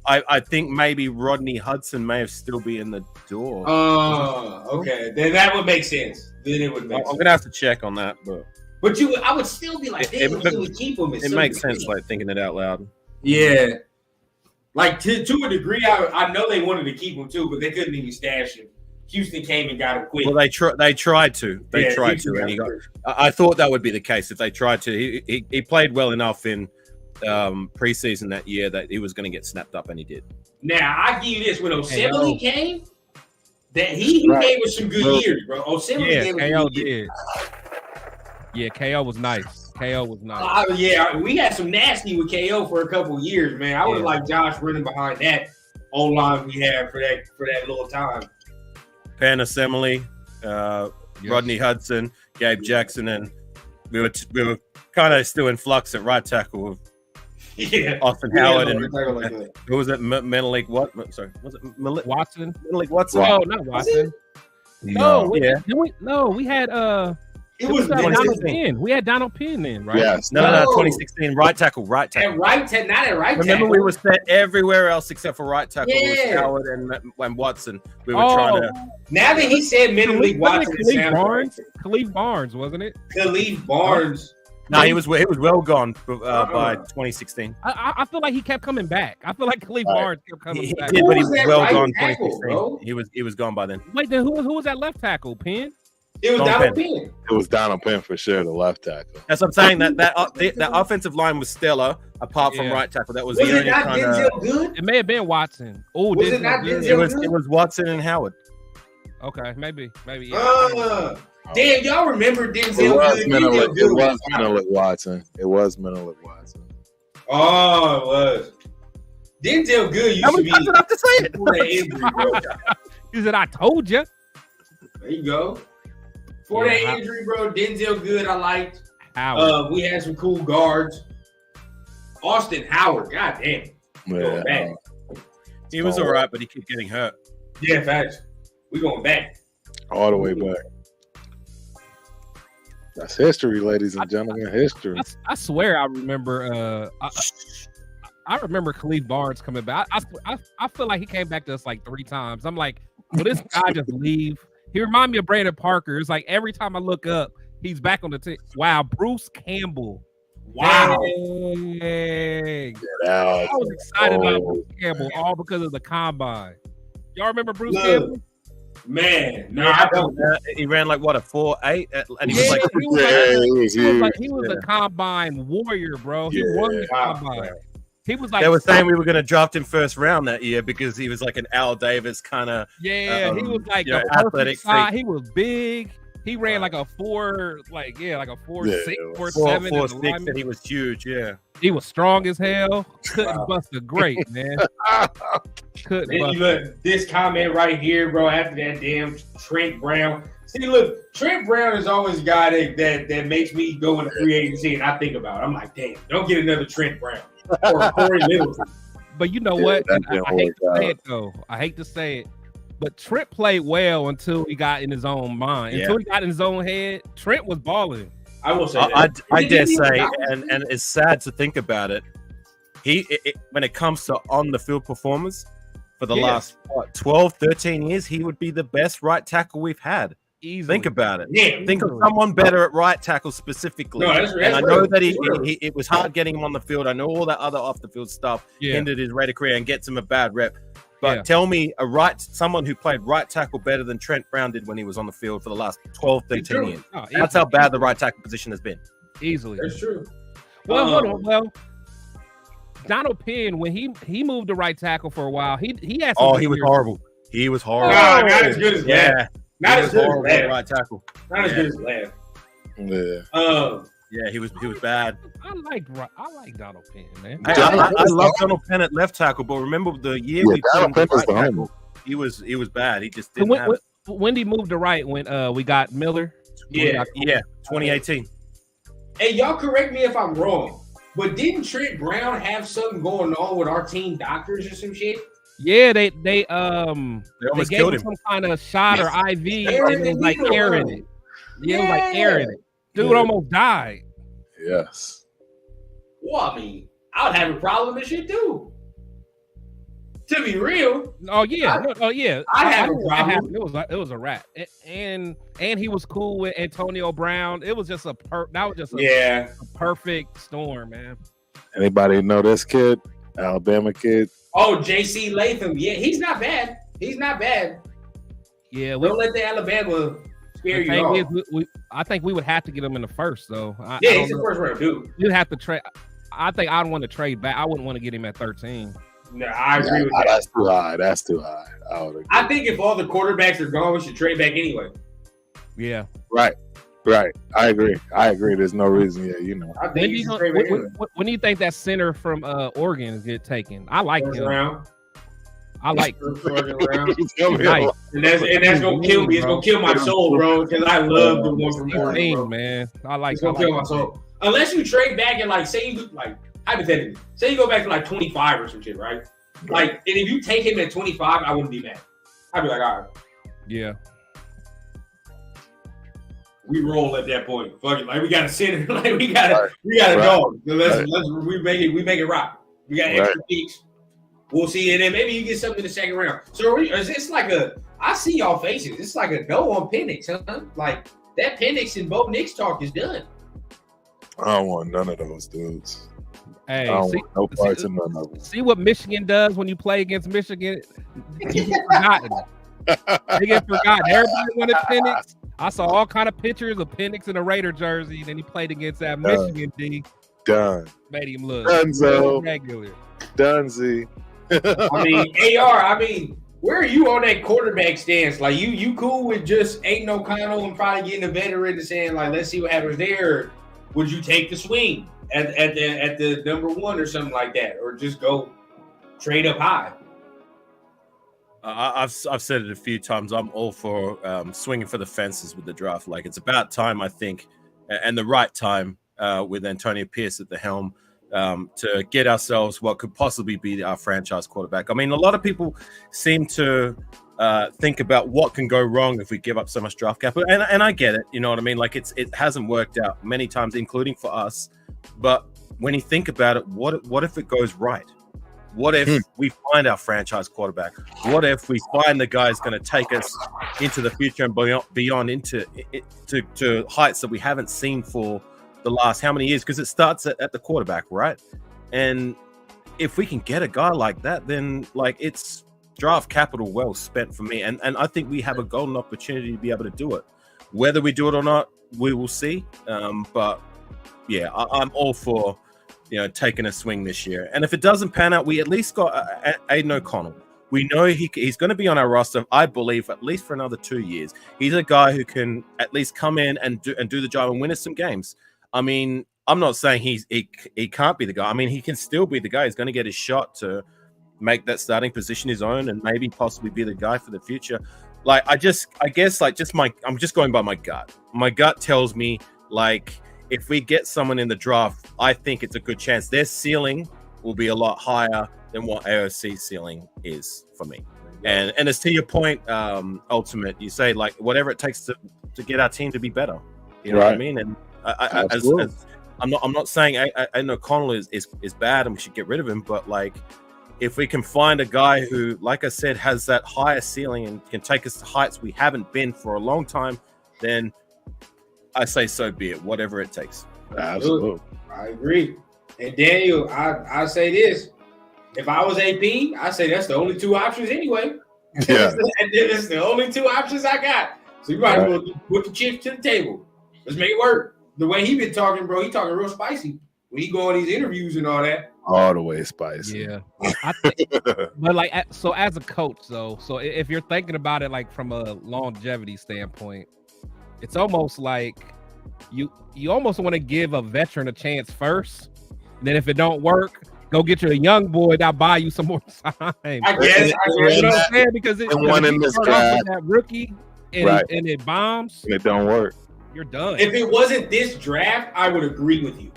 I think maybe Rodney Hudson may have still be in the door. Okay. Then that would make sense. Then it would make sense. I'm gonna have to check on that, but I would still be like, damn, you would keep him. It makes sense, like thinking it out loud. Yeah. Like to a degree, I know they wanted to keep him too, but they couldn't even stash him. Houston came and got him quick. Well, they tried to. And he got. I thought that would be the case if they tried to. He played well enough in preseason that year that he was going to get snapped up, and he did. Now I give you this: when Osemele came, that he gave us some good years, bro. Osemele gave us KO did. Yeah, KO was nice. KO was nice. Yeah, we had some nasty with KO for a couple of years, man. I would have liked Josh running behind that O-line we had for that little time. Pan Osemele, Rodney Hudson, Gabe Jackson, and we were kind of still in flux at right tackle. Yeah, Austin Howard and who was it? Menelik what? Sorry, was it Watson? Menelik Watson? Oh, not Watson. No, we had It was Donald Penn. We had Donald Penn then, right? Yes. No, 2016 right tackle. Not at right Remember, tackle. we were set everywhere else except for right tackle. Yeah. It was Howard and Watson. We were trying to. Now that he said Menelik Watson, Khalif Barnes, wasn't it? Khalif Barnes. No, he was well gone by 2016. I feel like he kept coming back. I feel like Khalif Barnes kept coming back. He did, but he was well gone. Tackle, 2016. bro? He was gone by then. Wait, then who was that left tackle? Penn? It was Donald Penn. It was Donald Penn for sure, the left tackle. That's what I'm saying. That offensive line was stellar, apart from right tackle. That was the it only not kind Denzel of. Good? It may have been Watson. Oh, Was it not Denzel Good? It was Watson and Howard. Okay, maybe. Yeah. Damn, y'all remember Denzel It was Good? Menelik Watson. It was Menelik Watson. Oh, it was. Denzel Good used to be. That's enough to say it. For that injury, bro. He said, "I told you." There you go. For that injury, bro, Denzel Good, I liked. Howard. We had some cool guards. Austin Howard, goddamn. Going back. He was all right, but he kept getting hurt. Yeah, facts. We going back. All the way back. That's history, ladies and gentlemen. History. I swear, I remember. I remember Khalif Barnes coming back. I feel like he came back to us like 3 times. I'm like, will this guy just leave? He reminded me of Brandon Parker. It's like every time I look up, he's back on the team. Wow, Bruce Campbell. Wow. Dang. I was excited about Bruce Campbell all because of the combine. Y'all remember Bruce Campbell? Man, no, I don't. He ran like what, a 4.8, and he he was a combine warrior, bro. He won the combine. He was like, they were saying we were going to draft him first round that year because he was like an Al Davis kind of. Yeah, he was like a athletic size. He was big. He ran like a 4.6, 4.7. 4.6, and he was huge. Yeah, he was strong as hell. Couldn't bust a grape, man. This comment right here, bro. After that damn Trent Brown. See, look, Trent Brown is always a guy that makes me go into free agency and I think about it. I'm like, damn, don't get another Trent Brown or Corey Littleton. But you know what? I hate to say it though. I hate to say it. But Trent played well until he got in his own mind. Until he got in his own head, Trent was balling. I will say that. I dare say, and it's sad to think about it. When it comes to on the field performance for the last 12, 13 years, he would be the best right tackle we've had. Easily. Think about it. Yeah, think of someone better at right tackle specifically. No, that's and I know that it was hard getting him on the field. I know all that other off the field stuff hindered his rate of career and gets him a bad rep. But tell me someone who played right tackle better than Trent Brown did when he was on the field for the last 12, 13 years. Oh, that's how bad the right tackle position has been. Easily. That's true. Well, hold on. Well, Donald Penn, when he moved to right tackle for a while, he had some he was horrible. He was horrible. Nah, not as good as that. Not as good as right tackle. Not as good as Ladd. Yeah. Yeah, he was bad. I like Donald Penn, man. I love Donald Penn at left tackle, but remember the year we put him right tackle, he was bad. He just didn't have it. When did he move to right? When we got Miller? Yeah, 2018. Hey, y'all correct me if I'm wrong, but didn't Trent Brown have something going on with our team doctors or some shit? Yeah, they gave killed him him some kind of shot or IV, and it was like airing it. Yeah, it was like airing it. Dude almost died. Yes. Well, I mean, I would have a problem with shit too. To be real. Oh yeah. I have a problem. It was a rat. And he was cool with Antonio Brown. It was just a perfect storm, man. Anybody know this kid? Alabama kid? Oh, JC Latham. Yeah, he's not bad. Yeah, don't let the Alabama scare you off. I think we would have to get him in the first, though. He's the first round dude. You'd have to trade. I think I'd want to trade back. I wouldn't want to get him at 13. No, I agree with that. That's too high. I think if all the quarterbacks are gone, we should trade back anyway. Yeah. Right. I agree. There's no reason. Yeah, you know. When do you think that center from Oregon get taken? I like him. Round. I like nice. And that's gonna kill me. It's gonna kill my soul, bro. Because I love the one from Oregon, man. It's gonna kill my soul. Unless you trade back and hypothetically, say you go back to 25 or some shit, right? And if you take him at 25, I wouldn't be mad. I'd be like, all right. Yeah. We roll at that point. Fuck it. We got a center. We got a dog. We make it rock. We got extra picks. We'll see. And then maybe you get something in the second round. So is this I see y'all faces. It's like a no on Penix, huh? Like that Penix and Bo Nix talk is done. I don't want none of those dudes. Hey, no parts in none of them. See what Michigan does when you play against Michigan? You get forgotten. They get forgotten. Everybody wanted Penix. I saw all kind of pictures of Penix in a Raider jersey. Then he played against that Michigan D. Done. Made him look regular. Dunzy. AR, where are you on that quarterback stance? Like, you cool with just Aiden O'Connell and probably getting a veteran and saying, let's see what happens there? Or would you take the swing at the number one or something like that? Or just go trade up high? I've said it a few times. I'm all for swinging for the fences with the draft. Like, it's about time, I think, and the right time with Antonio Pierce at the helm to get ourselves what could possibly be our franchise quarterback. A lot of people seem to think about what can go wrong if we give up so much draft capital, and I get it. You know what I mean? Like, it hasn't worked out many times, including for us. But when you think about it, what if it goes right? What if we find our franchise quarterback? What if we find the guy who's going to take us into the future and beyond into to heights that we haven't seen for the last how many years? Because it starts at the quarterback, right? And if we can get a guy like that, then it's draft capital well spent for me. And I think we have a golden opportunity to be able to do it. Whether we do it or not, we will see. But yeah, I'm all for taking a swing this year. And if it doesn't pan out, we at least got Aiden O'Connell. We know he's going to be on our roster, I believe, at least for another 2 years. He's a guy who can at least come in and do the job and win us some games. I'm not saying he can't be the guy. He can still be the guy. He's going to get his shot to make that starting position his own and maybe possibly be the guy for the future. I'm just going by my gut. My gut tells me, if we get someone in the draft, I think it's a good chance their ceiling will be a lot higher than what AOC's ceiling is for me. And as to your point, Ultimate, you say whatever it takes to get our team to be better. You know what I mean? And I'm not saying Aiden O'Connell is bad and we should get rid of him, but if we can find a guy who, like I said, has that higher ceiling and can take us to heights we haven't been for a long time, then I say so be it, whatever it takes. Absolutely. I agree. And Daniel, I say this. If I was AP, I say that's the only two options anyway. Yeah. It's the only two options I got. So you might as well put the chips to the table. Let's make it work. The way he been talking, bro, he talking real spicy. When he go on these interviews and all that. All the way spicy. Yeah. I think, but like, so as a coach, though, so if you're thinking about it like from a longevity standpoint, it's almost like you almost want to give a veteran a chance first. And then if it don't work, go get you a young boy that'll buy you some more time. I guess. You know what I'm saying? Because in this draft, that rookie and, and it bombs. And it don't work. You're done. If it wasn't this draft, I would agree with you.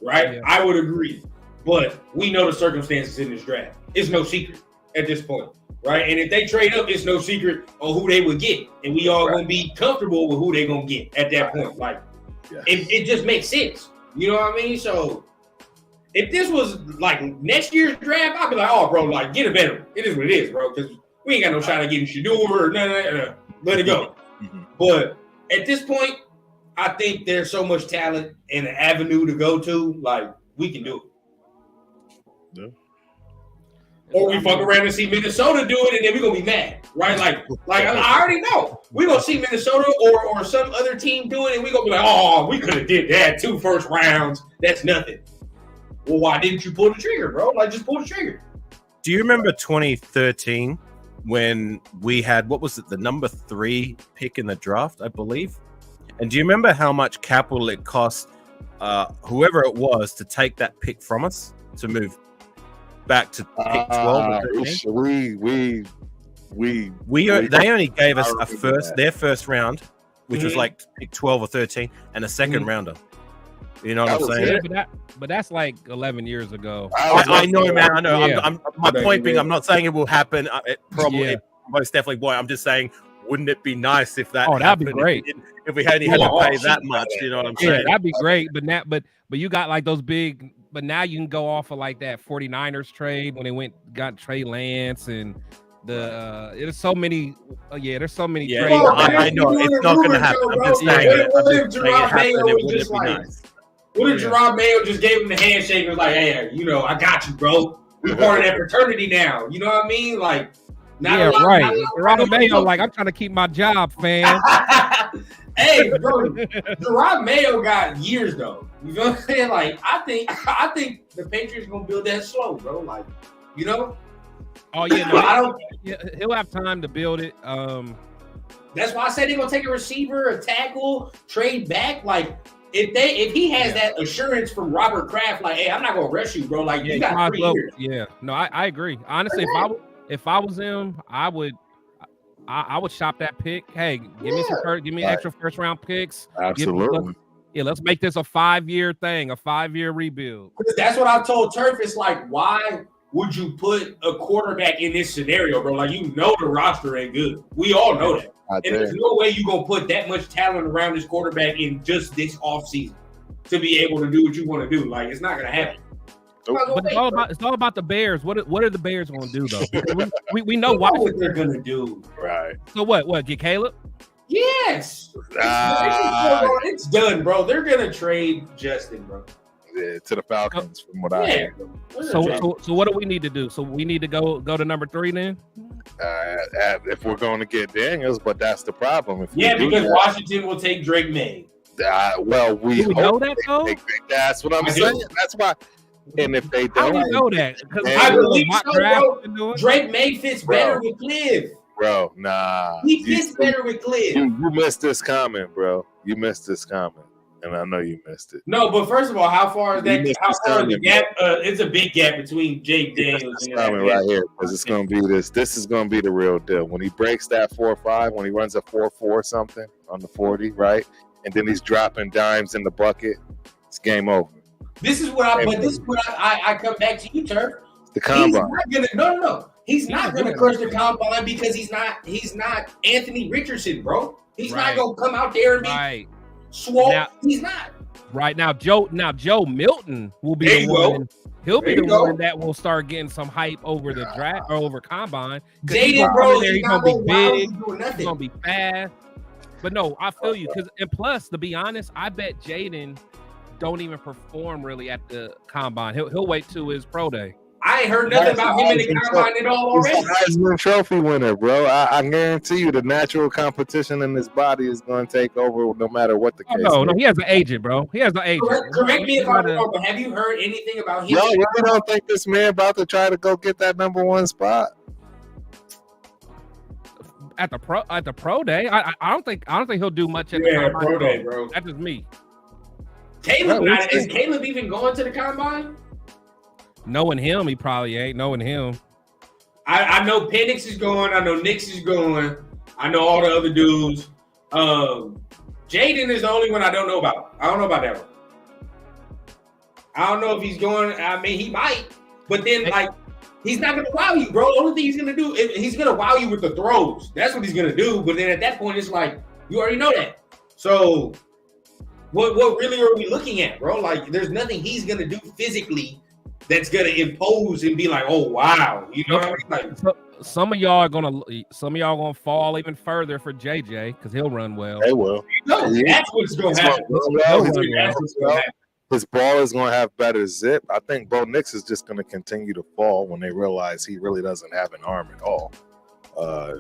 Right? Yeah. I would agree. But we know the circumstances in this draft. It's no secret at this point. Right? And if they trade up, it's no secret on who they would get. And we all gonna be comfortable with who they gonna get at that point. Like it just makes sense. You know what I mean? So if this was like next year's draft, I'd be like, oh, bro, like get a veteran. It is what it is, bro. Because we ain't got no shot at getting Shador or no. Let it go. But at this point, I think there's so much talent and an avenue to go to. Like we can do it. Yeah. Or we fuck around and see Minnesota do it, and then we're gonna be mad, right? Like I already know we're gonna see Minnesota or some other team do it, and we're gonna be like, oh, we could have did that 2 first rounds. That's nothing. Well, why didn't you pull the trigger, bro? Like just pull the trigger. Do you remember 2013 when we had what was it, the number 3 pick in the draft, I believe? And do you remember how much capital it cost whoever it was to take that pick from us to move back to pick 12 or 13? They only gave us their first round, which was like pick 12 or 13, and a second rounder. You know what I'm saying? Yeah, but that's like 11 years ago. I know, man. I know. Yeah. My point being, I'm not saying it will happen. It probably, most definitely won't. I'm just saying, wouldn't it be nice if that? Oh, that'd be great. If we only had to pay that much, you know what I'm saying? Yeah, that'd be great. But you got like those big. But now you can go off of like that 49ers trade when they got Trey Lance and there's so many. There's so many trades. I know it's not going to happen. I'm just saying What if Gerard Mayo just gave him the handshake and was like, hey, I got you, bro. We're part of that fraternity now. You know what I mean? Like, Gerard Mayo, like, I'm trying to keep my job, fam. Hey, bro, Gerard Mayo got years though. You know what I'm saying? Like, I think the Patriots gonna build that slow, bro. Like, Oh yeah, he'll have time to build it. That's why I said they're gonna take a receiver, a tackle, trade back. Like, if he has that assurance from Robert Kraft, like, hey, I'm not gonna rush you, bro. Like, you got 3 years. Yeah, no, I agree. Honestly, if I was him, I would shop that pick. Hey, give me extra first round picks. Absolutely. Let's make this a 5-year thing, a 5-year rebuild. That's what I told Turf. It's like, why would you put a quarterback in this scenario, bro? Like, the roster ain't good. We all know that. And there's no way you're going to put that much talent around this quarterback in just this offseason to be able to do what you want to do. Like, it's not going to happen. But it's all about the Bears. What are the Bears going to do, though? we know what they're going to do. Right. So what? Get Caleb? Yes. It's done, bro. They're going to trade Justin, bro. Yeah, to the Falcons, from what I heard. So what do we need to do? So we need to go to number 3 then? If we're going to get Daniels, but that's the problem. Because Washington will take Drake May. We know that though. That's what I'm saying. That's why. And if they don't, how do you know that? Because I believe so, bro. Drake May fits better with Cliff. Bro, nah. He fits better with Cliff. You missed this comment, bro. You missed this comment. And I know you missed it. No, but first of all, how far is that? How far is the gap? It's a big gap between Jake Daniels and coming right here, because it's going to be this. This is going to be the real deal. When he breaks that 4.5, when he runs a 4.4 something on the 40, right? And then he's dropping dimes in the bucket, it's game over. This is what I come back to you, Turf. The combine. He's not gonna crush the combine because he's not Anthony Richardson, bro. He's not gonna come out there and be swole. He's not. Right now, Joe Milton will be the one. He'll be the one that will start getting some hype over the draft or over combine. Jaden, bro, he's gonna be big. He's gonna be fast. But no, I feel you. And plus, to be honest, I bet Jaden don't even perform really at the combine. He'll wait till his pro day. I ain't heard nothing about him in the combine at all already. He's a Heisman Trophy winner, bro. I guarantee you the natural competition in his body is going to take over no matter what the case is. No, he has an agent, bro. He has an agent. Correct me if I'm wrong, but have you heard anything about him? Y'all really don't think this man about to try to go get that number one spot? At the pro day, I don't think he'll do much at the pro day, bro. That's just me. Caleb, is Caleb even going to the combine? Knowing him, he probably ain't. Knowing him, I know Penix is going. I know Nix is going. I know all the other dudes. Jaden is the only one I don't know about. I don't know about that one. I don't know if he's going. I mean, he might, but then like he's not going to wow you, bro. The only thing he's going to do is he's going to wow you with the throws. That's what he's going to do. But then at that point, it's like you already know that. So what really are we looking at, bro? Like, there's nothing he's going to do physically that's going to impose and be like, oh wow, you know what I mean? Like, some of y'all are gonna fall even further for JJ because he'll run well. They will. That's what's going to happen. His ball is going to have better zip. I think Bo Nix is just going to continue to fall when they realize he really doesn't have an arm at all.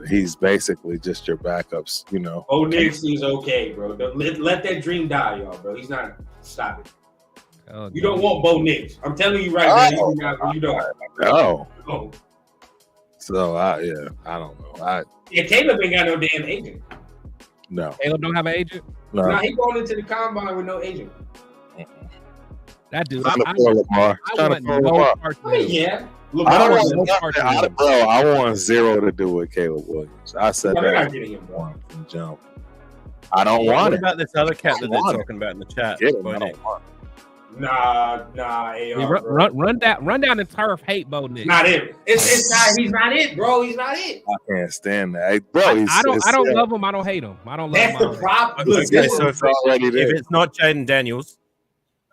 He's basically just your backups, you know. Bo Nix is okay, bro. Let that dream die, y'all, bro. He's not stopping. Oh, you don't want Bo Nix. I'm telling you right now. You don't. No. Oh. So I don't know. Caleb ain't got no damn agent. No. Caleb don't have an agent? No, he going into the combine with no agent. That dude. Trying to pull Lamar. Yeah. I want zero to do with Caleb Williams. I said that from jump. I don't want What it. about this other cat that they're talking about in the chat? Nah, run down the turf hate Bo Nix. Not it. It's not. He's not it, bro. He's not it. I can't stand that, bro. I don't love him. I don't hate him. I don't love him. That's the problem. Okay, so if it's not Jaden Daniels,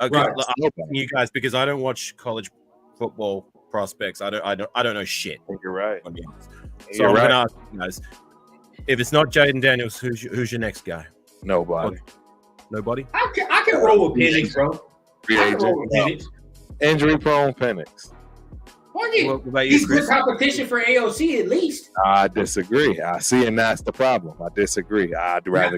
okay, right. I'm asking you guys because I don't watch college football prospects. I don't know shit. You're right. I'll be honest. So I'm gonna ask you guys: if it's not Jaden Daniels, who's your next guy? Nobody. Nobody. I can roll with Penix, bro. Injury prone Penix. What about you, he's good competition for AOC at least. I disagree. And that's the problem. I disagree. I'd rather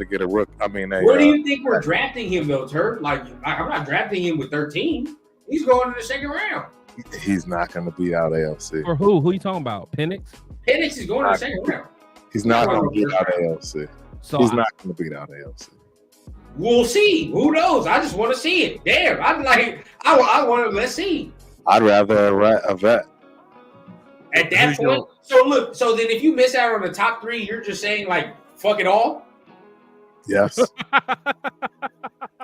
get a rook. I mean, where do you think we're drafting him though, Turk? Like, I'm not drafting him with 13. He's going in the second round. He's not going to beat out AOC. For who? Who are you talking about? Penix? Penix is going in the second round. He's not going to beat out AOC. He's not going to beat out AOC. We'll see. Who knows? I just want to see it. Damn, I want to. Let's see. I'd rather a vet. At that point, so then if you miss out on the top 3, you're just saying like fuck it all. Yes.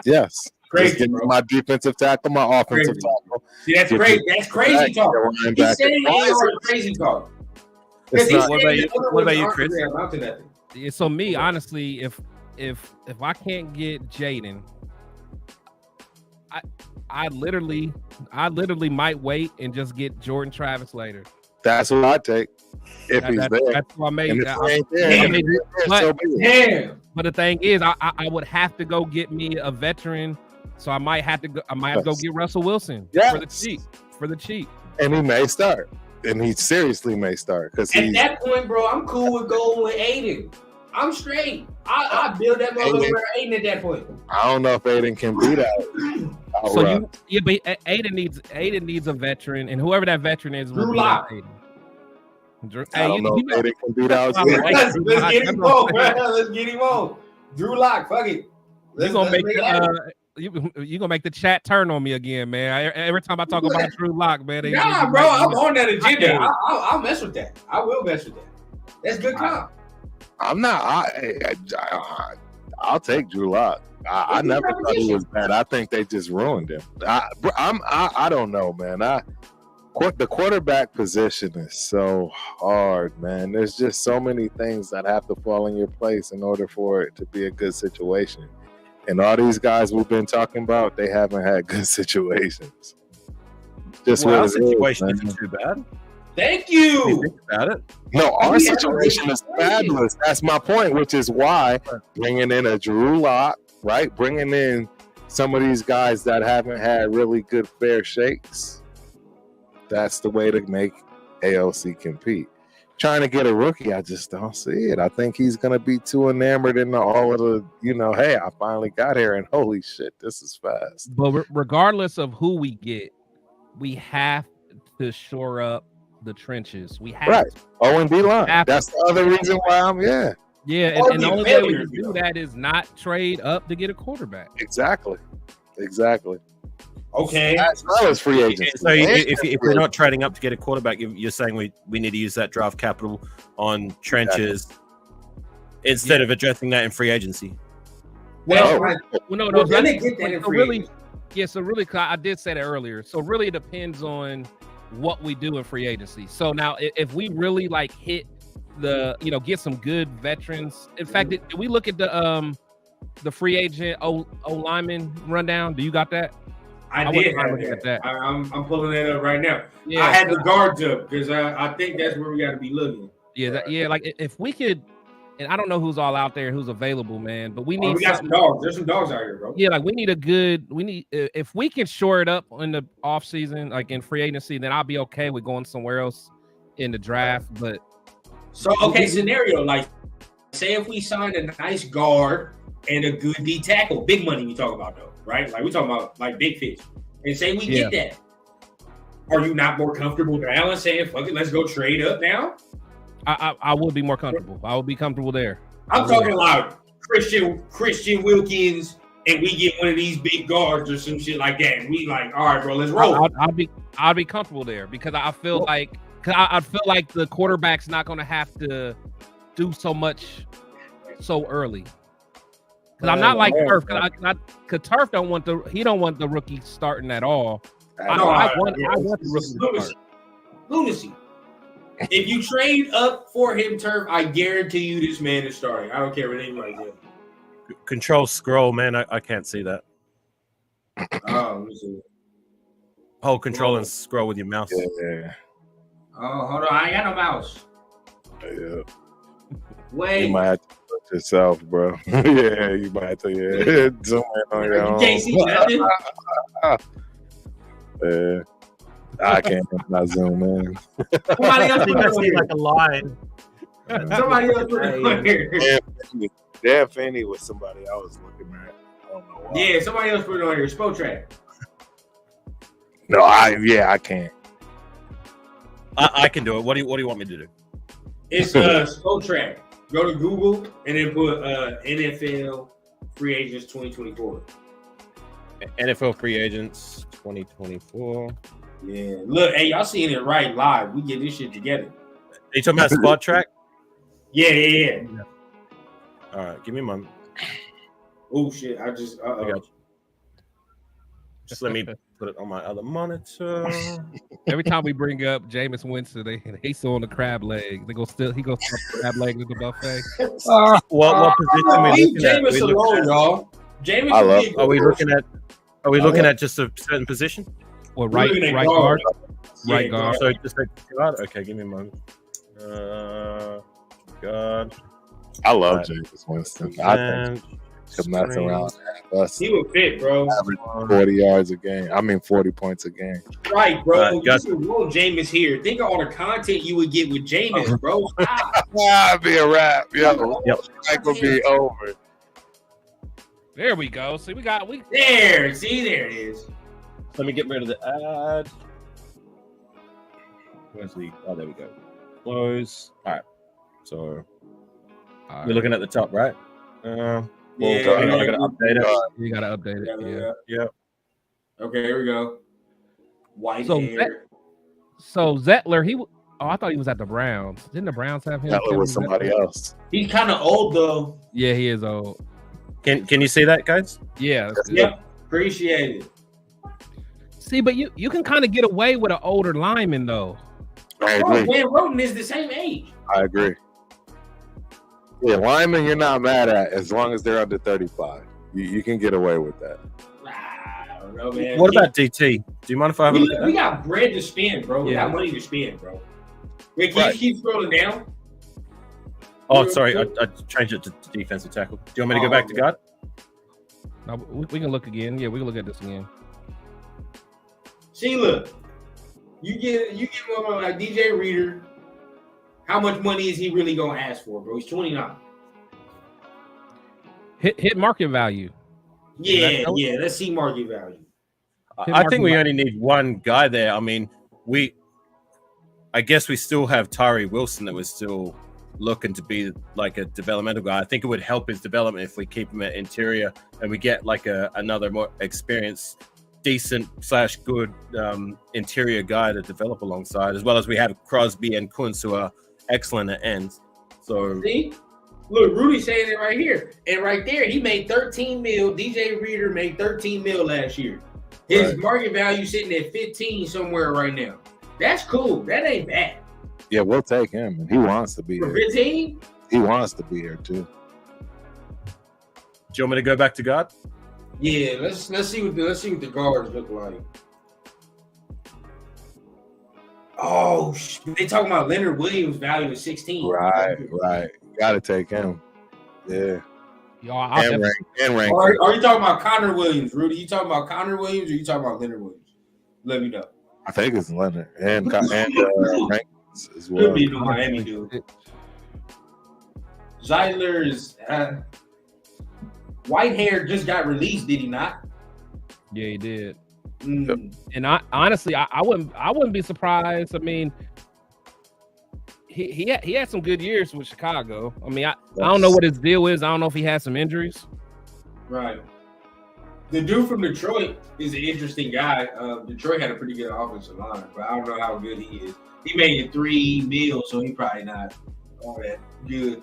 Yes. Crazy, just my defensive tackle, my offensive tackle. See, that's crazy. That's crazy talk. He's saying crazy talk. What about you, Chris? So me, honestly, if I can't get Jaden, I literally might wait and just get Jordan Travis later. That's what I take if he's there. That's what I made. But the thing is, I would have to go get me a veteran, so I might have to go get Russell Wilson for the cheap. And he may start, and he seriously may start because at that point, bro, I'm cool with going with Aiden. I'm straight. I build that motherfucker Aiden at that point. I don't know if Aiden can beat out. But Aiden needs a veteran, and whoever that veteran is, Drew Lock. I don't know if Aiden can beat out. Let's get him on, bro. Let's get him on. Drew Lock, fuck it. You're gonna make the chat turn on me again, man. Every time I talk about Drew Lock, man. Nah, bro, I'm on that agenda. I'll mess with that. I will mess with that. That's good comp. I'm not. I'll take Drew Lock. I never thought he was bad. I think they just ruined him. I don't know, man. The quarterback position is so hard, man. There's just so many things that have to fall in your place in order for it to be a good situation. And all these guys we've been talking about, they haven't had good situations. Our situation isn't too bad. Thank you. Think about it. No, our situation is fabulous. That's my point, which is why bringing in a Drew Lock, right? Bringing in some of these guys that haven't had really good fair shakes. That's the way to make AOC compete. Trying to get a rookie, I just don't see it. I think he's going to be too enamored in all of the, hey, I finally got here and holy shit, this is fast. But regardless of who we get, we have to shore up the trenches. We have right. O&D line. That's the other reason why Yeah, and the only way we can do that is not trade up to get a quarterback. Exactly. Okay. As well as free agency. So if we're not trading up to get a quarterback, you're saying we need to use that draft capital on trenches instead of addressing that in free agency. No. Really, so really, I did say that earlier. So really, it depends on what we do in free agency. So now, if we really hit the, get some good veterans. In fact, did we look at the free agent O lineman rundown? Do you got that? I did have that. I'm pulling that up right now. Yeah, I had the guards up because I think that's where we got to be looking. Yeah, if we could, and I don't know who's all out there, who's available, man, but we need. We got some dogs. There's some dogs out here, bro. Yeah, we need if we can shore it up in the off season, like in free agency, then I'll be okay with going somewhere else in the draft. But scenario, say if we signed a nice guard and a good D tackle, big money we talk about though, right? Like we talking about big fish, and say we get that. Are you not more comfortable now and saying, "Fuck it, let's go trade up now"? I would be more comfortable. I would be comfortable there. I'm talking about Christian Wilkins, and we get one of these big guards or some shit like that. And we all right, bro, let's roll. I'll be comfortable there because I feel like the quarterback's not going to have to do so much so early. Because I'm not like Turf. Because Turf don't want the rookie starting at all. I want the rookie to start. Lunacy. If you trade up for him, Turf, I guarantee you this man is starting. I don't care what anybody says. Control scroll, man. I can't see that. Oh, let me see. Hold control and scroll with your mouse. Yeah. Oh, hold on. I ain't got no mouse. Yeah. Wait. You might have to do it yourself, bro. Yeah, you might have to. Zoom in on your own. You can't see nothing? Yeah. I can't not zoom in. Somebody else put it on here. Like a line. Somebody else put it on here. Dan Finney was somebody I was looking at. I don't know why. Yeah, somebody else put it on here. Spotrack. No, I can't. I can do it. What do you want me to do? It's Spotrack. Go to Google and then put NFL free agents 2024. NFL free agents 2024. Yeah, look, hey, y'all seeing it right live. We get this shit together. Are you talking about Spot Track? Yeah. All right, give me a moment. Oh shit! I just I got you. Just let me put it on my other monitor. Every time we bring up Jameis Winston, they still on the crab leg. He goes crab leg in the buffet. What position we leave looking at? Jameis alone, y'all. Jameis. Are we looking at just a certain position? Well, right guard. Right guard. So just like guard. Okay, give me a moment. God. I love Jameis Winston. I think he'll mess around. He would fit, bro. Average 40 yards a game. I mean, 40 points a game. Right, bro. You can roll Jameis here. Think of all the content you would get with Jameis, bro. It'd be a wrap. Yep. Like will be over. There we go. See, there. See, there it is. Let me get rid of the ad. Where's the? Oh, there we go. Close. All right. So we're looking at the top, right? Yeah. I gotta update it. You gotta update it. Yeah. Okay, here we go. White hair. So Zettler, I thought he was at the Browns. Didn't the Browns have him? Zettler was somebody else. He's kind of old though. Yeah, he is old. Can you see that, guys? Yeah. Yeah. Appreciate it. See, but you can kind of get away with an older lineman though. I agree. Van Roten is the same age. I agree. Yeah, linemen you're not mad at as long as they're under 35. You can get away with that. I don't know, man. What about DT? Do you mind if I have a look at that? We got bread to spend, bro. We got money to spend, bro. Wait, can you keep scrolling down? Oh, sorry. I changed it to defensive tackle. Do you want me to go back to guard? No, we can look again. Yeah, we can look at this again. See, look. You get one like DJ Reader. How much money is he really gonna ask for, bro? He's 29. Hit market value. Yeah. Let's see market value. I think we only need one guy there. I mean, I guess we still have Tyree Wilson that was still looking to be like a developmental guy. I think it would help his development if we keep him at interior and we get like another more experienced, decent / good interior guy to develop alongside, as well as we have Crosby and Kuntz who are excellent at ends. So see, look, Rudy's saying it right here, and right there, he made 13 mil. DJ Reader made 13 mil last year. His market value sitting at 15 somewhere right now. That's cool. That ain't bad. Yeah, we'll take him, and he wants to be for here. 15. He wants to be here too. Do you want me to go back to guard? Yeah, let's see what the guards look like. Oh, they talking about Leonard Williams' value is 16. Right. Got to take him. Yeah. And rank. Are you talking about Connor Williams, Rudy? You talking about Connor Williams, or you talking about Leonard Williams? Let me know. I think it's Leonard and rank as well. Could be the Miami dude. Zeidler's white hair just got released, did he not? Yeah, he did. And I honestly, I wouldn't be surprised. I mean, he had some good years with Chicago. I mean, I don't know what his deal is. I don't know if he had some injuries. Right. The dude from Detroit is an interesting guy. Detroit had a pretty good offensive line, but I don't know how good he is. He made it 3 mil, so he's probably not all that good.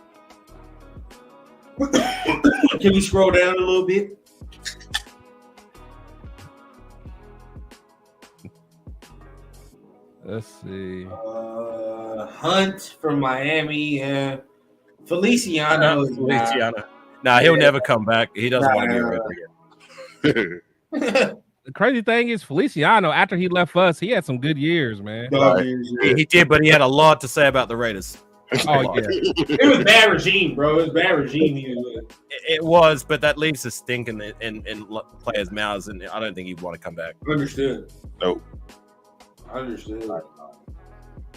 Can we scroll down a little bit? Let's see. Hunt from Miami. Feliciano. Nah, he'll never come back. He doesn't want to get rid of it. The crazy thing is, Feliciano, after he left us, he had some good years, man. He did, but he had a lot to say about the Raiders. Oh, yeah. It was bad regime, bro. It was bad regime he was with. It was, but that leaves a stink in players' mouths, and I don't think he'd want to come back. Understood. Nope. Understood.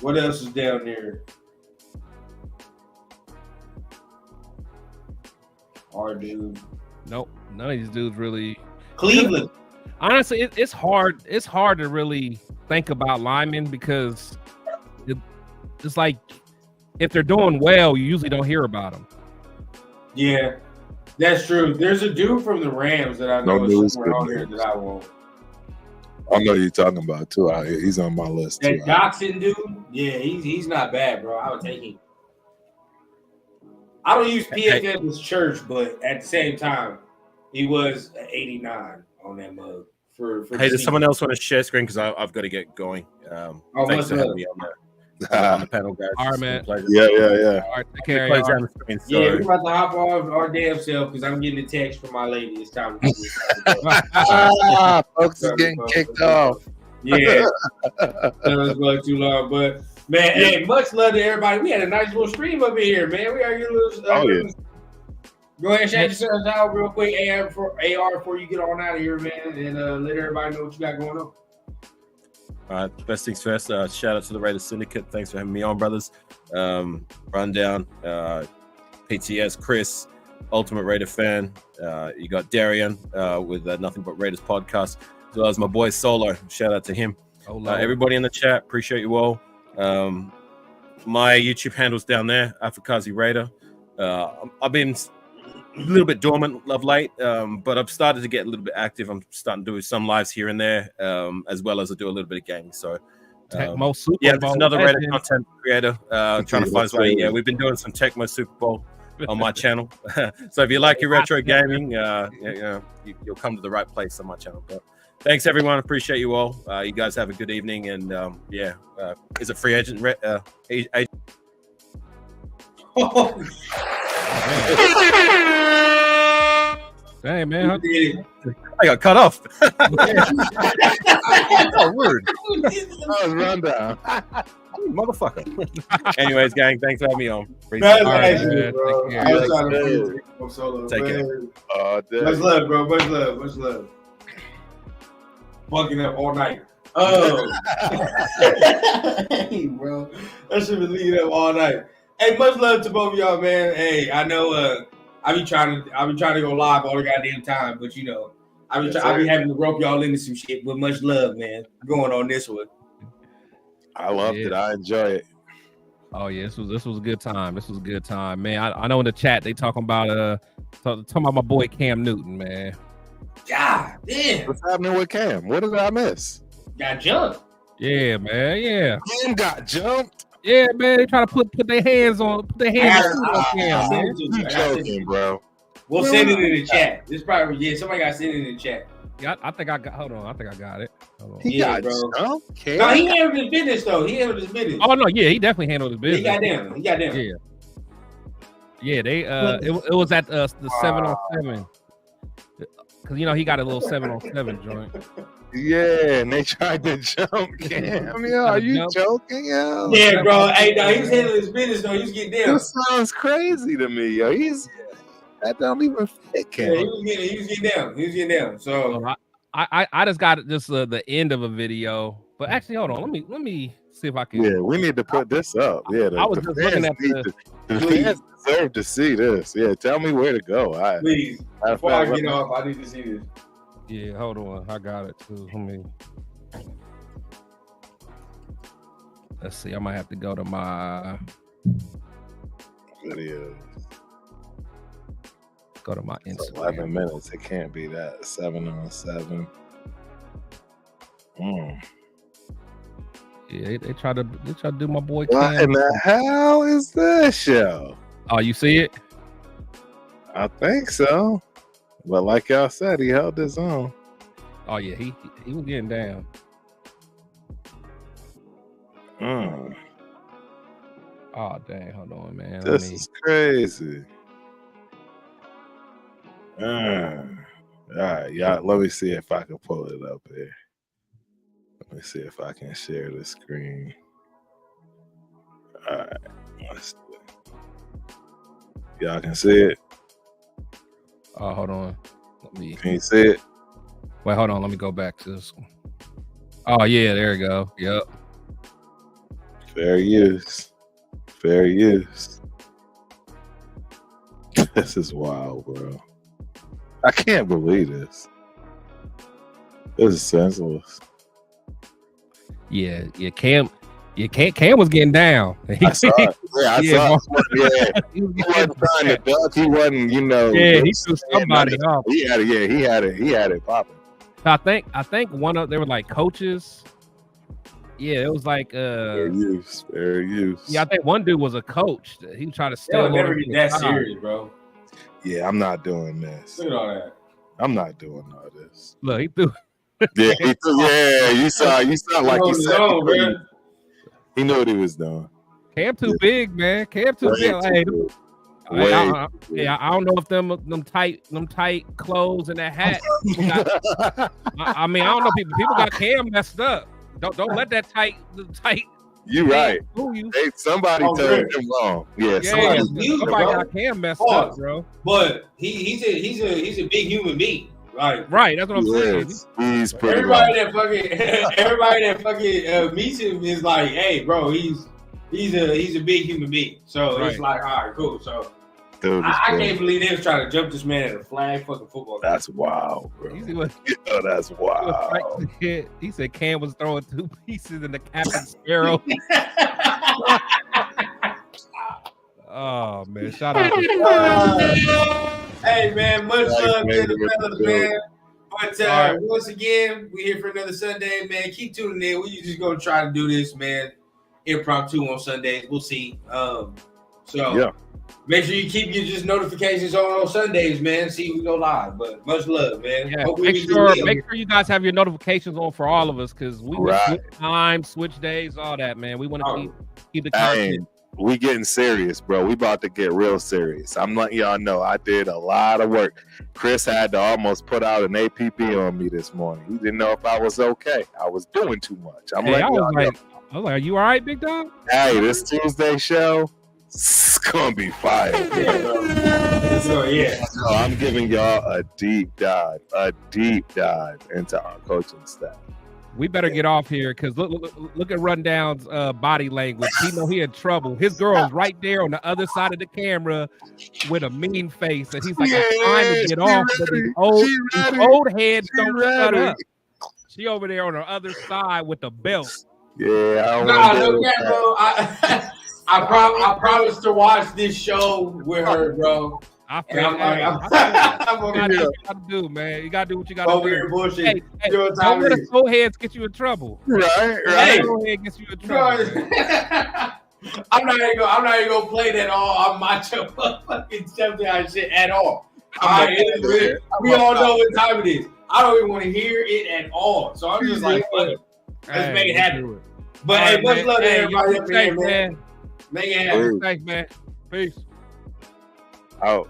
What else is down there? Our dude. Nope. None of these dudes really. Cleveland. Honestly, it's hard. It's hard to really think about linemen because it's like if they're doing well, you usually don't hear about them. Yeah, that's true. There's a dude from the Rams that I know is somewhere on here that I want. I know you're talking about too. He's on my list too. That Dotson dude, yeah, he's not bad, bro. I would take him. I don't use PFF as church, but at the same time, he was an 89 on that mug. For hey, does someone else want to share screen? Because I've got to get going. Thanks for having me on the panel, guys. All right, man. Yeah. All right, take care. We're about to hop off our damn self because I'm getting a text from my lady. It's time to folks is getting kicked off. Yeah. That was going too long. But, man, hey, much love to everybody. We had a nice little stream up in here, man. We are your little Go ahead and shout yourselves out real quick, AR, before you get on out of here, man, and let everybody know what you got going on. All right, best things first. Shout out to the Raiders Syndicate. Thanks for having me on, brothers. Rundown, PTS, Chris, Ultimate Raider fan. You got Darian with Nothing But Raiders podcast, as well as my boy Solar. Shout out to him. Everybody in the chat, appreciate you all. My YouTube handle's down there, Afakazi Raider. I've been a little bit dormant of late, but I've started to get a little bit active. I'm starting to do some lives here and there, as well as I do a little bit of gaming. So, there's another Raider content creator trying to find somebody. Yeah, we've been doing some Tecmo Super Bowl on my channel. So if you like your retro gaming, you'll come to the right place on my channel. But thanks, everyone. Appreciate you all. You guys have a good evening. And is it free agent? Hey man, I got cut off. Oh, rude. That was rundown. Motherfucker. Anyways, gang, thanks for having me on. Take care. Much love, bro. Much love. Bucking up all night. Hey, bro, I should be leading up all night. Hey, much love to both of y'all, man. Hey, I know I be trying to go live all the goddamn time, but you know, I be having to rope y'all into some shit. But much love, man. Going on this one. I loved it. I enjoy it. Oh yeah, this was a good time. This was a good time, man. I know in the chat they talking about my boy Cam Newton, man. God damn. What's happening with Cam? What did I miss? Got jumped. Yeah, man. Yeah. Cam got jumped. Yeah, man. They try to put their hands on Cam, man. You joking, bro? We'll send it in the chat. This probably somebody got to send it in the chat. Yeah, I think I got. Hold on, I think I got it. Hold on. He got bro. No, he handled his business though. He handled his business. Oh no, yeah, he definitely handled his business. He got down. Yeah. Yeah, they it was at the 7-on-7 because you know he got a little 7-on-7 joint. Yeah, and they tried to jump Cam. Yeah, are you joking? Yeah, bro. Hey, no, he was handling his business though. He was getting down. This sounds crazy to me, yo. That don't even fit Cam. Yeah, he was getting down. So I just got just the end of a video, but actually, hold on. Let me see if I can. Yeah, we need to put this up. Yeah, I was just looking at the fans deserve to see this. Yeah, tell me where to go. Please, before I get off, I need to see this. Yeah, hold on. I got it too. Let's see. I might have to go to my video. Go to my Instagram. 11 minutes. It can't be that. 7-on-7. Yeah, they try to do my boy. What Cam. in the hell is this show? Oh, you see it? I think so. But like y'all said, he held his own. Oh yeah, he was getting down. Oh dang, hold on, man. This is crazy. All right, y'all. Let me see if I can pull it up here. Let me see if I can share the screen. All right, let's do it. Y'all can see it. Oh, hold on. Can you see it? Wait, hold on. Let me go back to this one. Oh yeah, there we go. Yep. Fair use. Fair use. This is wild, bro. I can't believe this. This is senseless. Yeah, Cam was getting down. I saw it. Yeah, I saw it. Yeah. He wasn't trying to duck. He wasn't, Yeah, he threw somebody off. He had it popping. I think one of they were like coaches. Yeah, it was like fair use. Yeah, I think one dude was a coach. He was trying to steal. Never get that serious, bro. Yeah, I'm not doing this. Look at all that. I'm not doing all this. Look, he threw. Yeah, you saw like he said. He knew what he was doing. Cam too big, man. Cam too big. I don't know if them tight clothes and that hat. I mean, I don't know. People got Cam messed up. Don't let that tight. You right. You. Hey, somebody told him wrong. Yeah, somebody got Cam messed up, bro. But he's a big human being. Right, that's what I'm saying. He's pretty everybody that fucking meets him is like, hey, bro, he's a big human being. So it's like, all right, cool. So I can't believe they was trying to jump this man at a flag fucking football game. That's wild, bro. That's wild. He said Cam was throwing 2 pieces in the Captain Sparrow. Oh man, shout out to hey man, much love to the fellas, man. But once again, we're here for another Sunday, man. Keep tuning in. We just gonna try to do this, man, impromptu on Sundays. We'll see. Make sure you keep your just notifications on Sundays, man. See we go live. But much love, man. Yeah, make sure you guys have your notifications on for all of us because we switch time, switch days, all that, man. We want to keep the content. We getting serious, bro. We about to get real serious. I'm letting y'all know I did a lot of work. Chris had to almost put out an APP on me this morning. He didn't know if I was okay. I was doing too much. I was like, are you all right, big dog? Hey, this Tuesday show, it's gonna be fire. So I'm giving y'all a deep dive into our coaching staff. We better get off here because look at Rundown's body language. He know he in trouble. His girl's right there on the other side of the camera with a mean face, and he's like, I'm trying to get off, but these old heads don't shut up. She over there on the other side with the belt. Yeah, bro. I promised to watch this show with her, bro. I feel what you gotta do, man. You gotta do what you gotta do. Bullshit. Hey, don't let the slow heads get you in trouble. Right. Slow head gets you in trouble. I'm not even gonna play that all on macho fucking stepdad shit at all. We all know what time it is. I don't even want to hear it at all. So I'm just like, let's make it happen. But hey, much love to everybody up here, man. Make it happen. Thanks, man. Peace. Out.